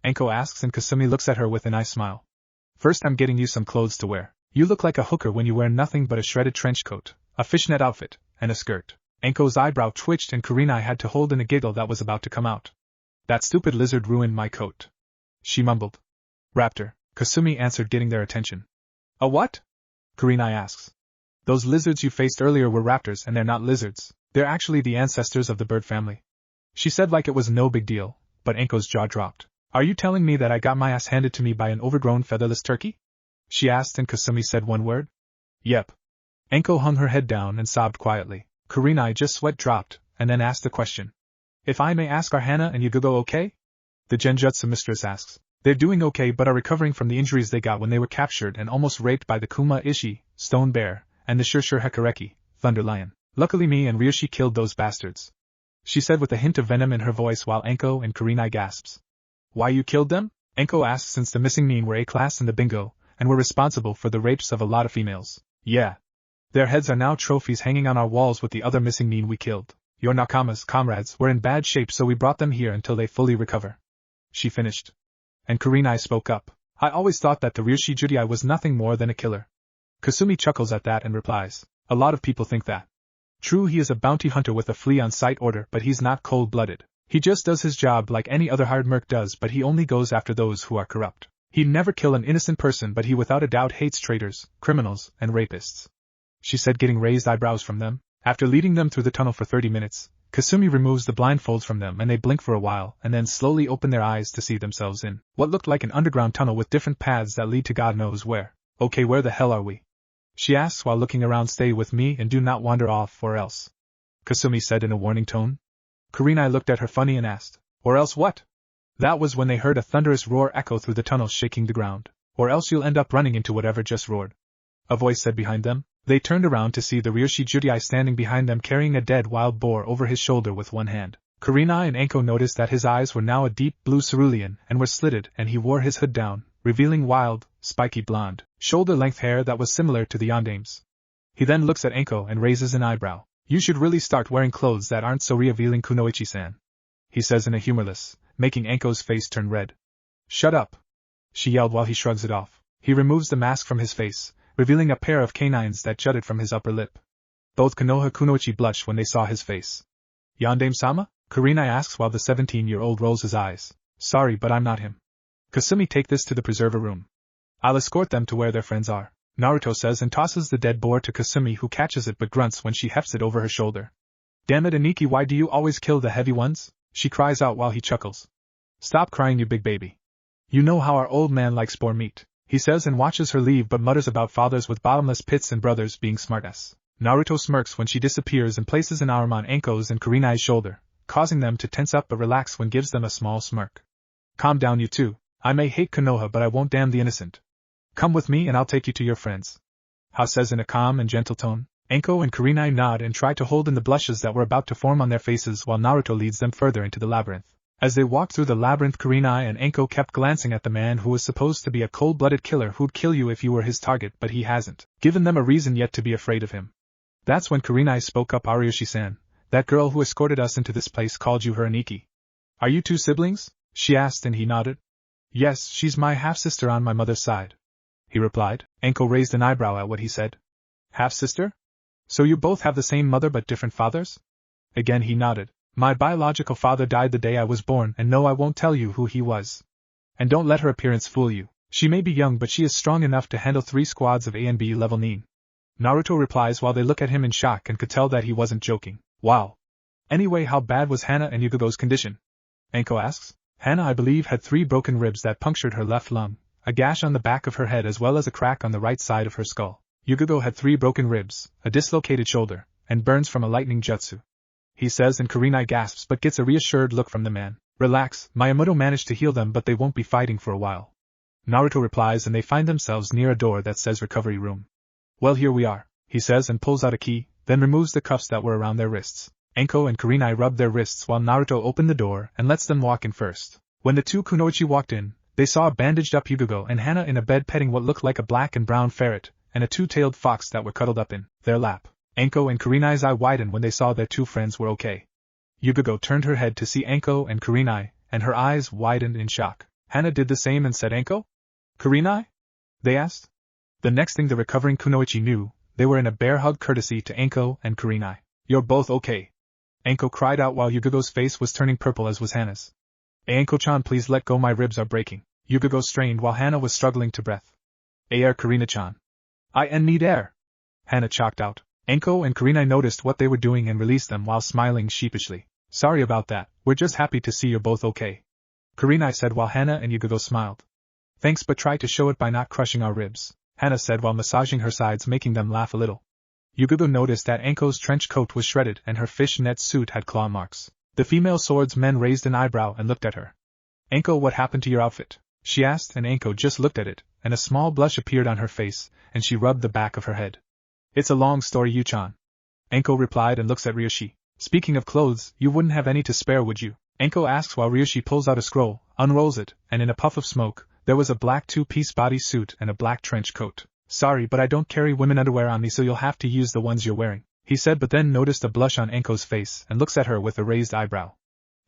Anko asks, and Kasumi looks at her with a nice smile. First, I'm getting you some clothes to wear. You look like a hooker when you wear nothing but a shredded trench coat, a fishnet outfit, and a skirt. Anko's eyebrow twitched and Kurenai had to hold in a giggle that was about to come out. That stupid lizard ruined my coat, she mumbled. Raptor, Kasumi answered, getting their attention. A what? Kurenai asks. Those lizards you faced earlier were raptors, and they're not lizards. They're actually the ancestors of the bird family, she said like it was no big deal, but Anko's jaw dropped. Are you telling me that I got my ass handed to me by an overgrown featherless turkey? She asked, and Kasumi said one word. Yep. Anko hung her head down and sobbed quietly. Kurenai just sweat dropped, and then asked the question. If I may ask, are Hana and Yagugo okay? The Genjutsu mistress asks. They're doing okay but are recovering from the injuries they got when they were captured and almost raped by the Kuma Ishi, Stone Bear, and the Shurshur Hekareki, Thunder Lion. Luckily me and Ryoshi killed those bastards, she said with a hint of venom in her voice while Anko and Kurenai gasps. Why you killed them? Anko asks, since the missing nin were A-class in the bingo, and were responsible for the rapes of a lot of females. Yeah. Their heads are now trophies hanging on our walls with the other missing nin we killed. Your Nakama's comrades were in bad shape, so we brought them here until they fully recover, she finished. And Kurenai spoke up. I always thought that the Ryoshi Judai was nothing more than a killer. Kasumi chuckles at that and replies. A lot of people think that. True, he is a bounty hunter with a flea-on-sight order, but he's not cold-blooded. He just does his job like any other hired merc does, but he only goes after those who are corrupt. He'd never kill an innocent person, but he without a doubt hates traitors, criminals, and rapists, she said, getting raised eyebrows from them. After leading them through the tunnel for 30 minutes, Kasumi removes the blindfolds from them and they blink for a while and then slowly open their eyes to see themselves in what looked like an underground tunnel with different paths that lead to God knows where. Okay, where the hell are we? She asks while looking around. Stay with me and do not wander off or else, Kasumi said in a warning tone. Kurenai looked at her funny and asked, or else what? That was when they heard a thunderous roar echo through the tunnel, shaking the ground. Or else you'll end up running into whatever just roared, a voice said behind them. They turned around to see the Ryoshi Judai standing behind them carrying a dead wild boar over his shoulder with one hand. Kurenai and Anko noticed that his eyes were now a deep blue cerulean and were slitted, and he wore his hood down, revealing wild, spiky blonde, shoulder-length hair that was similar to the Yondame's. He then looks at Anko and raises an eyebrow. You should really start wearing clothes that aren't so revealing, Kunoichi-san, he says in a humorless, making Anko's face turn red. Shut up, she yelled while he shrugs it off. He removes the mask from his face, revealing a pair of canines that jutted from his upper lip. Both Konoha Kunoichi blushed when they saw his face. Yandame-sama? Kurenai asks while the 17-year-old rolls his eyes. Sorry, but I'm not him. Kasumi, take this to the preserver room. I'll escort them to where their friends are, Naruto says and tosses the dead boar to Kasumi, who catches it but grunts when she hefts it over her shoulder. Damn it, Aniki, why do you always kill the heavy ones? She cries out while he chuckles. Stop crying, you big baby. You know how our old man likes boar meat, he says and watches her leave but mutters about fathers with bottomless pits and brothers being smartass. Naruto smirks when she disappears and places an arm on Anko's and Kurenai's shoulder, causing them to tense up but relax when gives them a small smirk. Calm down, you two. I may hate Konoha, but I won't damn the innocent. Come with me and I'll take you to your friends, Ha says in a calm and gentle tone. Anko and Kurenai nod and try to hold in the blushes that were about to form on their faces while Naruto leads them further into the labyrinth. As they walked through the labyrinth, Kurenai and Anko kept glancing at the man who was supposed to be a cold-blooded killer who'd kill you if you were his target, but he hasn't given them a reason yet to be afraid of him. That's when Kurenai spoke up. Ariyoshi-san, that girl who escorted us into this place called you her Aniki. Are you two siblings? She asked and he nodded. Yes, she's my half-sister on my mother's side, he replied. Enko raised an eyebrow at what he said. Half-sister? So you both have the same mother but different fathers? Again he nodded. My biological father died the day I was born, and no, I won't tell you who he was. And don't let her appearance fool you. She may be young, but she is strong enough to handle 3 squads of A and B level nin. Naruto replies while they look at him in shock and could tell that he wasn't joking. Wow. Anyway, how bad was Hana and Yugogo's condition? Enko asks. Hana, I believe, had 3 broken ribs that punctured her left lung, a gash on the back of her head as well as a crack on the right side of her skull. Yugogo had 3 broken ribs, a dislocated shoulder, and burns from a lightning jutsu. He says, and Kurenai gasps but gets a reassured look from the man. Relax, Miyamoto managed to heal them, but they won't be fighting for a while. Naruto replies and they find themselves near a door that says recovery room. Well, here we are, he says and pulls out a key, then removes the cuffs that were around their wrists. Enko and Kurenai rub their wrists while Naruto opened the door and lets them walk in first. When the 2 kunoichi walked in, they saw a bandaged-up Yugogo and Hana in a bed petting what looked like a black and brown ferret, and a 2-tailed fox that were cuddled up in their lap. Enko and Kurenai's eye widened when they saw their 2 friends were okay. Yugogo turned her head to see Enko and Kurenai, and her eyes widened in shock. Hana did the same and said, Enko? Kurenai? They asked. The next thing the recovering kunoichi knew, they were in a bear hug courtesy to Enko and Kurenai. You're both okay. Enko cried out while Yugogo's face was turning purple as was Hana's. Enko-chan, please let go, my ribs are breaking. Yugogo strained while Hana was struggling to breath. Air, Kurenai-chan. I need air. Hana chalked out. Enko and Kurenai noticed what they were doing and released them while smiling sheepishly. Sorry about that, we're just happy to see you're both okay. Kurenai said while Hana and Yugogo smiled. Thanks, but try to show it by not crushing our ribs, Hana said while massaging her sides, making them laugh a little. Yugogo noticed that Enko's trench coat was shredded and her fishnet suit had claw marks. The female swordsman raised an eyebrow and looked at her. Enko, what happened to your outfit? She asked, and Enko just looked at it, and a small blush appeared on her face, and she rubbed the back of her head. It's a long story, Yu-chan. Enko replied and looks at Ryoshi. Speaking of clothes, you wouldn't have any to spare, would you? Enko asks while Ryoshi pulls out a scroll, unrolls it, and in a puff of smoke, there was a black 2-piece bodysuit and a black trench coat. Sorry, but I don't carry women underwear on me, so you'll have to use the ones you're wearing, he said, but then noticed a blush on Enko's face and looks at her with a raised eyebrow.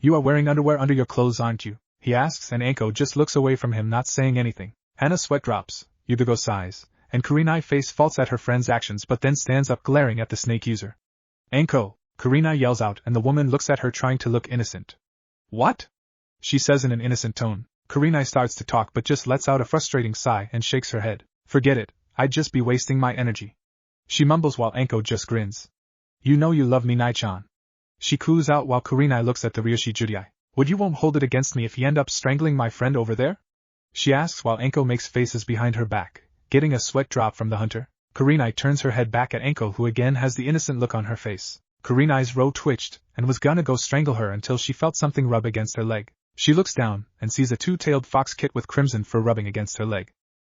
You are wearing underwear under your clothes, aren't you? He asks, and Enko just looks away from him, not saying anything. Hana's sweat drops, Yugogo sighs, and Kurenai face faults at her friend's actions but then stands up glaring at the snake user. Enko, Kurenai yells out, and the woman looks at her trying to look innocent. What? She says in an innocent tone. Kurenai starts to talk but just lets out a frustrating sigh and shakes her head. Forget it, I'd just be wasting my energy. She mumbles while Enko just grins. You know you love me, Nai-chan. She coos out while Kurenai looks at the Ryoshi Judai. Would you won't hold it against me if you end up strangling my friend over there? She asks while Enko makes faces behind her back, getting a sweat drop from the hunter. Kurenai turns her head back at Enko, who again has the innocent look on her face. Kurenai's row twitched, and was gonna go strangle her until she felt something rub against her leg. She looks down, and sees a 2-tailed fox kit with crimson fur rubbing against her leg.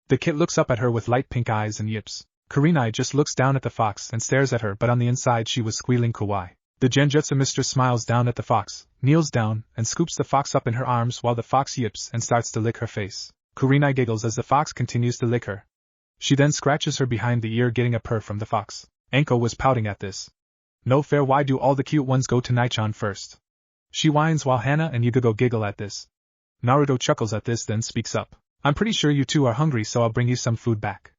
The kit looks up at her with light pink eyes and yips. Kurenai just looks down at the fox and stares at her, but on the inside she was squealing kawaii. The genjutsu mistress smiles down at the fox, kneels down, and scoops the fox up in her arms while the fox yips and starts to lick her face. Kurenai giggles as the fox continues to lick her. She then scratches her behind the ear, getting a purr from the fox. Enko was pouting at this. No fair, why do all the cute ones go to Nai-chan first? She whines while Hana and Yugogo giggle at this. Naruto chuckles at this, then speaks up. I'm pretty sure you two are hungry, so I'll bring you some food back,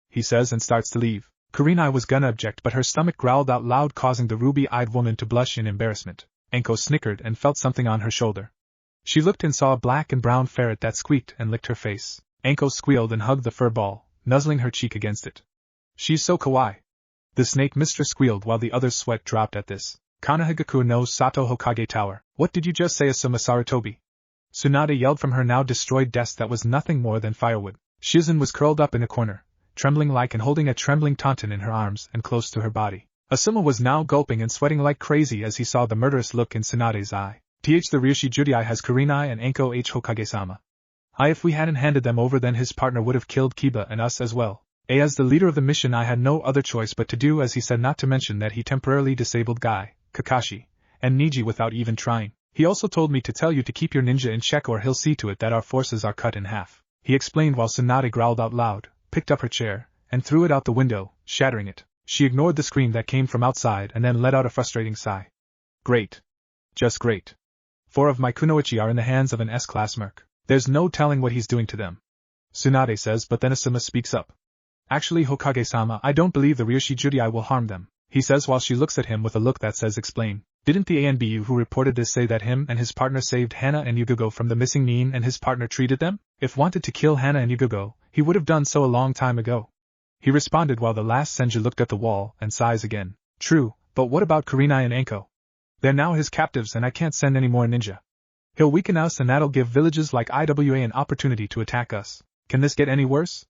he says, and starts to leave. Kurenai was gonna object, but her stomach growled out loud, causing the ruby-eyed woman to blush in embarrassment. Enko snickered and felt something on her shoulder. She looked and saw a black and brown ferret that squeaked and licked her face. Enko squealed and hugged the fur ball, nuzzling her cheek against it. She's so kawaii. The snake mistress squealed while the other's sweat dropped at this. Konoha no Sato Hokage Tower. What did you just say, Asuma Sarutobi? Tsunade yelled from her now destroyed desk that was nothing more than firewood. Shizen was curled up in a corner, trembling like and holding a trembling tauntaun in her arms and close to her body. Asuma was now gulping and sweating like crazy as he saw the murderous look in Tsunade's eye. The Ryushi Judai has Kurenai and Enko Hokage-sama. If we hadn't handed them over, then his partner would have killed Kiba and us as well. As the leader of the mission, I had no other choice but to do as he said, not to mention that he temporarily disabled Guy, Kakashi, and Niji without even trying. He also told me to tell you to keep your ninja in check, or he'll see to it that our forces are cut in half. He explained while Tsunade growled out loud, picked up her chair, and threw it out the window, shattering it. She ignored the scream that came from outside and then let out a frustrating sigh. Great. Just great. 4 of my kunoichi are in the hands of an S-class merc. There's no telling what he's doing to them. Tsunade says, but then Asuma speaks up. Actually, Hokage-sama, I don't believe the Ryoshi Judai will harm them, he says while she looks at him with a look that says explain. Didn't the ANBU who reported this say that him and his partner saved Hana and Yugogo from the missing Nin and his partner treated them? If wanted to kill Hana and Yugogo, he would have done so a long time ago. He responded while the last Senju looked at the wall and sighs again. True, but what about Kurenai and Anko? They're now his captives and I can't send any more ninja. He'll weaken us and that'll give villages like IWA an opportunity to attack us. Can this get any worse?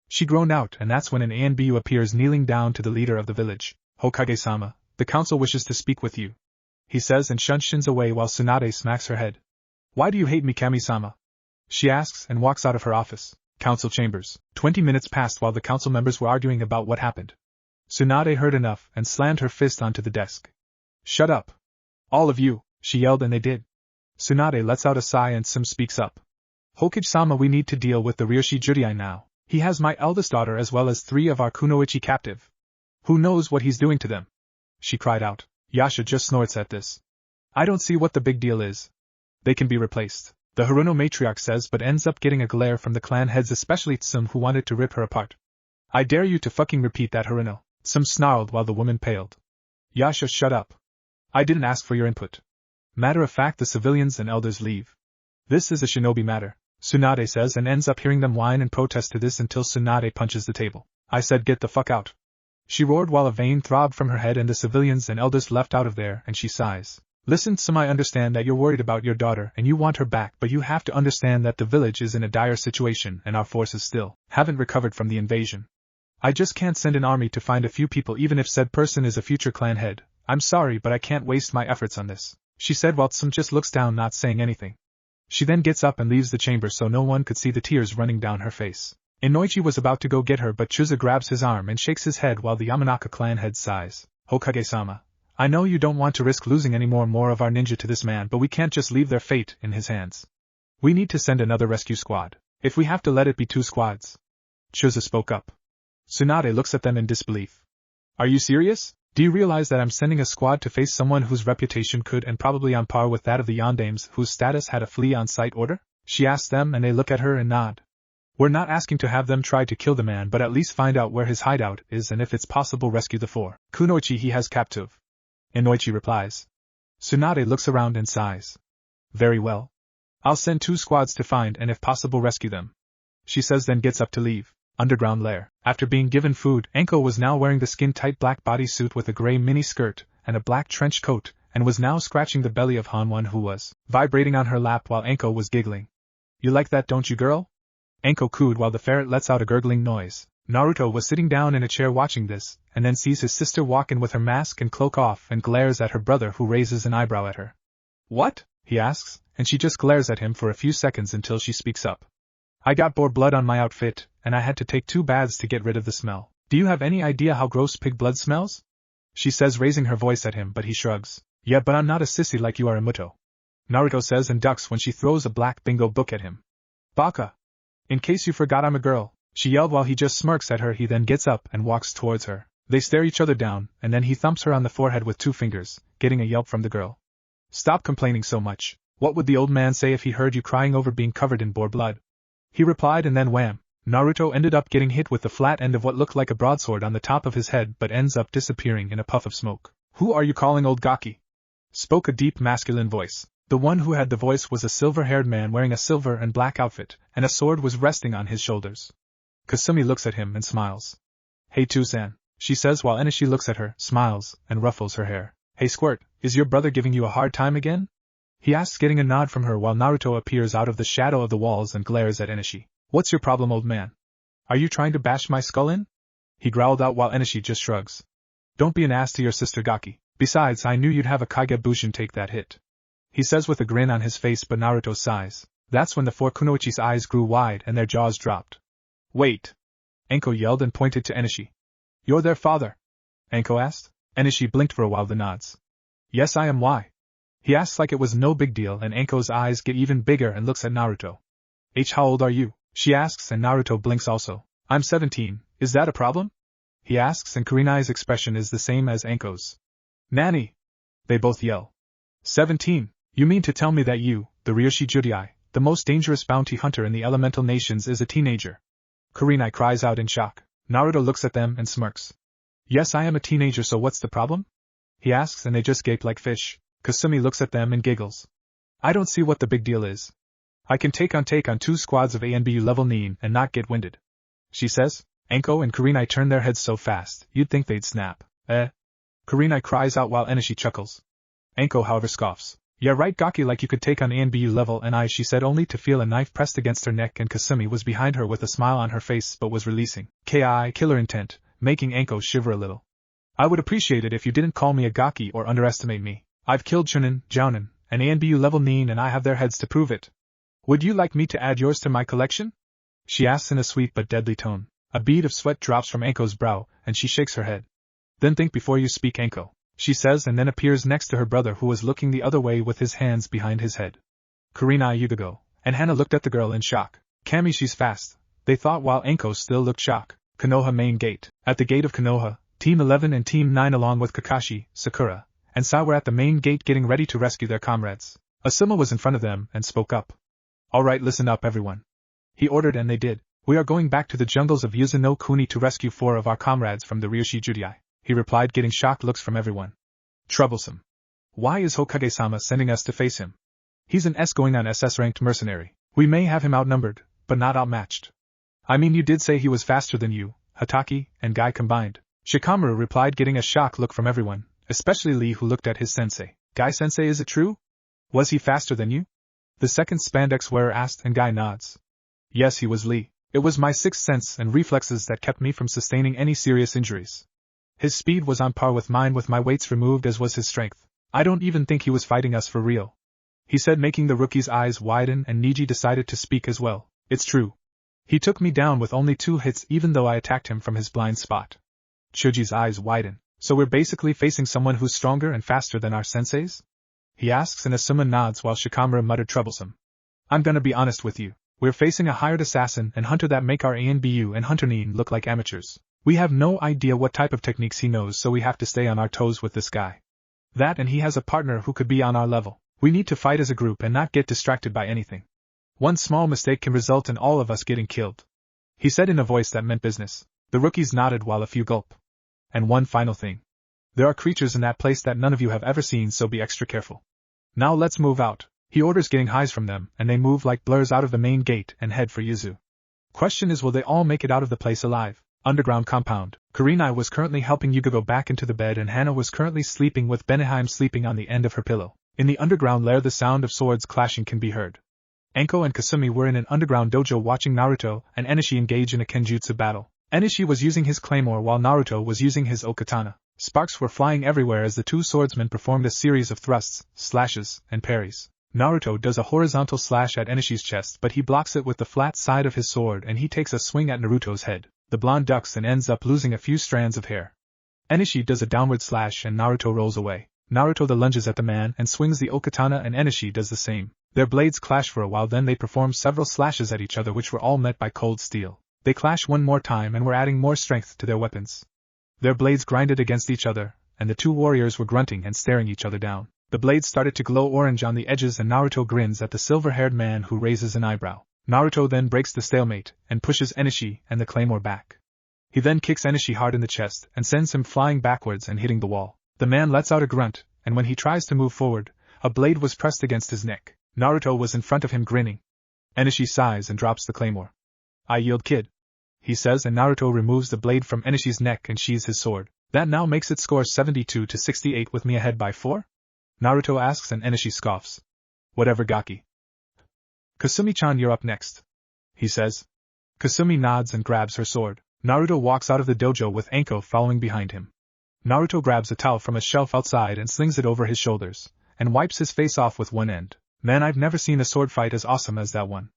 She groaned out, and that's when an ANBU appears kneeling down to the leader of the village. Hokage-sama, the council wishes to speak with you, he says and shins away while Tsunade smacks her head. Why do you hate me, Kami-sama? She asks and walks out of her office. Council chambers. 20 minutes passed while the council members were arguing about what happened. Tsunade heard enough and slammed her fist onto the desk. Shut up. All of you, she yelled, and they did. Tsunade lets out a sigh and Sim speaks up. Hokage-sama, we need to deal with the Ryoshi Judai now. He has my eldest daughter as well as 3 of our kunoichi captive. Who knows what he's doing to them? She cried out. Yasha just snorts at this. I don't see what the big deal is. They can be replaced, the Haruno matriarch says, but ends up getting a glare from the clan heads, especially Tsum, who wanted to rip her apart. I dare you to fucking repeat that, Haruno, Tsum snarled while the woman paled. Yasha, shut up. I didn't ask for your input. Matter of fact, the civilians and elders leave. This is a shinobi matter, Tsunade says, and ends up hearing them whine and protest to this until Tsunade punches the table. I said get the fuck out. She roared while a vein throbbed from her head and the civilians and elders left out of there, and she sighs. Listen, Tsum, I understand that you're worried about your daughter and you want her back, but you have to understand that the village is in a dire situation and our forces still haven't recovered from the invasion. I just can't send an army to find a few people even if said person is a future clan head. I'm sorry, but I can't waste my efforts on this, she said while Tsum just looks down, not saying anything. She then gets up and leaves the chamber so no one could see the tears running down her face. Inoichi was about to go get her, but Chusa grabs his arm and shakes his head while the Yamanaka clan head sighs. Hokage-sama, I know you don't want to risk losing any more of our ninja to this man, but we can't just leave their fate in his hands. We need to send another rescue squad. If we have to, let it be 2 squads. Chusa spoke up. Tsunade looks at them in disbelief. Are you serious? Do you realize that I'm sending a squad to face someone whose reputation could and probably on par with that of the Yondames whose status had a flee on sight order? She asks them and they look at her and nod. We're not asking to have them try to kill the man, but at least find out where his hideout is and if it's possible rescue the 4 kunoichi he has captive. Inoichi replies. Tsunade looks around and sighs. Very well. I'll send 2 squads to find and if possible rescue them, she says, then gets up to leave. Underground lair. After being given food, Anko was now wearing the skin-tight black bodysuit with a gray mini-skirt and a black trench coat, and was now scratching the belly of Hanwon, who was vibrating on her lap while Anko was giggling. You like that, don't you, girl? Anko cooed while the ferret lets out a gurgling noise. Naruto was sitting down in a chair watching this, and then sees his sister walk in with her mask and cloak off and glares at her brother, who raises an eyebrow at her. What? He asks, and she just glares at him for a few seconds until she speaks up. I got boar blood on my outfit, and I had to take 2 baths to get rid of the smell. Do you have any idea how gross pig blood smells? She says, raising her voice at him, but he shrugs. Yeah, but I'm not a sissy like you are, Imuto. Naruto says and ducks when she throws a black bingo book at him. Baka! In case you forgot, I'm a girl, she yelled while he just smirks at her. He then gets up and walks towards her. They stare each other down, and then he thumps her on the forehead with 2 fingers, getting a yelp from the girl. Stop complaining so much. What would the old man say if he heard you crying over being covered in boar blood? He replied, and then wham! Naruto ended up getting hit with the flat end of what looked like a broadsword on the top of his head, but ends up disappearing in a puff of smoke. Who are you calling old Gaki? Spoke a deep masculine voice. The one who had the voice was a silver-haired man wearing a silver and black outfit, and a sword was resting on his shoulders. Kasumi looks at him and smiles. Hey Tusan, she says while Enishi looks at her, smiles, and ruffles her hair. Hey Squirt, is your brother giving you a hard time again? He asks, getting a nod from her while Naruto appears out of the shadow of the walls and glares at Enishi. What's your problem, old man? Are you trying to bash my skull in? He growled out while Enishi just shrugs. Don't be an ass to your sister Gaki. Besides, I knew you'd have a Kage Bushin take that hit, he says with a grin on his face, but Naruto sighs. That's when the 4 kunoichi's eyes grew wide and their jaws dropped. Wait! Anko yelled and pointed to Enishi. You're their father? Anko asked. Enishi blinked for a while, then nods. Yes, I am. Why? He asks like it was no big deal, and Anko's eyes get even bigger and looks at Naruto. How old are you? She asks, and Naruto blinks also. I'm 17, is that a problem? he asks, and Kurenai's expression is the same as Anko's. Nanny! They both yell. 17. You mean to tell me that you, the Ryoshi Judai, the most dangerous bounty hunter in the elemental nations, is a teenager? Kurenai cries out in shock. Naruto looks at them and smirks. Yes, I am a teenager, so what's the problem? He asks, and they just gape like fish. Kasumi looks at them and giggles. I don't see what the big deal is. I can take on 2 squads of ANBU level Nin and not get winded, she says. Anko and Kurenai turn their heads so fast, you'd think they'd snap. Kurenai cries out while Enishi chuckles. Anko, however, scoffs. Yeah, right, Gaki, like you could take on ANBU level NI, she said, only to feel a knife pressed against her neck, and Kasumi was behind her with a smile on her face but was releasing killer intent, making Anko shiver a little. I would appreciate it if you didn't call me a Gaki or underestimate me. I've killed Chunin, Jounin, and ANBU level Nin, and I have their heads to prove it. Would you like me to add yours to my collection? She asks in a sweet but deadly tone. A bead of sweat drops from Anko's brow, and she shakes her head. Then think before you speak, Anko, she says, and then appears next to her brother, who was looking the other way with his hands behind his head. Kurenai, Yugago, and Hana looked at the girl in shock. Kami, she's fast, they thought, while Anko still looked shocked. Konoha main gate. At the gate of Konoha, Team 11 and Team 9 along with Kakashi, Sakura, and Sai were at the main gate getting ready to rescue their comrades. Asuma was in front of them and spoke up. Alright, listen up everyone. He ordered, and they did. We are going back to the jungles of Yuzuno Kuni to rescue 4 of our comrades from the Ryoshi Judai, he replied, getting shocked looks from everyone. Troublesome. Why is Hokage-sama sending us to face him? He's an S-going on SS-ranked mercenary. We may have him outnumbered, but not outmatched. I mean, you did say he was faster than you, Hatake, and Guy combined. Shikamaru replied, getting a shocked look from everyone, especially Lee, who looked at his sensei. Guy-sensei, is it true? Was he faster than you? The second spandex wearer asked, and Guy nods. Yes, he was, Lee. It was my sixth sense and reflexes that kept me from sustaining any serious injuries. His speed was on par with mine, with my weights removed, as was his strength. I don't even think he was fighting us for real, he said, making the rookie's eyes widen, and Niji decided to speak as well. It's true. He took me down with only 2 hits, even though I attacked him from his blind spot. Choji's eyes widen. So we're basically facing someone who's stronger and faster than our senseis? He asks, and Asuma nods while Shikamaru muttered, troublesome. I'm gonna be honest with you. We're facing a hired assassin and hunter that make our ANBU and Hunter Nin look like amateurs. We have no idea what type of techniques he knows, so we have to stay on our toes with this guy. That, and he has a partner who could be on our level. We need to fight as a group and not get distracted by anything. One small mistake can result in all of us getting killed, he said in a voice that meant business. The rookies nodded while a few gulped. And one final thing. There are creatures in that place that none of you have ever seen, so be extra careful. Now let's move out, he orders, getting highs from them, and they move like blurs out of the main gate and head for Yuzu. Question is, will they all make it out of the place alive? Underground compound. Kurenai was currently helping Yuga go back into the bed, and Hana was currently sleeping with Beneheim sleeping on the end of her pillow. In the underground lair, the sound of swords clashing can be heard. Anko and Kasumi were in an underground dojo watching Naruto and Enishi engage in a kenjutsu battle. Enishi was using his claymore while Naruto was using his okatana. Sparks were flying everywhere as the 2 swordsmen performed a series of thrusts, slashes, and parries. Naruto does a horizontal slash at Enishi's chest, but he blocks it with the flat side of his sword, and he takes a swing at Naruto's head. The blonde ducks and ends up losing a few strands of hair. Enishi does a downward slash and Naruto rolls away. Naruto then lunges at the man and swings the okatana, and Enishi does the same. Their blades clash for a while, then they perform several slashes at each other, which were all met by cold steel. They clash one more time and were adding more strength to their weapons. Their blades grinded against each other, and the 2 warriors were grunting and staring each other down. The blades started to glow orange on the edges, and Naruto grins at the silver-haired man, who raises an eyebrow. Naruto then breaks the stalemate and pushes Enishi and the claymore back. He then kicks Enishi hard in the chest and sends him flying backwards and hitting the wall. The man lets out a grunt, and when he tries to move forward, a blade was pressed against his neck. Naruto was in front of him grinning. Enishi sighs and drops the claymore. I yield, kid, he says, and Naruto removes the blade from Enishi's neck and sheathes his sword. That now makes it score 72 to 68 with me ahead by 4? Naruto asks, and Enishi scoffs. Whatever, Gaki. Kasumi-chan, you're up next, he says. Kasumi nods and grabs her sword. Naruto walks out of the dojo with Anko following behind him. Naruto grabs a towel from a shelf outside and slings it over his shoulders, and wipes his face off with one end. Man, I've never seen a sword fight as awesome as that one.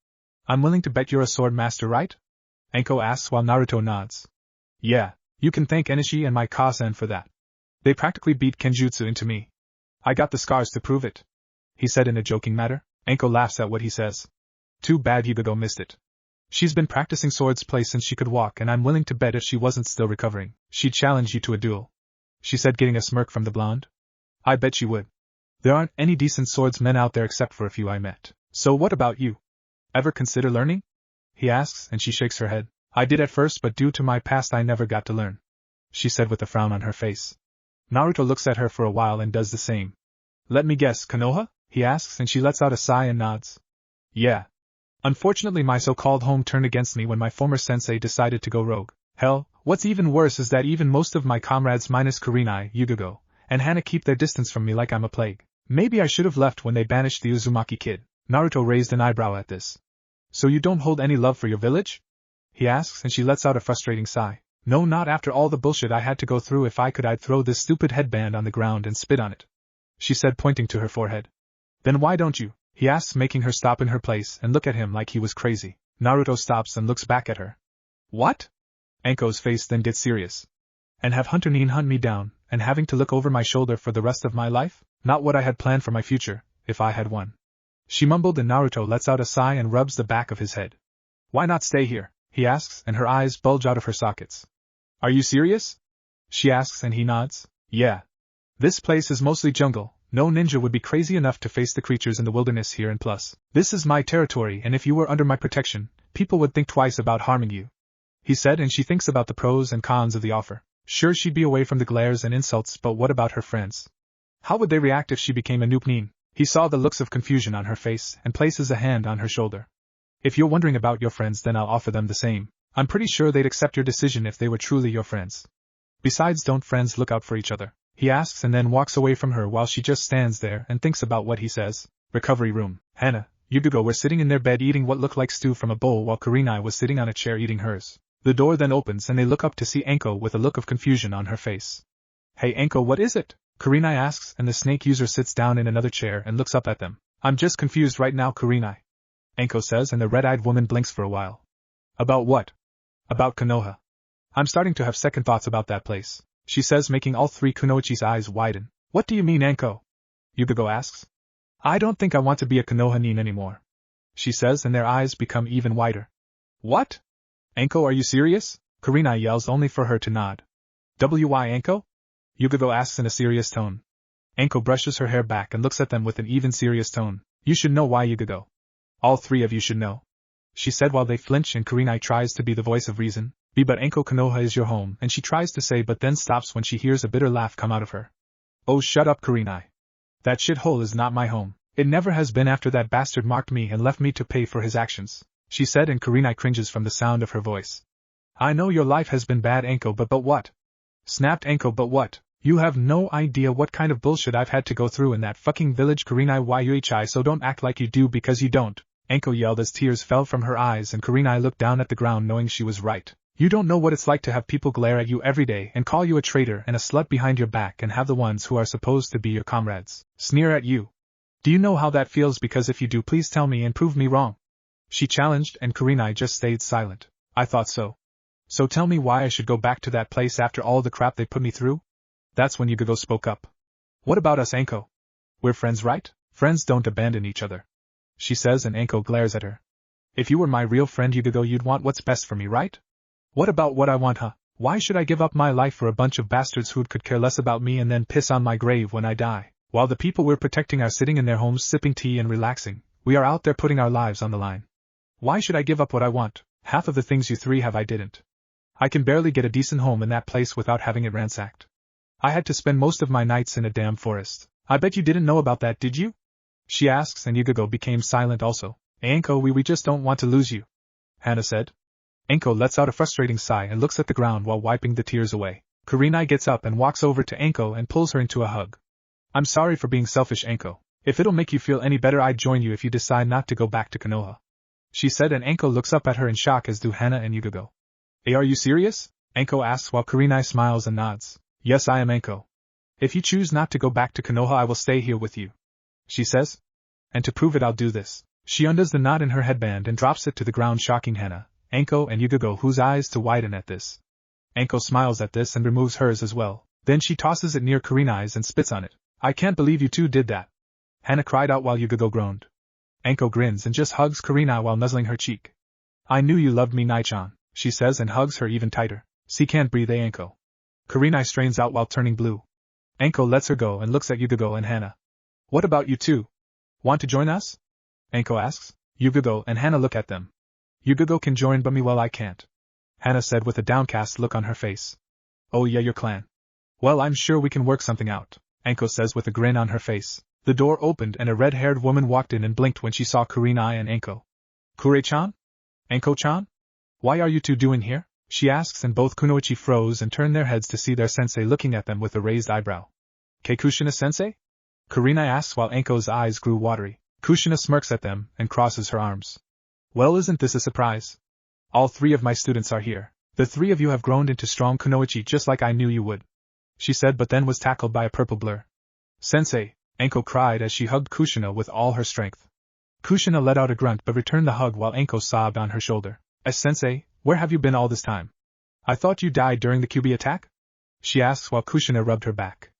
I'm willing to bet you're a sword master, right? Anko asks while Naruto nods. Yeah, you can thank Enishi and my Kazen for that. They practically beat Kenjutsu into me. I got the scars to prove it, he said in a joking manner. Anko laughs at what he says. Too bad Yugago missed it. She's been practicing sword's play since she could walk, and I'm willing to bet if she wasn't still recovering. She'd challenge you to a duel, she said, getting a smirk from the blonde. I bet you would. There aren't any decent swordsmen out there except for a few I met. So what about you? Ever consider learning? He asks, and she shakes her head. I did at first, but due to my past I never got to learn, she said with a frown on her face. Naruto looks at her for a while and does the same. Let me guess, Konoha? He asks, and she lets out a sigh and nods. Yeah. Unfortunately my so-called home turned against me when my former sensei decided to go rogue. Hell, what's even worse is that even most of my comrades minus Kurenai, Yugogo, and Hana keep their distance from me like I'm a plague. Maybe I should have left when they banished the Uzumaki kid. Naruto raised an eyebrow at this. So you don't hold any love for your village? He asks, and she lets out a frustrating sigh. No, not after all the bullshit I had to go through. If I could, I'd throw this stupid headband on the ground and spit on it, she said, pointing to her forehead. Then why don't you? He asks, making her stop in her place and look at him like he was crazy. Naruto stops and looks back at her. What? Anko's face then gets serious. And have Hunter Nin hunt me down, and having to look over my shoulder for the rest of my life? Not what I had planned for my future, if I had one. She mumbled, and Naruto lets out a sigh and rubs the back of his head. Why not stay here? He asks, and her eyes bulge out of her sockets. Are you serious? She asks, and he nods. Yeah. This place is mostly jungle. No ninja would be crazy enough to face the creatures in the wilderness here, and plus, this is my territory, and if you were under my protection, people would think twice about harming you, he said, and she thinks about the pros and cons of the offer. Sure, she'd be away from the glares and insults, but what about her friends? How would they react if she became a Noob Nin? He saw the looks of confusion on her face and places a hand on her shoulder. If you're wondering about your friends, then I'll offer them the same. I'm pretty sure they'd accept your decision if they were truly your friends. Besides, don't friends look out for each other? He asks, and then walks away from her while she just stands there and thinks about what he says. Recovery room. Hana, Yugogo were sitting in their bed eating what looked like stew from a bowl while Kurenai was sitting on a chair eating hers. The door then opens and they look up to see Anko with a look of confusion on her face. Hey Anko, what is it? Kurenai asks, and the snake user sits down in another chair and looks up at them. I'm just confused right now, Kurenai, Anko says, and the red-eyed woman blinks for a while. About what? About Konoha. I'm starting to have second thoughts about that place, she says, making all three Kunoichi's eyes widen. What do you mean, Anko? Yugogo asks. I don't think I want to be a Konoha Nin anymore, she says, and their eyes become even wider. What? Anko, are you serious? Kurenai yells, only for her to nod. Why, Anko? Yugogo asks in a serious tone. Anko brushes her hair back and looks at them with an even serious tone. You should know why, Yugogo. All three of you should know, she said while they flinch, and Kurenai tries to be the voice of reason. But Anko, Konoha is your home, and she tries to say but then stops when she hears a bitter laugh come out of her. Oh, shut up, Kurenai. That shithole is not my home. It never has been after that bastard marked me and left me to pay for his actions, she said, and Kurenai cringes from the sound of her voice. I know your life has been bad, Anko, but what? Snapped Anko, but what? You have no idea what kind of bullshit I've had to go through in that fucking village, Kurenai Yuichi, so don't act like you do because you don't, Anko yelled as tears fell from her eyes, and Kurenai looked down at the ground knowing she was right. You don't know what it's like to have people glare at you every day and call you a traitor and a slut behind your back, and have the ones who are supposed to be your comrades sneer at you. Do you know how that feels? Because if you do, please tell me and prove me wrong, she challenged, and Kurenai just stayed silent. I thought so. So tell me why I should go back to that place after all the crap they put me through? That's when Yugogo spoke up. What about us, Anko? We're friends, right? Friends don't abandon each other, she says, and Anko glares at her. If you were my real friend, Yugogo, you'd want what's best for me, right? What about what I want, huh? Why should I give up my life for a bunch of bastards who could care less about me and then piss on my grave when I die? While the people we're protecting are sitting in their homes sipping tea and relaxing, we are out there putting our lives on the line. Why should I give up what I want? Half of the things you three have I didn't. I can barely get a decent home in that place without having it ransacked. I had to spend most of my nights in a damn forest. I bet you didn't know about that, did you? She asks, and Yugogo became silent also. Anko, we just don't want to lose you, Hana said. Anko lets out a frustrating sigh and looks at the ground while wiping the tears away. Kurenai gets up and walks over to Anko and pulls her into a hug. I'm sorry for being selfish, Anko. If it'll make you feel any better, I'd join you if you decide not to go back to Konoha, she said, and Anko looks up at her in shock, as do Hana and Yugogo. Hey, are you serious? Anko asks while Kurenai smiles and nods. Yes, I am, Anko. If you choose not to go back to Konoha, I will stay here with you, she says. And to prove it, I'll do this. She undoes the knot in her headband and drops it to the ground, shocking Hana, Anko, and Yugogo, whose eyes to widen at this. Anko smiles at this and removes hers as well. Then she tosses it near Kurenai's and spits on it. I can't believe you two did that, Hana cried out while Yugogo groaned. Anko grins and just hugs Kurenai while nuzzling her cheek. I knew you loved me, Nai-chan, she says, and hugs her even tighter. See, can't breathe, Anko. Kurenai strains out while turning blue. Anko lets her go and looks at Yugogo and Hana. What about you two? Want to join us? Anko asks. Yugogo and Hana look at them. Yugogo can join but me well I can't. Hana said with a downcast look on her face. Oh yeah, your clan. Well, I'm sure we can work something out, Anko says with a grin on her face. The door opened and a red-haired woman walked in and blinked when she saw Kurenai and Anko. Kure-chan? Anko-chan? Why are you two doing here? She asks, and both kunoichi froze and turned their heads to see their sensei looking at them with a raised eyebrow. Kushina-sensei? Kurenai asks while Anko's eyes grew watery. Kushina smirks at them and crosses her arms. Well, isn't this a surprise? All three of my students are here. The three of you have grown into strong kunoichi just like I knew you would. She said, but then was tackled by a purple blur. Sensei, Anko cried as she hugged Kushina with all her strength. Kushina let out a grunt but returned the hug while Anko sobbed on her shoulder. Sensei, where have you been all this time? I thought you died during the QB attack? She asks while Kushina rubbed her back.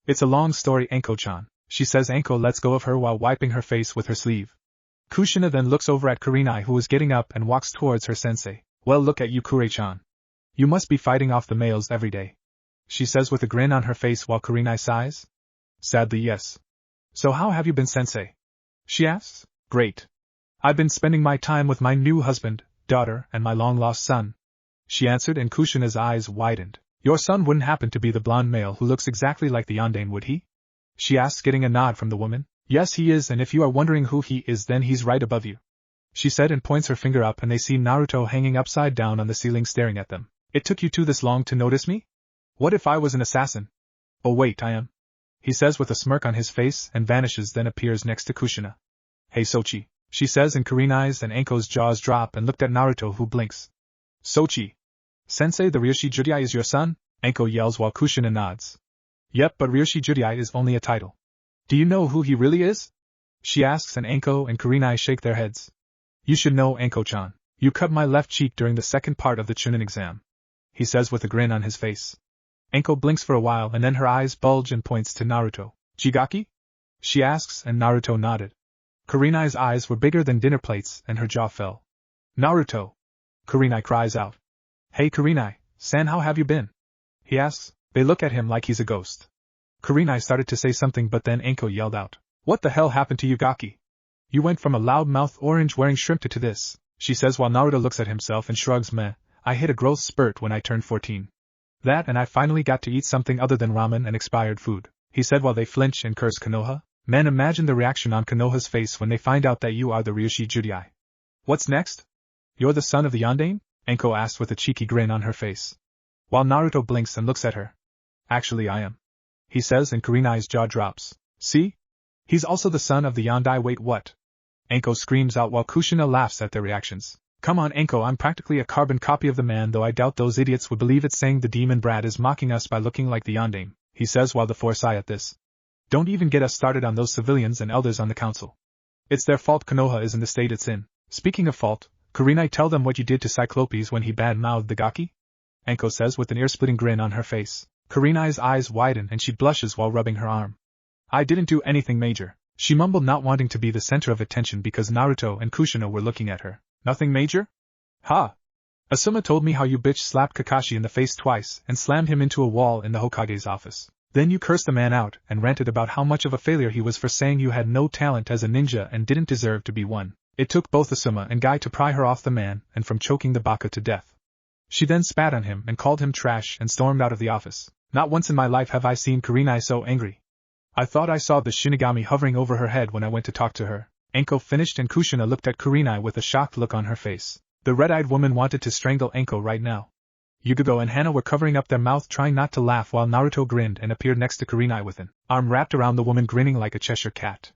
It's a long story, Anko-chan, she says. Anko lets go of her while wiping her face with her sleeve. Kushina then looks over at Kurenai, who is getting up, and walks towards her sensei. Well, look at you, Kure-chan. You must be fighting off the males every day, she says with a grin on her face while Kurenai sighs. Sadly, yes. So how have you been, sensei? She asks. Great. I've been spending my time with my new husband, daughter, and my long-lost son, she answered, and Kushina's eyes widened. Your son wouldn't happen to be the blonde male who looks exactly like the Yondaime, would he? She asks, getting a nod from the woman. Yes, he is, and if you are wondering who he is, then he's right above you, she said, and points her finger up, and they see Naruto hanging upside down on the ceiling staring at them. It took you two this long to notice me? What if I was an assassin? Oh wait, I am, he says with a smirk on his face and vanishes, then appears next to Kushina. Hey Sochi, she says, and Kurenai's and Anko's jaws drop and looked at Naruto, who blinks. Sochi. Sensei, the Ryoshi Judiai is your son? Anko yells while Kushina nods. Yep, but Ryoshi Judiai is only a title. Do you know who he really is? She asks, and Anko and Kurenai shake their heads. You should know, Anko-chan. You cut my left cheek during the second part of the Chunin exam, he says with a grin on his face. Anko blinks for a while and then her eyes bulge and points to Naruto. Jigaki? She asks, and Naruto nodded. Kurenai's eyes were bigger than dinner plates and her jaw fell. Naruto! Kurenai cries out. Hey Kurenai-san, how have you been? He asks. They look at him like he's a ghost. Kurenai started to say something, but then Anko yelled out. What the hell happened to you, Gaki? You went from a loudmouth orange-wearing shrimp to this, she says while Naruto looks at himself and shrugs. Meh, I hit a growth spurt when I turned 14. That, and I finally got to eat something other than ramen and expired food, he said while they flinch and curse Konoha. Men, imagine the reaction on Konoha's face when they find out that you are the Ryoshi Judiai. What's next? You're the son of the Yondaime? Anko asks with a cheeky grin on her face. While Naruto blinks and looks at her. Actually I am, he says, and Kurenai's jaw drops. See? He's also the son of the Yondaime. Wait, what? Anko screams out while Kushina laughs at their reactions. Come on, Anko, I'm practically a carbon copy of the man, though I doubt those idiots would believe it, saying the demon brat is mocking us by looking like the Yondaime, he says while the four sigh at this. Don't even get us started on those civilians and elders on the council. It's their fault Konoha is in the state it's in. Speaking of fault, Kurenai, tell them what you did to Cyclopes when he bad-mouthed the Gaki? Anko says with an ear-splitting grin on her face. Kurenai's eyes widen and she blushes while rubbing her arm. I didn't do anything major, she mumbled, not wanting to be the center of attention because Naruto and Kushina were looking at her. Nothing major? Ha! Asuma told me how you bitch slapped Kakashi in the face twice and slammed him into a wall in the Hokage's office. Then you cursed the man out and ranted about how much of a failure he was for saying you had no talent as a ninja and didn't deserve to be one. It took both Asuma and Guy to pry her off the man and from choking the baka to death. She then spat on him and called him trash and stormed out of the office. Not once in my life have I seen Kurenai so angry. I thought I saw the Shinigami hovering over her head when I went to talk to her. Anko finished, and Kushina looked at Kurenai with a shocked look on her face. The red-eyed woman wanted to strangle Anko right now. Yugogo and Hana were covering up their mouth trying not to laugh while Naruto grinned and appeared next to Kurenai with an arm wrapped around the woman, grinning like a Cheshire cat.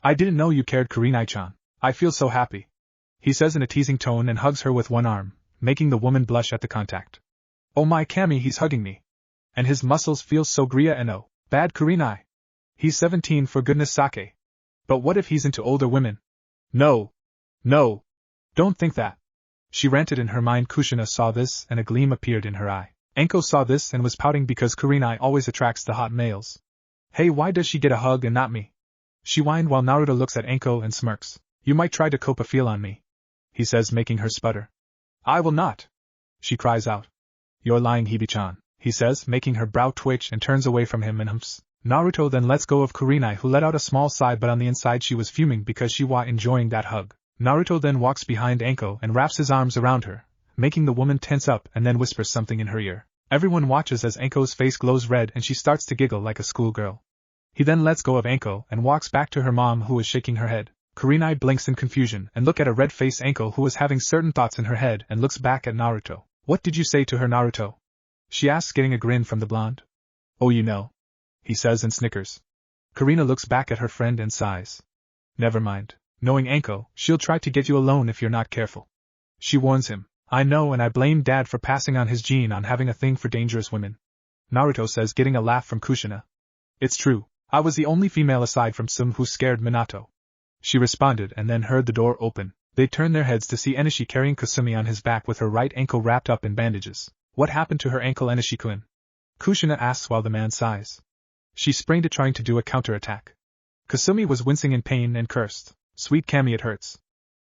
I didn't know you cared, Kurenai-chan. I feel so happy, he says in a teasing tone and hugs her with one arm, making the woman blush at the contact. Oh my Kami, he's hugging me. And his muscles feel so gria and oh, bad Kurenai. He's 17 for goodness sake. But what if he's into older women? No. No. Don't think that. She ranted in her mind. Kushina saw this and a gleam appeared in her eye. Anko saw this and was pouting because Kurenai always attracts the hot males. Hey, why does she get a hug and not me? She whined while Naruto looks at Anko and smirks. You might try to cope a feel on me, he says, making her sputter. I will not. She cries out. You're lying, Hibi-chan, he says, making her brow twitch, and turns away from him and humps. Naruto then lets go of Kurenai, who let out a small sigh, but on the inside she was fuming because she was enjoying that hug. Naruto then walks behind Anko and wraps his arms around her, making the woman tense up, and then whispers something in her ear. Everyone watches as Anko's face glows red and she starts to giggle like a schoolgirl. He then lets go of Anko and walks back to her mom, who is shaking her head. Kurenai blinks in confusion and looks at a red-faced Anko who is having certain thoughts in her head and looks back at Naruto. What did you say to her, Naruto? She asks, getting a grin from the blonde. Oh, you know, he says and snickers. Karina looks back at her friend and sighs. Never mind. Knowing Anko, she'll try to get you alone if you're not careful. She warns him. I know, and I blame Dad for passing on his gene on having a thing for dangerous women. Naruto says, getting a laugh from Kushina. It's true. I was the only female aside from Sum who scared Minato. She responded and then heard the door open. They turned their heads to see Enishi carrying Kasumi on his back with her right ankle wrapped up in bandages. What happened to her ankle, Enishi-kun? Kushina asks while the man sighs. She sprained it trying to do a counterattack. Kasumi was wincing in pain and cursed. Sweet Kami, it hurts,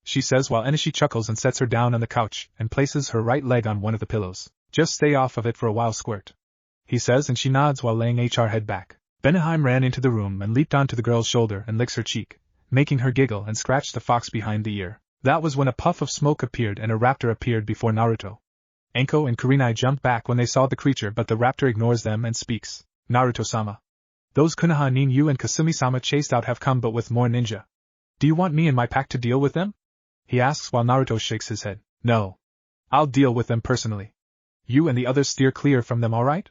she says while Enishi chuckles and sets her down on the couch and places her right leg on one of the pillows. Just stay off of it for a while, squirt, he says, and she nods while laying her head back. Benaheim ran into the room and leaped onto the girl's shoulder and licks her cheek, making her giggle and scratch the fox behind the ear. That was when a puff of smoke appeared and a raptor appeared before Naruto. Anko and Kurenai jumped back when they saw the creature, but the raptor ignores them and speaks. Naruto-sama. Those Konoha nin you and Kasumi-sama chased out have come, but with more ninja. Do you want me and my pack to deal with them? He asks while Naruto shakes his head. No. I'll deal with them personally. You and the others steer clear from them, alright?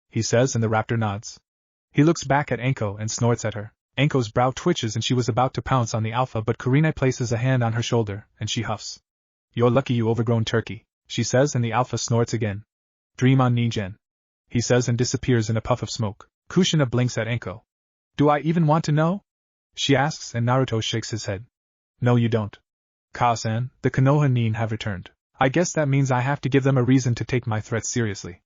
He says, and the raptor nods. He looks back at Anko and snorts at her. Anko's brow twitches and she was about to pounce on the alpha, but Kurenai places a hand on her shoulder, and she huffs. You're lucky, you overgrown turkey, she says, and the alpha snorts again. Dream on, Nigen, he says, and disappears in a puff of smoke. Kushina blinks at Anko. Do I even want to know? She asks, and Naruto shakes his head. No, you don't. Ka-san, the Konoha nin have returned. I guess that means I have to give them a reason to take my threats seriously,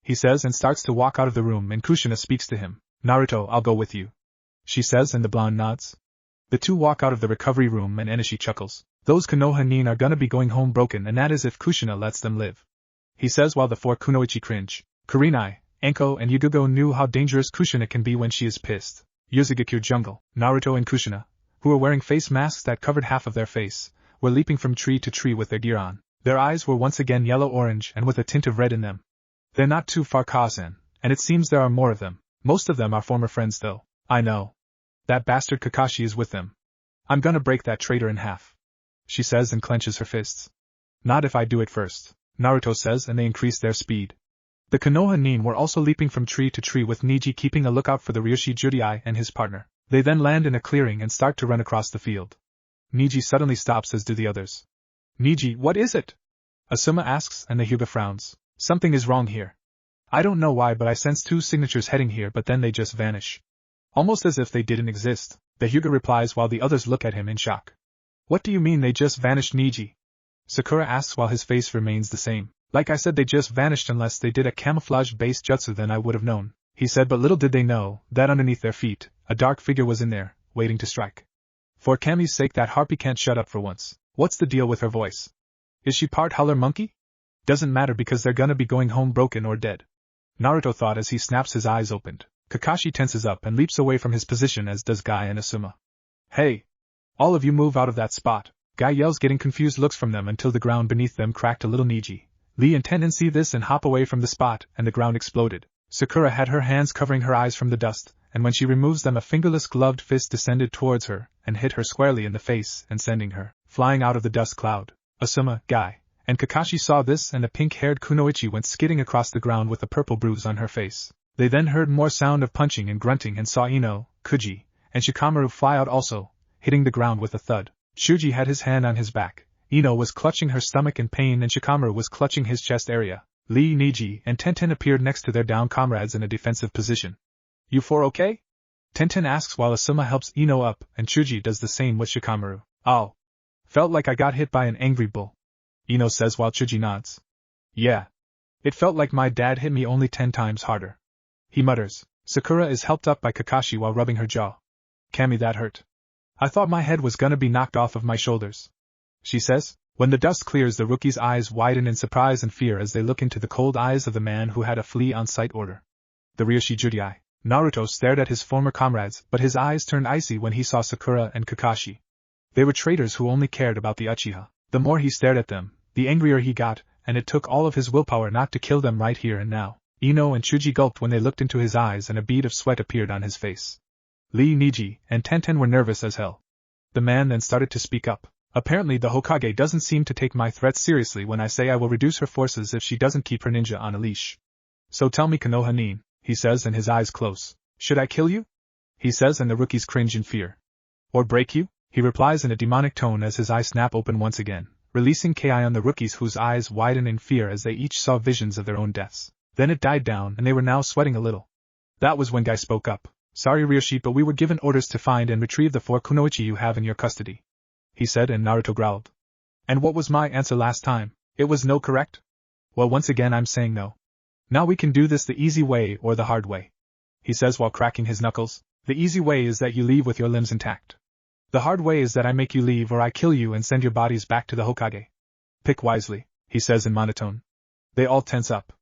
he says, and starts to walk out of the room, and Kushina speaks to him. Naruto, I'll go with you, she says, and the blonde nods. The two walk out of the recovery room and Enishi chuckles. Those Konoha nin are gonna be going home broken, and that is if Kushina lets them live, he says while the four Kunoichi cringe. Kurenai, Anko and Yugugo knew how dangerous Kushina can be when she is pissed. Yuzugakure jungle, Naruto and Kushina, who were wearing face masks that covered half of their face, were leaping from tree to tree with their gear on. Their eyes were once again yellow-orange and with a tint of red in them. They're not too far, Ka-san, and it seems there are more of them. Most of them are former friends though. I know. That bastard Kakashi is with them. I'm gonna break that traitor in half, she says and clenches her fists. Not if I do it first, Naruto says, and they increase their speed. The Konoha nin were also leaping from tree to tree with Niji keeping a lookout for the Ryoshi Judai and his partner. They then land in a clearing and start to run across the field. Niji suddenly stops, as do the others. Niji, what is it? Asuma asks, and the Hyuga frowns. Something is wrong here. I don't know why, but I sense two signatures heading here, but then they just vanish. Almost as if they didn't exist, the Hyuga replies while the others look at him in shock. What do you mean they just vanished, Niji? Sakura asks while his face remains the same. Like I said, they just vanished. Unless they did a camouflage-based jutsu, then I would have known, he said, but little did they know that underneath their feet, a dark figure was in there, waiting to strike. For Kami's sake, that harpy can't shut up for once. What's the deal with her voice? Is she part howler monkey? Doesn't matter, because they're gonna be going home broken or dead, Naruto thought as he snaps his eyes opened. Kakashi tenses up and leaps away from his position, as does Guy and Asuma. Hey! All of you move out of that spot, Guy yells, getting confused looks from them until the ground beneath them cracked a little. Niji, Lee and Tenten see this and hop away from the spot, and the ground exploded. Sakura had her hands covering her eyes from the dust, and when she removes them, a fingerless gloved fist descended towards her and hit her squarely in the face, and sending her flying out of the dust cloud. Asuma, Guy, and Kakashi saw this, and the pink-haired Kunoichi went skidding across the ground with a purple bruise on her face. They then heard more sound of punching and grunting and saw Ino, Kuji, and Shikamaru fly out also, hitting the ground with a thud. Shuji had his hand on his back. Ino was clutching her stomach in pain, and Shikamaru was clutching his chest area. Lee, Niji, and Tenten appeared next to their down comrades in a defensive position. You four okay? Tenten asks while Asuma helps Ino up, and Shuji does the same with Shikamaru. Oh. Felt like I got hit by an angry bull, Ino says while Shuji nods. Yeah. It felt like my dad hit me, only 10 times harder, he mutters. Sakura is helped up by Kakashi while rubbing her jaw. Kami, that hurt. I thought my head was gonna be knocked off of my shoulders, she says. When the dust clears, the rookie's eyes widen in surprise and fear as they look into the cold eyes of the man who had a flea on sight order. The Ryoshi Judai. Naruto stared at his former comrades, but his eyes turned icy when he saw Sakura and Kakashi. They were traitors who only cared about the Uchiha. The more he stared at them, the angrier he got, and it took all of his willpower not to kill them right here and now. Ino and Chuji gulped when they looked into his eyes and a bead of sweat appeared on his face. Lee, Niji, and Tenten were nervous as hell. The man then started to speak up. Apparently the Hokage doesn't seem to take my threats seriously when I say I will reduce her forces if she doesn't keep her ninja on a leash. So tell me, Konoha Nin, he says, and his eyes close. Should I kill you? He says, and the rookies cringe in fear. Or break you? He replies in a demonic tone as his eyes snap open once again, releasing Ki on the rookies whose eyes widen in fear as they each saw visions of their own deaths. Then it died down and they were now sweating a little. That was when Guy spoke up. Sorry Ryoshi, but we were given orders to find and retrieve the 4 kunoichi you have in your custody. He said, and Naruto growled. And what was my answer last time? It was no, correct? Well, once again I'm saying no. Now we can do this the easy way or the hard way. He says while cracking his knuckles. The easy way is that you leave with your limbs intact. The hard way is that I make you leave or I kill you and send your bodies back to the Hokage. Pick wisely, he says in monotone. They all tense up.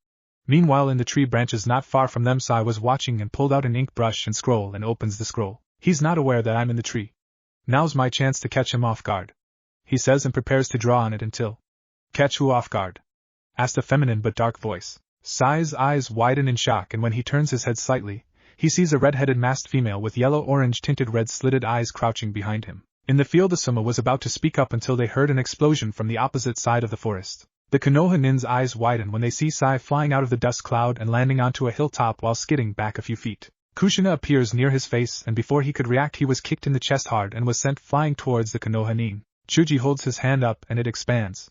Meanwhile in the tree branches not far from them, Sai was watching and pulled out an ink brush and scroll and opens the scroll. He's not aware that I'm in the tree. Now's my chance to catch him off guard. He says and prepares to draw on it until. Catch who off guard? Asked a feminine but dark voice. Sai's eyes widen in shock, and when he turns his head slightly, he sees a red-headed masked female with yellow-orange tinted red-slitted eyes crouching behind him. In the field, Asuma was about to speak up until they heard an explosion from the opposite side of the forest. The Konoha Nin's eyes widen when they see Sai flying out of the dust cloud and landing onto a hilltop while skidding back a few feet. Kushina appears near his face, and before he could react he was kicked in the chest hard and was sent flying towards the Konoha Nin. Chuji holds his hand up and it expands.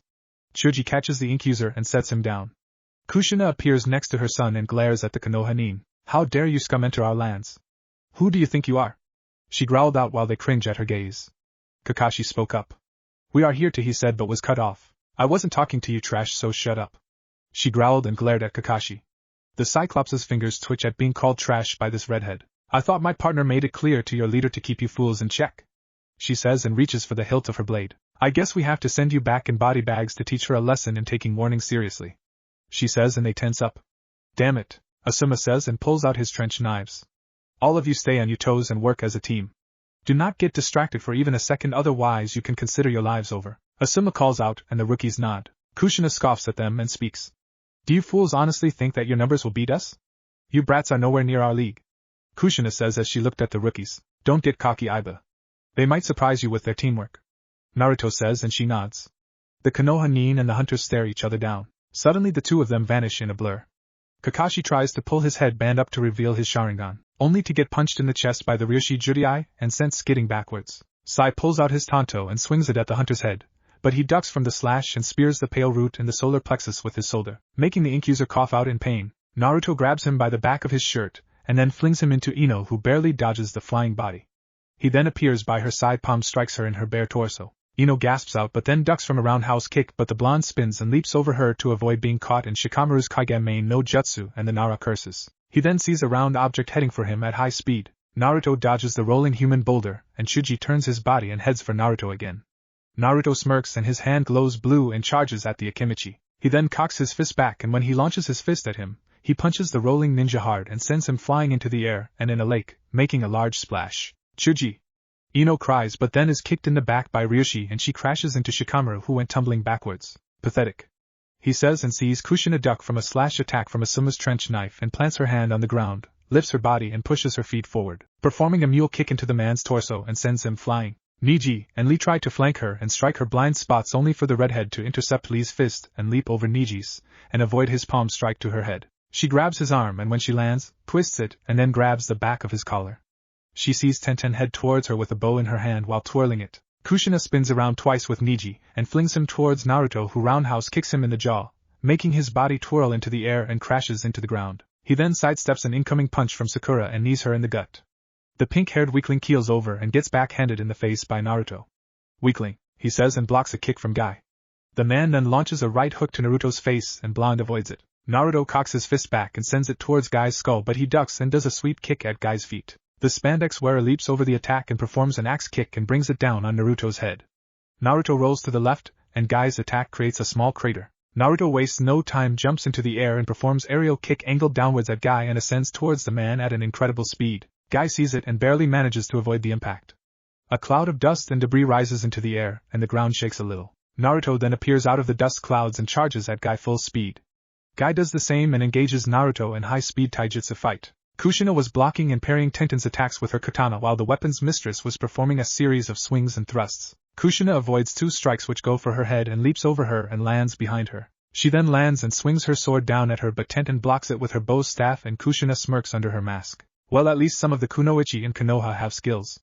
Chuji catches the ink user and sets him down. Kushina appears next to her son and glares at the Konoha Nin. How dare you scum enter our lands? Who do you think you are? She growled out while they cringe at her gaze. Kakashi spoke up. We are here to, he said, but was cut off. I wasn't talking to you, trash, so shut up. She growled and glared at Kakashi. The Cyclops' fingers twitch at being called trash by this redhead. I thought my partner made it clear to your leader to keep you fools in check. She says and reaches for the hilt of her blade. I guess we have to send you back in body bags to teach her a lesson in taking warning seriously. She says and they tense up. Damn it, Asuma says and pulls out his trench knives. All of you stay on your toes and work as a team. Do not get distracted for even a second, otherwise you can consider your lives over. Asuma calls out and the rookies nod. Kushina scoffs at them and speaks. Do you fools honestly think that your numbers will beat us? You brats are nowhere near our league. Kushina says as she looked at the rookies. Don't get cocky, Iba. They might surprise you with their teamwork. Naruto says and she nods. The Konoha Nin and the hunters stare each other down. Suddenly the two of them vanish in a blur. Kakashi tries to pull his headband up to reveal his Sharingan, only to get punched in the chest by the Ryoshi Judai and sent skidding backwards. Sai pulls out his tanto and swings it at the hunter's head, but he ducks from the slash and spears the pale root in the solar plexus with his shoulder, making the ink user cough out in pain. Naruto grabs him by the back of his shirt and then flings him into Ino, who barely dodges the flying body. He then appears by her side, palm strikes her in her bare torso. Ino gasps out but then ducks from a roundhouse kick, but the blonde spins and leaps over her to avoid being caught in Shikamaru's Kaigamane no Jutsu, and the Nara curses. He then sees a round object heading for him at high speed. Naruto dodges the rolling human boulder, and Chuji turns his body and heads for Naruto again. Naruto smirks and his hand glows blue and charges at the Akimichi. He then cocks his fist back, and when he launches his fist at him, he punches the rolling ninja hard and sends him flying into the air and in a lake, making a large splash. Chuji! Ino cries but then is kicked in the back by Ryoshi and she crashes into Shikamaru, who went tumbling backwards. Pathetic. He says and sees Kushina duck from a slash attack from Asuma's trench knife and plants her hand on the ground, lifts her body and pushes her feet forward, performing a mule kick into the man's torso and sends him flying. Niji and Lee try to flank her and strike her blind spots, only for the redhead to intercept Lee's fist and leap over Niji's and avoid his palm strike to her head. She grabs his arm and when she lands, twists it and then grabs the back of his collar. She sees Tenten head towards her with a bow in her hand while twirling it. Kushina spins around twice with Niji and flings him towards Naruto, who roundhouse kicks him in the jaw, making his body twirl into the air and crashes into the ground. He then sidesteps an incoming punch from Sakura and knees her in the gut. The pink-haired weakling keels over and gets backhanded in the face by Naruto. Weakling, he says and blocks a kick from Guy. The man then launches a right hook to Naruto's face and Blonde avoids it. Naruto cocks his fist back and sends it towards Guy's skull, but he ducks and does a sweep kick at Guy's feet. The spandex wearer leaps over the attack and performs an axe kick and brings it down on Naruto's head. Naruto rolls to the left and Guy's attack creates a small crater. Naruto wastes no time, jumps into the air and performs aerial kick angled downwards at Guy and ascends towards the man at an incredible speed. Guy sees it and barely manages to avoid the impact. A cloud of dust and debris rises into the air, and the ground shakes a little. Naruto then appears out of the dust clouds and charges at Guy full speed. Guy does the same and engages Naruto in high-speed taijutsu fight. Kushina was blocking and parrying Tenten's attacks with her katana while the weapon's mistress was performing a series of swings and thrusts. Kushina avoids 2 strikes which go for her head and leaps over her and lands behind her. She then lands and swings her sword down at her, but Tenten blocks it with her bow staff and Kushina smirks under her mask. Well, at least some of the kunoichi in Konoha have skills,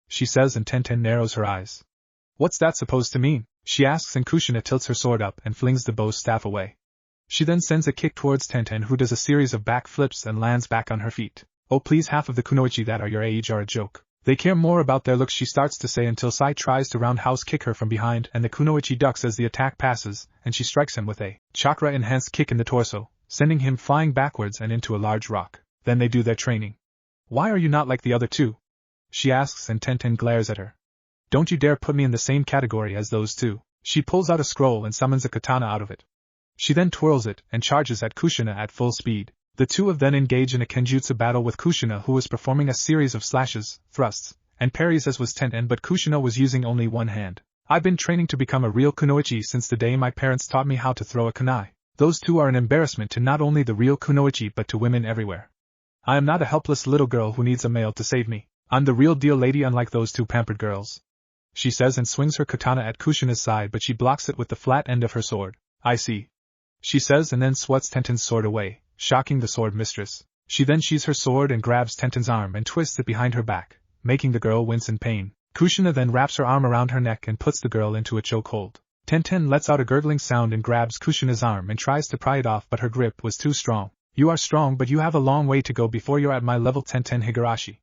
she says, and Tenten narrows her eyes. What's that supposed to mean? She asks, and Kushina tilts her sword up and flings the bow staff away. She then sends a kick towards Tenten, who does a series of back flips and lands back on her feet. Oh please, half of the kunoichi that are your age are a joke. They care more about their looks, she starts to say, until Sai tries to roundhouse kick her from behind and the kunoichi ducks as the attack passes, and she strikes him with a chakra-enhanced kick in the torso, sending him flying backwards and into a large rock. Then they do their training. Why are you not like the other two? She asks, and Tenten glares at her. Don't you dare put me in the same category as those two. She pulls out a scroll and summons a katana out of it. She then twirls it and charges at Kushina at full speed. The two of them engage in a kenjutsu battle with Kushina, who was performing a series of slashes, thrusts, and parries as was Tenten, but Kushina was using only one hand. I've been training to become a real kunoichi since the day my parents taught me how to throw a kunai. Those two are an embarrassment to not only the real kunoichi but to women everywhere. I am not a helpless little girl who needs a male to save me. I'm the real deal lady, unlike those two pampered girls, she says, and swings her katana at Kushina's side, but she blocks it with the flat end of her sword. I see, she says, and then swats Tenten's sword away, shocking the sword mistress. She then sheathes her sword and grabs Tenten's arm and twists it behind her back, making the girl wince in pain. Kushina then wraps her arm around her neck and puts the girl into a chokehold. Tenten lets out a gurgling sound and grabs Kushina's arm and tries to pry it off, but her grip was too strong. You are strong, but you have a long way to go before you're at my level, Tenten Higurashi,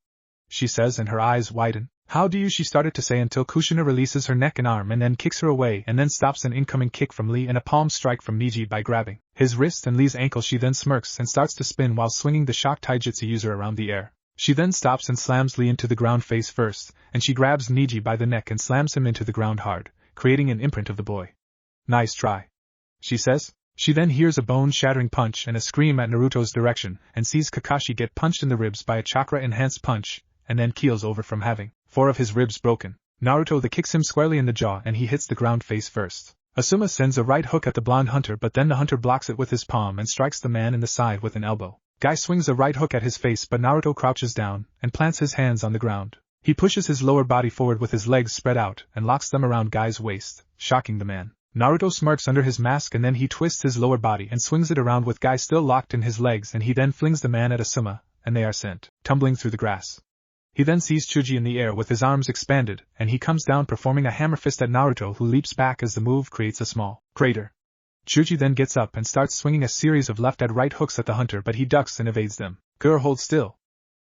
she says, and her eyes widen. How do you? She started to say until Kushina releases her neck and arm and then kicks her away and then stops an incoming kick from Lee and a palm strike from Niji by grabbing his wrist and Lee's ankle. She then smirks and starts to spin while swinging the shock taijutsu user around the air. She then stops and slams Lee into the ground face first, and she grabs Niji by the neck and slams him into the ground hard, creating an imprint of the boy. Nice try, she says. She then hears a bone-shattering punch and a scream at Naruto's direction, and sees Kakashi get punched in the ribs by a chakra-enhanced punch, and then keels over from having 4 of his ribs broken. Naruto kicks him squarely in the jaw and he hits the ground face first. Asuma sends a right hook at the blonde hunter, but then the hunter blocks it with his palm and strikes the man in the side with an elbow. Guy swings a right hook at his face, but Naruto crouches down and plants his hands on the ground. He pushes his lower body forward with his legs spread out and locks them around Guy's waist, shocking the man. Naruto smirks under his mask and then he twists his lower body and swings it around with Guy still locked in his legs, and he then flings the man at Asuma, and they are sent tumbling through the grass. He then sees Chuji in the air with his arms expanded, and he comes down performing a hammer fist at Naruto, who leaps back as the move creates a small crater. Chuji then gets up and starts swinging a series of left and right hooks at the hunter, but he ducks and evades them. Girl, hold still,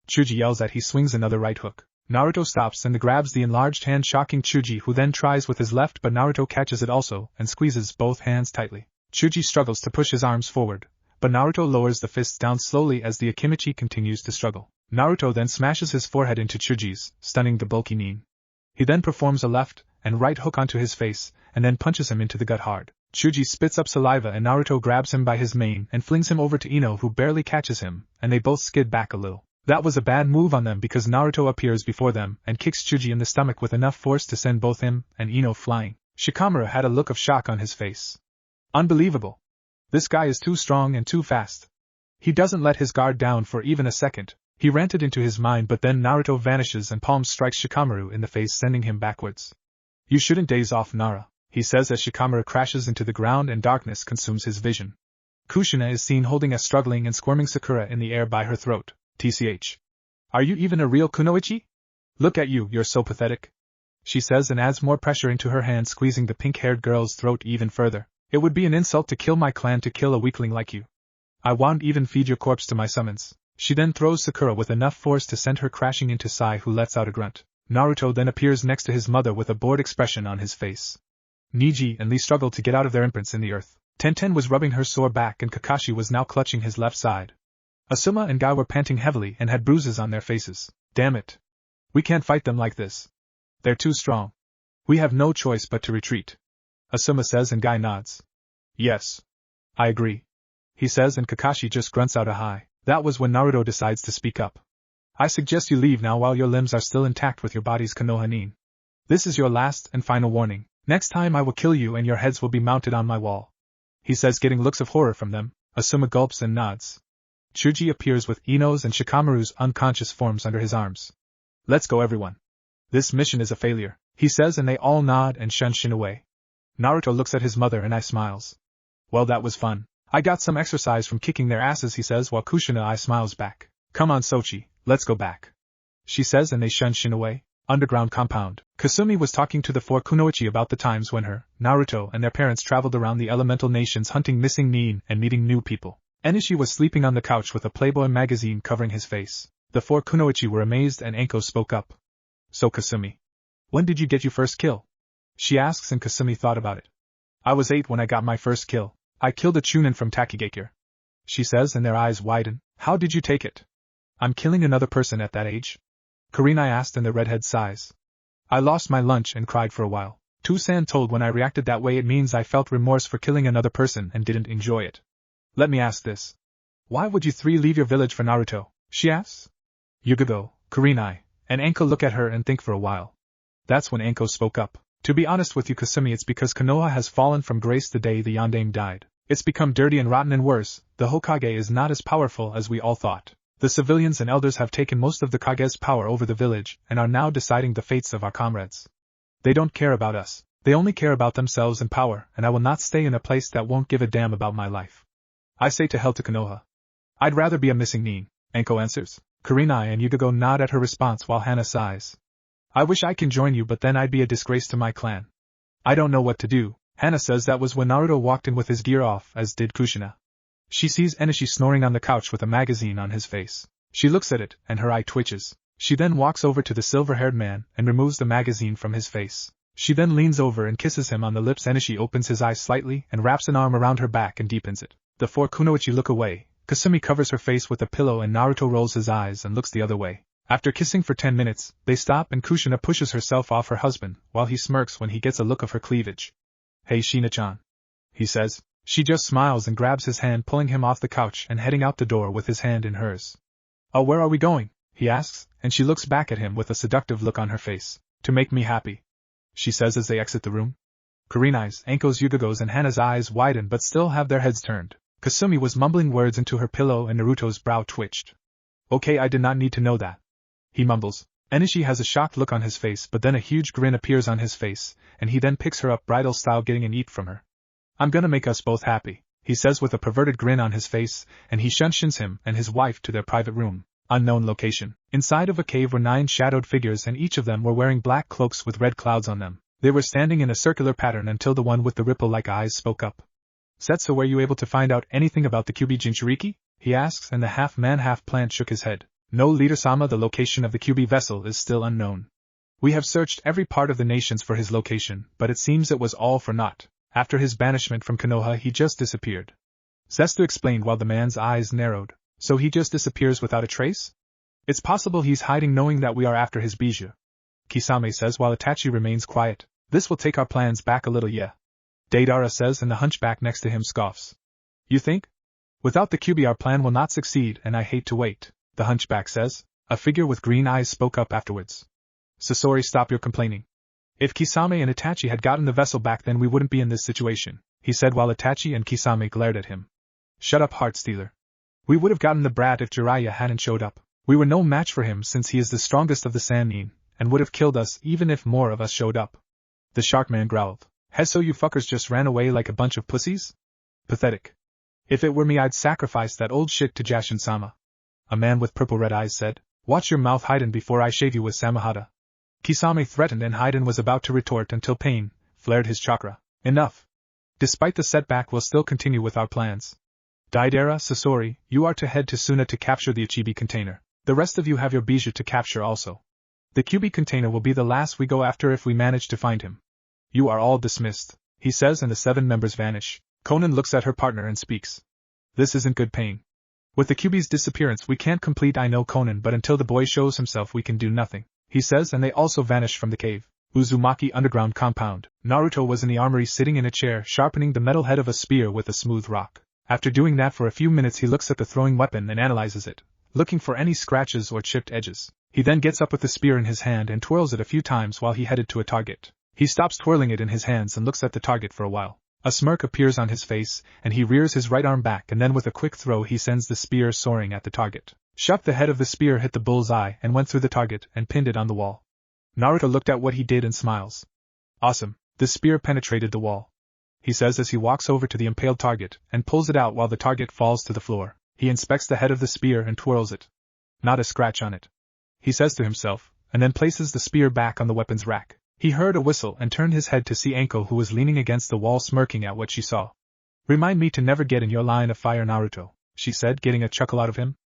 Chuji yells as he swings another right hook. Naruto stops and grabs the enlarged hand, shocking Chuji, who then tries with his left, but Naruto catches it also and squeezes both hands tightly. Chuji struggles to push his arms forward, but Naruto lowers the fists down slowly as the Akimichi continues to struggle. Naruto then smashes his forehead into Chuji's, stunning the bulky nin. He then performs a left and right hook onto his face, and then punches him into the gut hard. Chuji spits up saliva and Naruto grabs him by his mane and flings him over to Ino, who barely catches him, and they both skid back a little. That was a bad move on them because Naruto appears before them and kicks Chuji in the stomach with enough force to send both him and Ino flying. Shikamaru had a look of shock on his face. Unbelievable. This guy is too strong and too fast. He doesn't let his guard down for even a second. He ranted into his mind, but then Naruto vanishes and palm strikes Shikamaru in the face, sending him backwards. You shouldn't daze off, Nara, he says as Shikamaru crashes into the ground and darkness consumes his vision. Kushina is seen holding a struggling and squirming Sakura in the air by her throat. TCH. Are you even a real kunoichi? Look at you, you're so pathetic, she says and adds more pressure into her hand, squeezing the pink-haired girl's throat even further. It would be an insult to kill my clan to kill a weakling like you. I won't even feed your corpse to my summons. She then throws Sakura with enough force to send her crashing into Sai, who lets out a grunt. Naruto then appears next to his mother with a bored expression on his face. Niji and Lee struggled to get out of their imprints in the earth. Tenten was rubbing her sore back and Kakashi was now clutching his left side. Asuma and Guy were panting heavily and had bruises on their faces. Damn it. We can't fight them like this. They're too strong. We have no choice but to retreat. Asuma says and Guy nods. Yes. I agree. He says and Kakashi just grunts out a hi. That was when Naruto decides to speak up. I suggest you leave now while your limbs are still intact with your body's Konoha nin. This is your last and final warning. Next time I will kill you and your heads will be mounted on my wall. He says, getting looks of horror from them. Asuma gulps and nods. Chuji appears with Ino's and Shikamaru's unconscious forms under his arms. Let's go everyone. This mission is a failure, he says, and they all nod and shun Shin away. Naruto looks at his mother and smiles. Well, that was fun. I got some exercise from kicking their asses, he says, while Kushina smiles back. Come on Sochi, let's go back. She says and they shun Shin away. Underground compound. Kasumi was talking to the four kunoichi about the times when her, Naruto, and their parents traveled around the elemental nations hunting missing nin and meeting new people. Enishi was sleeping on the couch with a Playboy magazine covering his face. The four kunoichi were amazed and Anko spoke up. So Kasumi, when did you get your first kill? She asks and Kasumi thought about it. I was 8 when I got my first kill. I killed a Chunin from Takigakure. She says and their eyes widen. How did you take it? I'm killing another person at that age? Kurenai asked and the redhead sighs. I lost my lunch and cried for a while. Tusan told when I reacted that way it means I felt remorse for killing another person and didn't enjoy it. Let me ask this. Why would you three leave your village for Naruto? She asks. Yugogo, Kurenai, and Anko look at her and think for a while. That's when Anko spoke up. To be honest with you Kasumi, it's because Konoha has fallen from grace the day the Yondaime died. It's become dirty and rotten and worse. The Hokage is not as powerful as we all thought. The civilians and elders have taken most of the Kage's power over the village and are now deciding the fates of our comrades. They don't care about us. They only care about themselves and power, and I will not stay in a place that won't give a damn about my life. I say to hell to Konoha. I'd rather be a missing nin, Anko answers. Kurenai and Yugogo nod at her response while Hana sighs. I wish I can join you, but then I'd be a disgrace to my clan. I don't know what to do, Hana says. That was when Naruto walked in with his gear off, as did Kushina. She sees Enishi snoring on the couch with a magazine on his face. She looks at it, and her eye twitches. She then walks over to the silver-haired man and removes the magazine from his face. She then leans over and kisses him on the lips. Enishi opens his eyes slightly and wraps an arm around her back and deepens it. The four kunoichi look away. Kasumi covers her face with a pillow and Naruto rolls his eyes and looks the other way. After kissing for 10 minutes, they stop and Kushina pushes herself off her husband, while he smirks when he gets a look of her cleavage. Hey Shina-chan, he says. She just smiles and grabs his hand, pulling him off the couch and heading out the door with his hand in hers. Oh, where are we going? He asks, and she looks back at him with a seductive look on her face. To make me happy, she says as they exit the room. Kurenai's, Anko's, Yugogo's and Hana's eyes widen but still have their heads turned. Kasumi was mumbling words into her pillow and Naruto's brow twitched. Okay, I did not need to know that, he mumbles. Enishi has a shocked look on his face, but then a huge grin appears on his face, and he then picks her up bridal style, getting an eat from her. I'm gonna make us both happy, he says with a perverted grin on his face, and he shuns him and his wife to their private room. Unknown location. Inside of a cave were 9 shadowed figures, and each of them were wearing black cloaks with red clouds on them. They were standing in a circular pattern until the one with the ripple-like eyes spoke up. Setsu, were you able to find out anything about the Kyuubi Jinchuriki? He asks, and the half-man half-plant shook his head. No, Leader-sama, the location of the Kyuubi vessel is still unknown. We have searched every part of the nations for his location, but it seems it was all for naught. After his banishment from Konoha he just disappeared. Setsu explained while the man's eyes narrowed. So he just disappears without a trace? It's possible he's hiding knowing that we are after his bijou, Kisame says while Itachi remains quiet. This will take our plans back a little, yeah. Deidara says, and the hunchback next to him scoffs. You think? Without the Kyuubi our plan will not succeed, and I hate to wait, the hunchback says. A figure with green eyes spoke up afterwards. Sasori, stop your complaining. If Kisame and Itachi had gotten the vessel back, then we wouldn't be in this situation, he said while Itachi and Kisame glared at him. Shut up, heart stealer. We would have gotten the brat if Jiraiya hadn't showed up. We were no match for him since he is the strongest of the Sannin, and would have killed us even if more of us showed up. The Sharkman growled. So you fuckers just ran away like a bunch of pussies? Pathetic. If it were me I'd sacrifice that old shit to Jashin-sama. A man with purple-red eyes said. Watch your mouth, Haiden, before I shave you with Samahata. Kisame threatened, and Haiden was about to retort until Pain flared his chakra. Enough. Despite the setback, we'll still continue with our plans. Deidara, Sasori, you are to head to Suna to capture the Ichibi container. The rest of you have your bijou to capture also. The Kyuubi container will be the last we go after if we manage to find him. You are all dismissed, he says, and the 7 members vanish. Konan looks at her partner and speaks. This isn't good, Pain. With the Kyuubi's disappearance we can't complete. I know, Konan, but until the boy shows himself we can do nothing, he says, and they also vanish from the cave. Uzumaki Underground Compound. Naruto was in the armory sitting in a chair sharpening the metal head of a spear with a smooth rock. After doing that for a few minutes he looks at the throwing weapon and analyzes it, looking for any scratches or chipped edges. He then gets up with the spear in his hand and twirls it a few times while he headed to a target. He stops twirling it in his hands and looks at the target for a while. A smirk appears on his face, and he rears his right arm back and then with a quick throw he sends the spear soaring at the target. Shuck, the head of the spear hit the bull's eye and went through the target and pinned it on the wall. Naruto looked at what he did and smiles. Awesome, the spear penetrated the wall, he says as he walks over to the impaled target and pulls it out while the target falls to the floor. He inspects the head of the spear and twirls it. Not a scratch on it, he says to himself, and then places the spear back on the weapons rack. He heard a whistle and turned his head to see Anko, who was leaning against the wall smirking at what she saw. Remind me to never get in your line of fire, Naruto, she said, getting a chuckle out of him.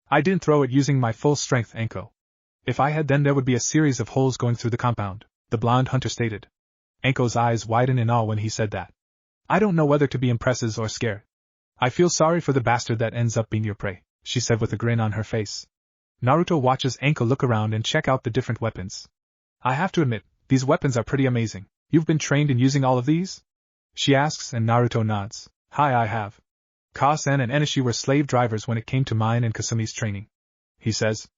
I didn't throw it using my full strength, Anko. If I had, then there would be a series of holes going through the compound, the blonde hunter stated. Anko's eyes widen in awe when he said that. I don't know whether to be impressed or scared. I feel sorry for the bastard that ends up being your prey, she said with a grin on her face. Naruto watches Anko look around and check out the different weapons. I have to admit, these weapons are pretty amazing. You've been trained in using all of these? She asks and Naruto nods. Hi, I have. Ka-sen and Enishi were slave drivers when it came to mine and Kasumi's training, he says.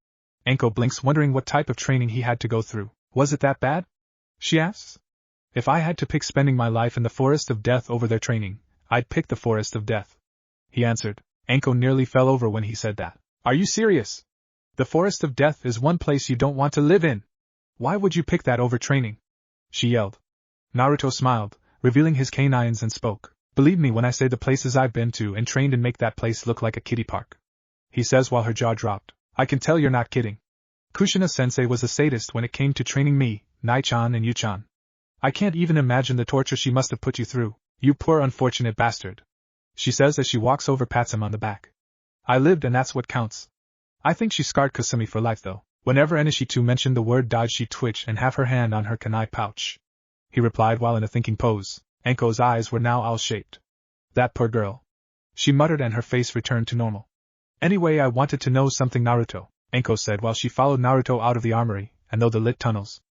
Anko blinks, wondering what type of training he had to go through. Was it that bad? She asks. If I had to pick spending my life in the forest of death over their training, I'd pick the forest of death, he answered. Anko nearly fell over when he said that. Are you serious? The forest of death is one place you don't want to live in. Why would you pick that over training? She yelled. Naruto smiled, revealing his canines and spoke. Believe me when I say the places I've been to and trained in make that place look like a kiddie park, he says while her jaw dropped. I can tell you're not kidding. Kushina-sensei was a sadist when it came to training me, Nai-chan and Yu-chan. I can't even imagine the torture she must have put you through, you poor unfortunate bastard, she says as she walks over, pats him on the back. I lived and that's what counts. I think she scarred Kasumi for life though. Whenever Enishi mentioned the word dodge she'd twitch and have her hand on her kunai pouch, he replied while in a thinking pose. Anko's eyes were now owl-shaped. That poor girl, she muttered and her face returned to normal. Anyway, I wanted to know something, Naruto, Anko said while she followed Naruto out of the armory, and through the lit tunnels.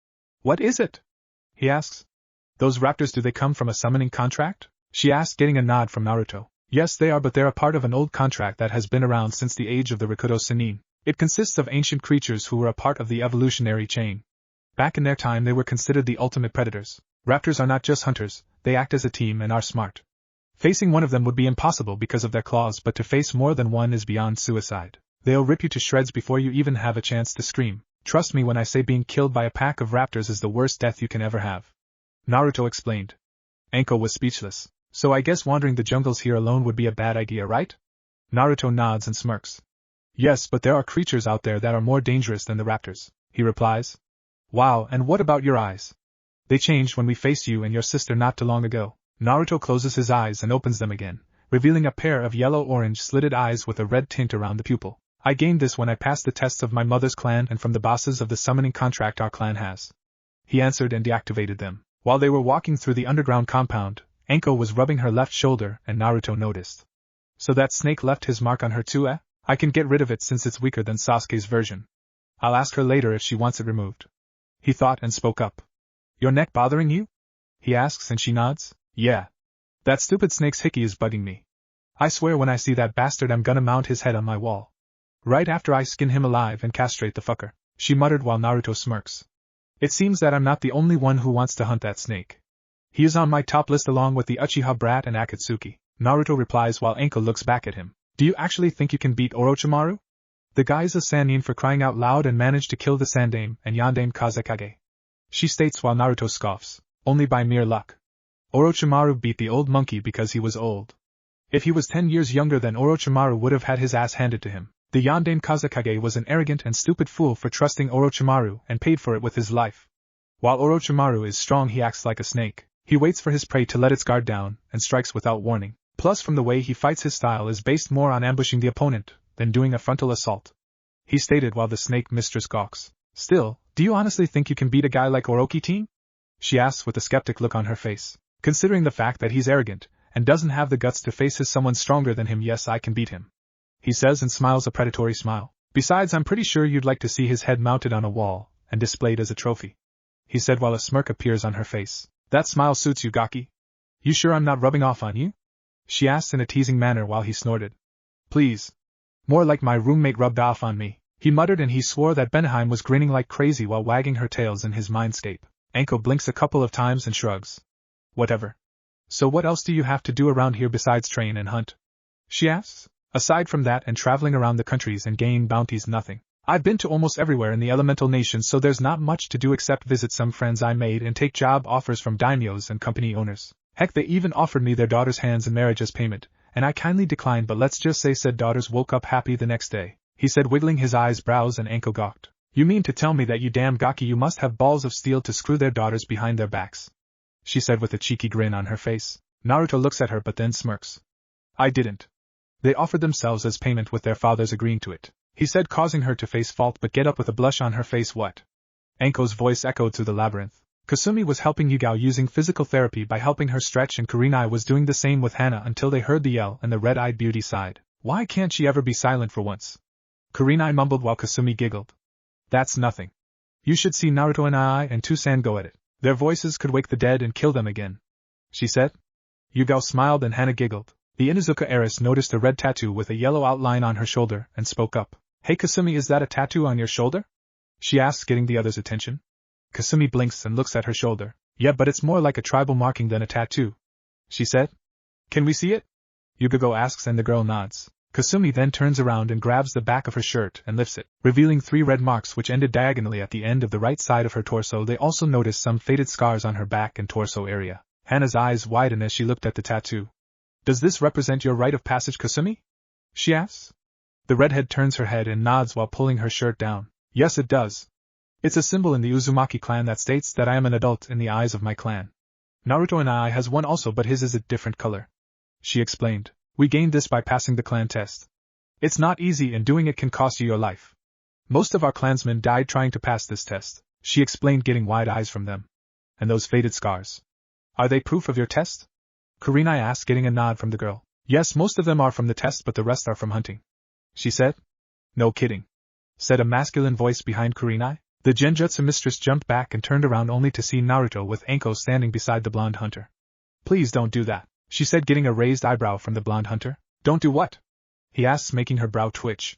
What is it? He asks. Those raptors, do they come from a summoning contract? She asked, getting a nod from Naruto. Yes, they are, but they're a part of an old contract that has been around since the age of the Rikudo Sennin. It consists of ancient creatures who were a part of the evolutionary chain. Back in their time they were considered the ultimate predators. Raptors are not just hunters, they act as a team and are smart. Facing one of them would be impossible because of their claws, but to face more than one is beyond suicide. They'll rip you to shreds before you even have a chance to scream. Trust me when I say being killed by a pack of raptors is the worst death you can ever have, Naruto explained. Anko was speechless. So I guess wandering the jungles here alone would be a bad idea, right? Naruto nods and smirks. Yes, but there are creatures out there that are more dangerous than the raptors, he replies. Wow, and what about your eyes? They changed when we faced you and your sister not too long ago. Naruto closes his eyes and opens them again, revealing a pair of yellow-orange slitted eyes with a red tint around the pupil. I gained this when I passed the tests of my mother's clan and from the bosses of the summoning contract our clan has, he answered and deactivated them. While they were walking through the underground compound, Anko was rubbing her left shoulder and Naruto noticed. So that snake left his mark on her too, eh? I can get rid of it since it's weaker than Sasuke's version. I'll ask her later if she wants it removed. He thought and spoke up. Your neck bothering you? He asks and she nods. Yeah. That stupid snake's hickey is bugging me. I swear when I see that bastard I'm gonna mount his head on my wall. Right after I skin him alive and castrate the fucker, she muttered while Naruto smirks. It seems that I'm not the only one who wants to hunt that snake. He is on my top list along with the Uchiha brat and Akatsuki, Naruto replies while Anko looks back at him. Do you actually think you can beat Orochimaru? The guy's a Sannin for crying out loud and managed to kill the Sandame and Yandame Kazekage, she states while Naruto scoffs. Only by mere luck. Orochimaru beat the old monkey because he was old. If he was 10 years younger then Orochimaru would have had his ass handed to him. The Yandame Kazekage was an arrogant and stupid fool for trusting Orochimaru and paid for it with his life. While Orochimaru is strong, he acts like a snake. He waits for his prey to let its guard down and strikes without warning. Plus, from the way he fights, his style is based more on ambushing the opponent than doing a frontal assault, he stated while the snake mistress gawks. Still, do you honestly think you can beat a guy like Orochi-team? She asks with a skeptic look on her face. Considering the fact that he's arrogant and doesn't have the guts to face someone stronger than him, yes, I can beat him, he says and smiles a predatory smile. Besides, I'm pretty sure you'd like to see his head mounted on a wall and displayed as a trophy. he said while a smirk appears on her face. That smile suits you, Gaki. You sure I'm not rubbing off on you? She asked in a teasing manner while he snorted. Please. More like my roommate rubbed off on me, he muttered, and he swore that Benheim was grinning like crazy while wagging her tails in his mindscape. Anko blinks a couple of times and shrugs. Whatever. So what else do you have to do around here besides train and hunt? She asks. Aside from that and traveling around the countries and gaining bounties, nothing. I've been to almost everywhere in the elemental nations, so there's not much to do except visit some friends I made and take job offers from daimyos and company owners. Heck, they even offered me their daughter's hands in marriage as payment, and I kindly declined, but let's just say said daughters woke up happy the next day, he said, wiggling his eyebrows, and Anko gawked. You mean to tell me that you damn Gaki you must have balls of steel to screw their daughters behind their backs? She said with a cheeky grin on her face. Naruto looks at her but then smirks. I didn't. They offered themselves as payment with their fathers agreeing to it, he said, causing her to face fault but get up with a blush on her face. What? Anko's voice echoed through the labyrinth. Kasumi was helping Yugao using physical therapy by helping her stretch, and Kurenai was doing the same with Hana until they heard the yell and the red-eyed beauty sighed. Why can't she ever be silent for once? Kurenai mumbled while Kasumi giggled. That's nothing. You should see Naruto and I and Tusan go at it. Their voices could wake the dead and kill them again, she said. Yugao smiled and Hana giggled. The Inuzuka heiress noticed a red tattoo with a yellow outline on her shoulder and spoke up. Hey Kasumi, is that a tattoo on your shoulder? She asks, getting the other's attention. Kasumi blinks and looks at her shoulder. Yeah, but it's more like a tribal marking than a tattoo, she said. Can we see it? Yugago asks, and the girl nods. Kasumi then turns around and grabs the back of her shirt and lifts it, revealing 3 red marks which ended diagonally at the end of the right side of her torso. They also noticed some faded scars on her back and torso area. Hana's eyes widen as she looked at the tattoo. Does this represent your rite of passage, Kasumi? She asks. The redhead turns her head and nods while pulling her shirt down. Yes, it does. It's a symbol in the Uzumaki clan that states that I am an adult in the eyes of my clan. Naruto and I has one also, but his is a different color, she explained. We gained this by passing the clan test. It's not easy, and doing it can cost you your life. Most of our clansmen died trying to pass this test, she explained, getting wide eyes from them. And those faded scars? Are they proof of your test? Kurenai asked, getting a nod from the girl. Yes, most of them are from the test, but the rest are from hunting, she said. No kidding, said a masculine voice behind Kurenai. The Genjutsu mistress jumped back and turned around only to see Naruto with Anko standing beside the blonde hunter. Please don't do that, she said, getting a raised eyebrow from the blonde hunter. Don't do what? He asks, making her brow twitch.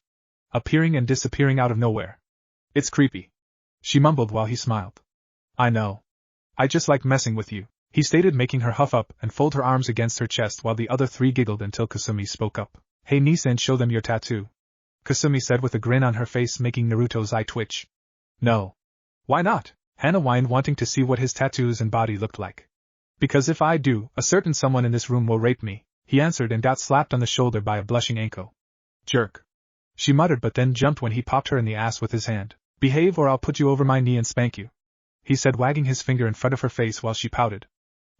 Appearing and disappearing out of nowhere. It's creepy, she mumbled while he smiled. I know. I just like messing with you, he stated, making her huff up and fold her arms against her chest while the other 3 giggled until Kasumi spoke up. Hey Nisan, show them your tattoo, Kasumi said with a grin on her face, making Naruto's eye twitch. No. Why not? Hana whined, wanting to see what his tattoos and body looked like. Because if I do, a certain someone in this room will rape me, he answered, and got slapped on the shoulder by a blushing Anko. Jerk, she muttered, but then jumped when he popped her in the ass with his hand. Behave or I'll put you over my knee and spank you, he said, wagging his finger in front of her face while she pouted.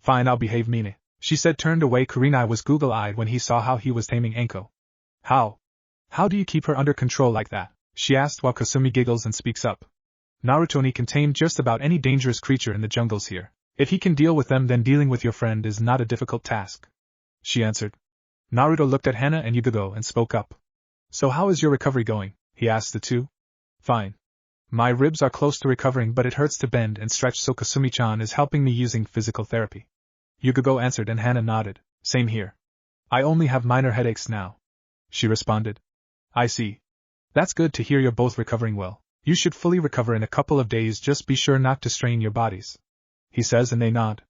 Fine, I'll behave, Mine, she said, turned away. Kurenai was google-eyed when he saw how he was taming Anko. How do you keep her under control like that? She asked while Kasumi giggles and speaks up. Naruto can tame just about any dangerous creature in the jungles here. If he can deal with them, then dealing with your friend is not a difficult task, she answered. Naruto looked at Hana and Yugago and spoke up. So how is your recovery going? He asked the two. Fine. My ribs are close to recovering, but it hurts to bend and stretch, so Kasumi-chan is helping me using physical therapy, Yugago answered, and Hana nodded. Same here. I only have minor headaches now, she responded. I see. That's good to hear you're both recovering well. You should fully recover in a couple of days, just be sure not to strain your bodies, he says, and they nod.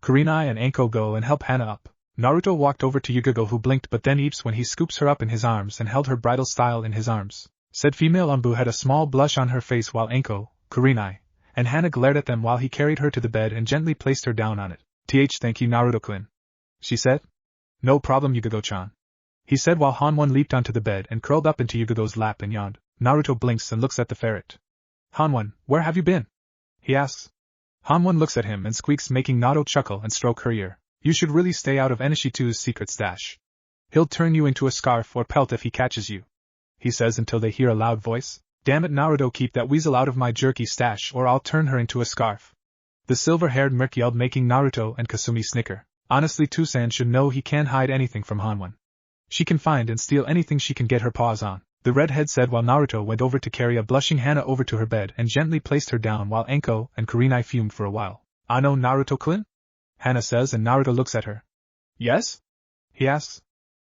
Kurenai and Anko go and help Hana up. Naruto walked over to Yugago, who blinked but then eeps when he scoops her up in his arms and held her bridal style in his arms. Said female Umbu had a small blush on her face while Anko, Kurenai, and Hana glared at them while he carried her to the bed and gently placed her down on it. Thank you, Naruto-kun, she said. No problem, Yugago-chan, he said while Hanwon leaped onto the bed and curled up into Yugago's lap and yawned. Naruto blinks and looks at the ferret. Hanwon, where have you been? He asks. Hanwon looks at him and squeaks, making Naruto chuckle and stroke her ear. You should really stay out of Enishi-2's secret stash. He'll turn you into a scarf or pelt if he catches you, he says, until they hear a loud voice. Damn it, Naruto, keep that weasel out of my jerky stash or I'll turn her into a scarf. The silver-haired merc yelled, making Naruto and Kasumi snicker. Honestly, Tusan should know he can't hide anything from Hanwon. She can find and steal anything she can get her paws on. the redhead said while Naruto went over to carry a blushing Hana over to her bed and gently placed her down while Anko and Kurenai fumed for a while. "Ano Naruto-kun?" Hana says, and Naruto looks at her. "Yes?" he asks.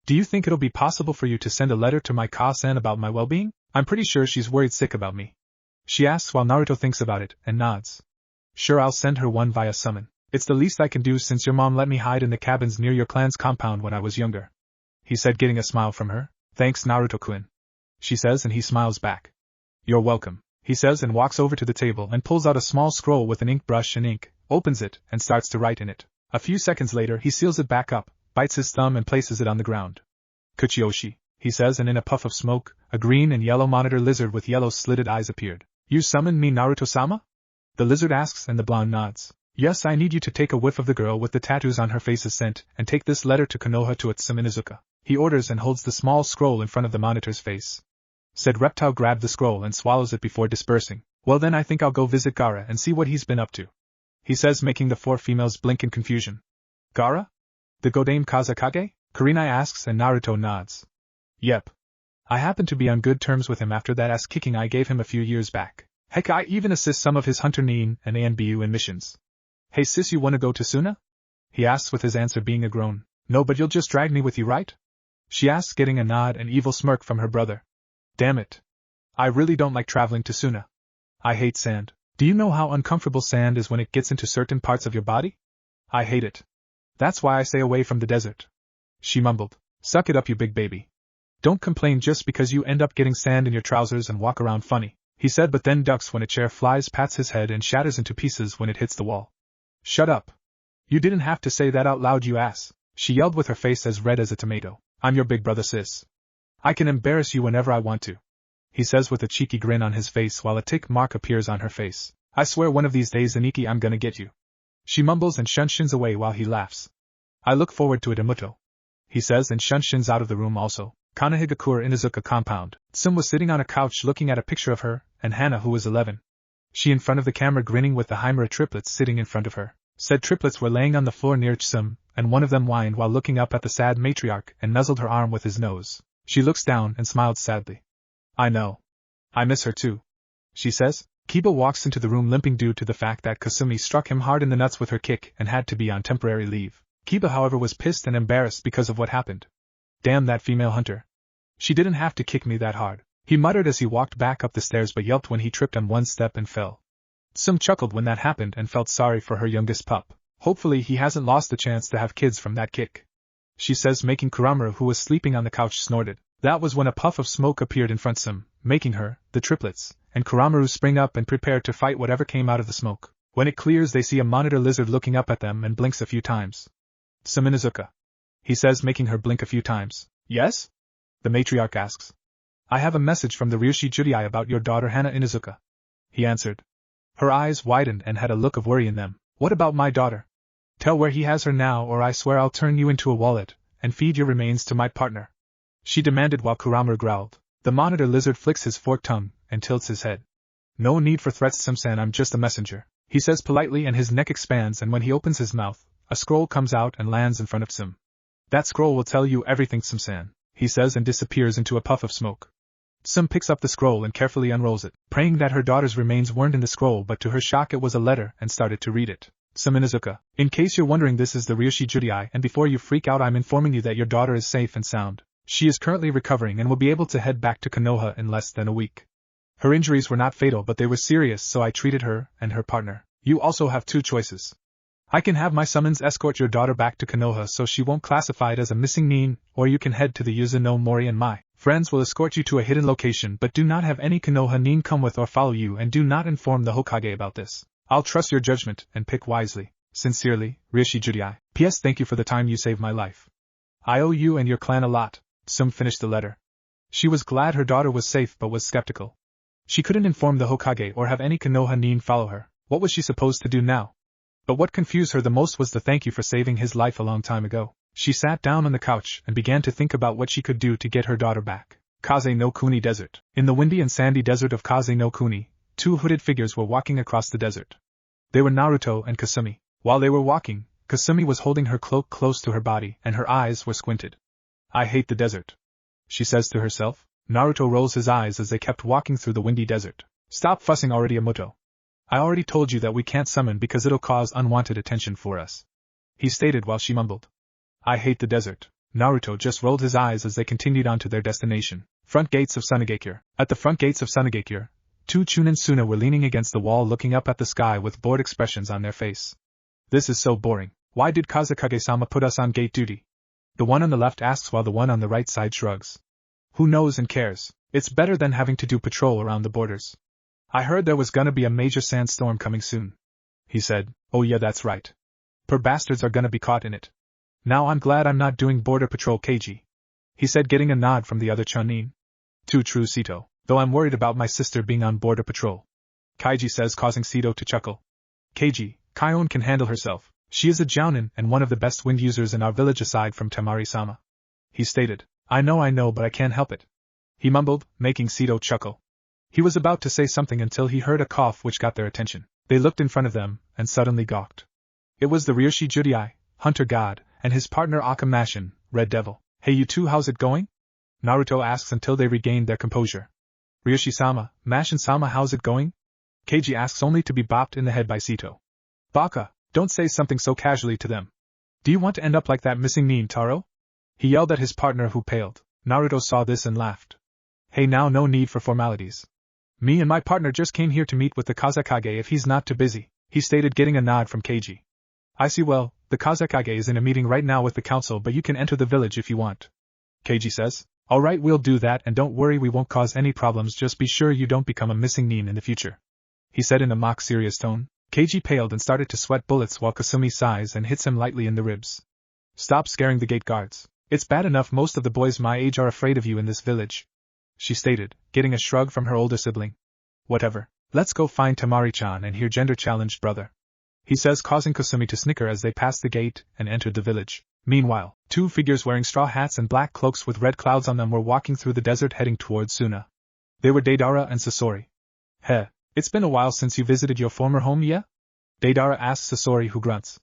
"Do you think it'll be possible for you to send a letter to my Ka-san about my well-being? I'm pretty sure she's worried sick about me." She asks while Naruto thinks about it, and nods. "Sure, I'll send her one via summon. It's the least I can do since your mom let me hide in the cabins near your clan's compound when I was younger," he said, getting a smile from her. "Thanks, Naruto-kun," she says, and he smiles back. "You're welcome," he says, and walks over to the table and pulls out a small scroll with an ink brush and ink, opens it, and starts to write in it. A few seconds later he seals it back up, bites his thumb and places it on the ground. "Kuchiyoshi," he says, and in a puff of smoke, a green and yellow monitor lizard with yellow slitted eyes appeared. "You summoned me, Naruto-sama?" the lizard asks, and the blonde nods. "Yes, I need you to take a whiff of the girl with the tattoos on her face's scent, and take this letter to Konoha to Utsum Inuzuka," he orders, and holds the small scroll in front of the monitor's face. Said reptile grabbed the scroll and swallows it before dispersing. "Well then, I think I'll go visit Gaara and see what he's been up to," he says, making the four females blink in confusion. "Gaara? The Godame Kazakage?" Kurenai asks, and Naruto nods. "Yep. I happen to be on good terms with him after that ass-kicking I gave him a few years back. Heck, I even assist some of his Hunter Nin and ANBU in missions." "Hey sis, you wanna go to Suna?" he asks, with his answer being a groan. "No, but you'll just drag me with you, right?" she asks, getting a nod and evil smirk from her brother. "Damn it. I really don't like traveling to Suna. I hate sand. Do you know how uncomfortable sand is when it gets into certain parts of your body? I hate it. That's why I stay away from the desert," she mumbled. "Suck it up, you big baby. Don't complain just because you end up getting sand in your trousers and walk around funny," he said, but then ducks when a chair flies past his head and shatters into pieces when it hits the wall. "Shut up. You didn't have to say that out loud, you ass," she yelled with her face as red as a tomato. "I'm your big brother, sis. I can embarrass you whenever I want to," he says with a cheeky grin on his face while a tick mark appears on her face. "I swear one of these days, Aniki, I'm gonna get you," she mumbles and shunshins away while he laughs. "I look forward to it, Amuto," he says, and shunshins out of the room also. Kanehigakure Inuzuka compound. Tsum was sitting on a couch looking at a picture of her, and Hana, who was 11. She in front of the camera grinning with the Himera triplets sitting in front of her. Said triplets were laying on the floor near Tsum, and one of them whined while looking up at the sad matriarch and nuzzled her arm with his nose. She looks down and smiled sadly. "I know. I miss her too," she says. Kiba walks into the room limping due to the fact that Kasumi struck him hard in the nuts with her kick and had to be on temporary leave. Kiba, however, was pissed and embarrassed because of what happened. "Damn that female hunter. She didn't have to kick me that hard," he muttered as he walked back up the stairs, but yelped when he tripped on one step and fell. Tsum chuckled when that happened and felt sorry for her youngest pup. "Hopefully he hasn't lost the chance to have kids from that kick," she says, making Kuramaru, who was sleeping on the couch, snorted. That was when a puff of smoke appeared in front of Tsum, making her, the triplets, and Kuramaru spring up and prepare to fight whatever came out of the smoke. When it clears, they see a monitor lizard looking up at them and blinks a few times. "Tsum Inuzuka," he says, making her blink a few times. "Yes?" the matriarch asks. "I have a message from the Ryushi Judai about your daughter Hana Inuzuka," he answered. Her eyes widened and had a look of worry in them. "What about my daughter? Tell where he has her now, or I swear I'll turn you into a wallet and feed your remains to my partner," she demanded while Kuramaru growled. The monitor lizard flicks his forked tongue and tilts his head. "No need for threats, Tsum-san, I'm just a messenger," he says politely, and his neck expands, and when he opens his mouth, a scroll comes out and lands in front of Tsum. "That scroll will tell you everything, Tsum-san," he says, and disappears into a puff of smoke. Tsum picks up the scroll and carefully unrolls it, praying that her daughter's remains weren't in the scroll, but to her shock it was a letter, and started to read it. "Tsum Inuzuka, in case you're wondering, this is the Ryushi Judai, and before you freak out, I'm informing you that your daughter is safe and sound. She is currently recovering and will be able to head back to Konoha in less than a week. Her injuries were not fatal, but they were serious, so I treated her and her partner. You also have two choices. I can have my summons escort your daughter back to Konoha so she won't classify it as a missing nin, or you can head to the Yuzu no Mori and my friends will escort you to a hidden location, but do not have any Konoha nin come with or follow you, and do not inform the Hokage about this. I'll trust your judgment and pick wisely. Sincerely, Ryushi Judai. P.S. Thank you for the time you saved my life. I owe you and your clan a lot." Tsum finished the letter. She was glad her daughter was safe but was skeptical. She couldn't inform the Hokage or have any Konoha nin follow her. What was she supposed to do now? But what confused her the most was the thank you for saving his life a long time ago. She sat down on the couch and began to think about what she could do to get her daughter back. Kaze no Kuni Desert. In the windy and sandy desert of Kaze no Kuni, two hooded figures were walking across the desert. They were Naruto and Kasumi. While they were walking, Kasumi was holding her cloak close to her body and her eyes were squinted. "I hate the desert," she says to herself. Naruto rolls his eyes as they kept walking through the windy desert. Stop fussing already, Amoto. I already told you that we can't summon because it'll cause unwanted attention for us, he stated while she mumbled. I hate the desert. Naruto just rolled his eyes as they continued on to their destination. Front gates of Sunagakure. At the front gates of Sunagakure, two Chunin and Suna were leaning against the wall looking up at the sky with bored expressions on their face. This is so boring. Why did Kazekage-sama put us on gate duty? The one on the left asks while the one on the right side shrugs. Who knows and cares? It's better than having to do patrol around the borders. I heard there was gonna be a major sandstorm coming soon, he said. Oh yeah, that's right. Poor bastards are gonna be caught in it. Now I'm glad I'm not doing border patrol, Keiji, he said, getting a nod from the other Chunin. Too true, Sito, though I'm worried about my sister being on border patrol, Kaiji says, causing Sito to chuckle. Keiji, Kaion can handle herself. She is a Jounin and one of the best wind users in our village aside from Temari-sama, he stated. I know, but I can't help it, he mumbled, making Sito chuckle. He was about to say something until he heard a cough which got their attention. They looked in front of them, and suddenly gawked. It was the Ryoshi Judiai, Hunter God, and his partner Akamashin, Red Devil. Hey you two, how's it going? Naruto asks until they regained their composure. Ryoshi-sama, Mashin-sama, how's it going? Keiji asks only to be bopped in the head by Sito. Baka, don't say something so casually to them. Do you want to end up like that missing Nin Taro? He yelled at his partner who paled. Naruto saw this and laughed. Hey now, no need for formalities. Me and my partner just came here to meet with the Kazekage if he's not too busy, he stated, getting a nod from Keiji. I see. Well, the Kazekage is in a meeting right now with the council, but you can enter the village if you want, Keiji says. Alright, we'll do that, and don't worry, we won't cause any problems, just be sure you don't become a missing Nin in the future, he said in a mock serious tone. Keiji paled and started to sweat bullets while Kasumi sighs and hits him lightly in the ribs. Stop scaring the gate guards. It's bad enough most of the boys my age are afraid of you in this village, she stated, getting a shrug from her older sibling. Whatever. Let's go find Temari-chan and hear gender-challenged brother, he says, causing Kasumi to snicker as they passed the gate and entered the village. Meanwhile, two figures wearing straw hats and black cloaks with red clouds on them were walking through the desert heading towards Suna. They were Deidara and Sasori. Heh, it's been a while since you visited your former home, yeah? Deidara asks Sasori, who grunts.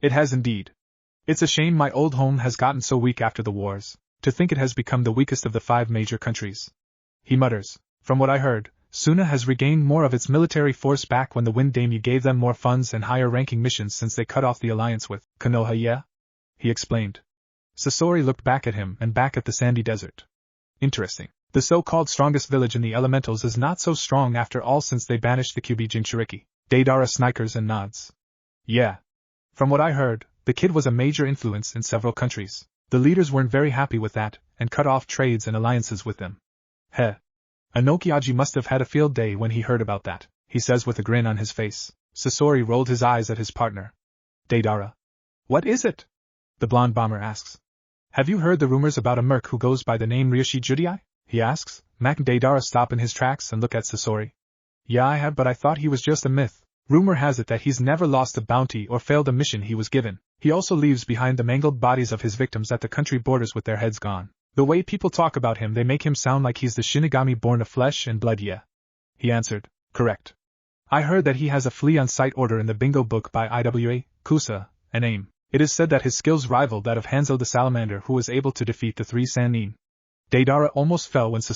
It has indeed. It's a shame my old home has gotten so weak after the wars. To think it has become the weakest of the 5 major countries, he mutters. From what I heard, Suna has regained more of its military force back when the Wind Daimyo gave them more funds and higher-ranking missions since they cut off the alliance with Konoha, yeah? He explained. Sasori looked back at him and back at the sandy desert. Interesting. The so-called strongest village in the elementals is not so strong after all since they banished the Kyubi Jinchuriki. Deidara snickers and nods. Yeah. From what I heard, the kid was a major influence in several countries. The leaders weren't very happy with that, and cut off trades and alliances with them. Heh. Anokiaji must have had a field day when he heard about that, he says with a grin on his face. Sasori rolled his eyes at his partner. Deidara. What is it? The blonde bomber asks. Have you heard the rumors about a merc who goes by the name Ryoshi Judiai? He asks. Mac and Deidara stop in his tracks and look at Sasori. Yeah, I have, but I thought he was just a myth. Rumor has it that he's never lost a bounty or failed a mission he was given. He also leaves behind the mangled bodies of his victims at the country borders with their heads gone. The way people talk about him, they make him sound like he's the Shinigami born of flesh and blood, yeah. He answered. Correct. I heard that he has a flea on sight order in the bingo book by IWA, Kusa, and AIM. It is said that his skills rival that of Hanzo the Salamander, who was able to defeat the 3 Sannin. Deidara almost fell when Sasori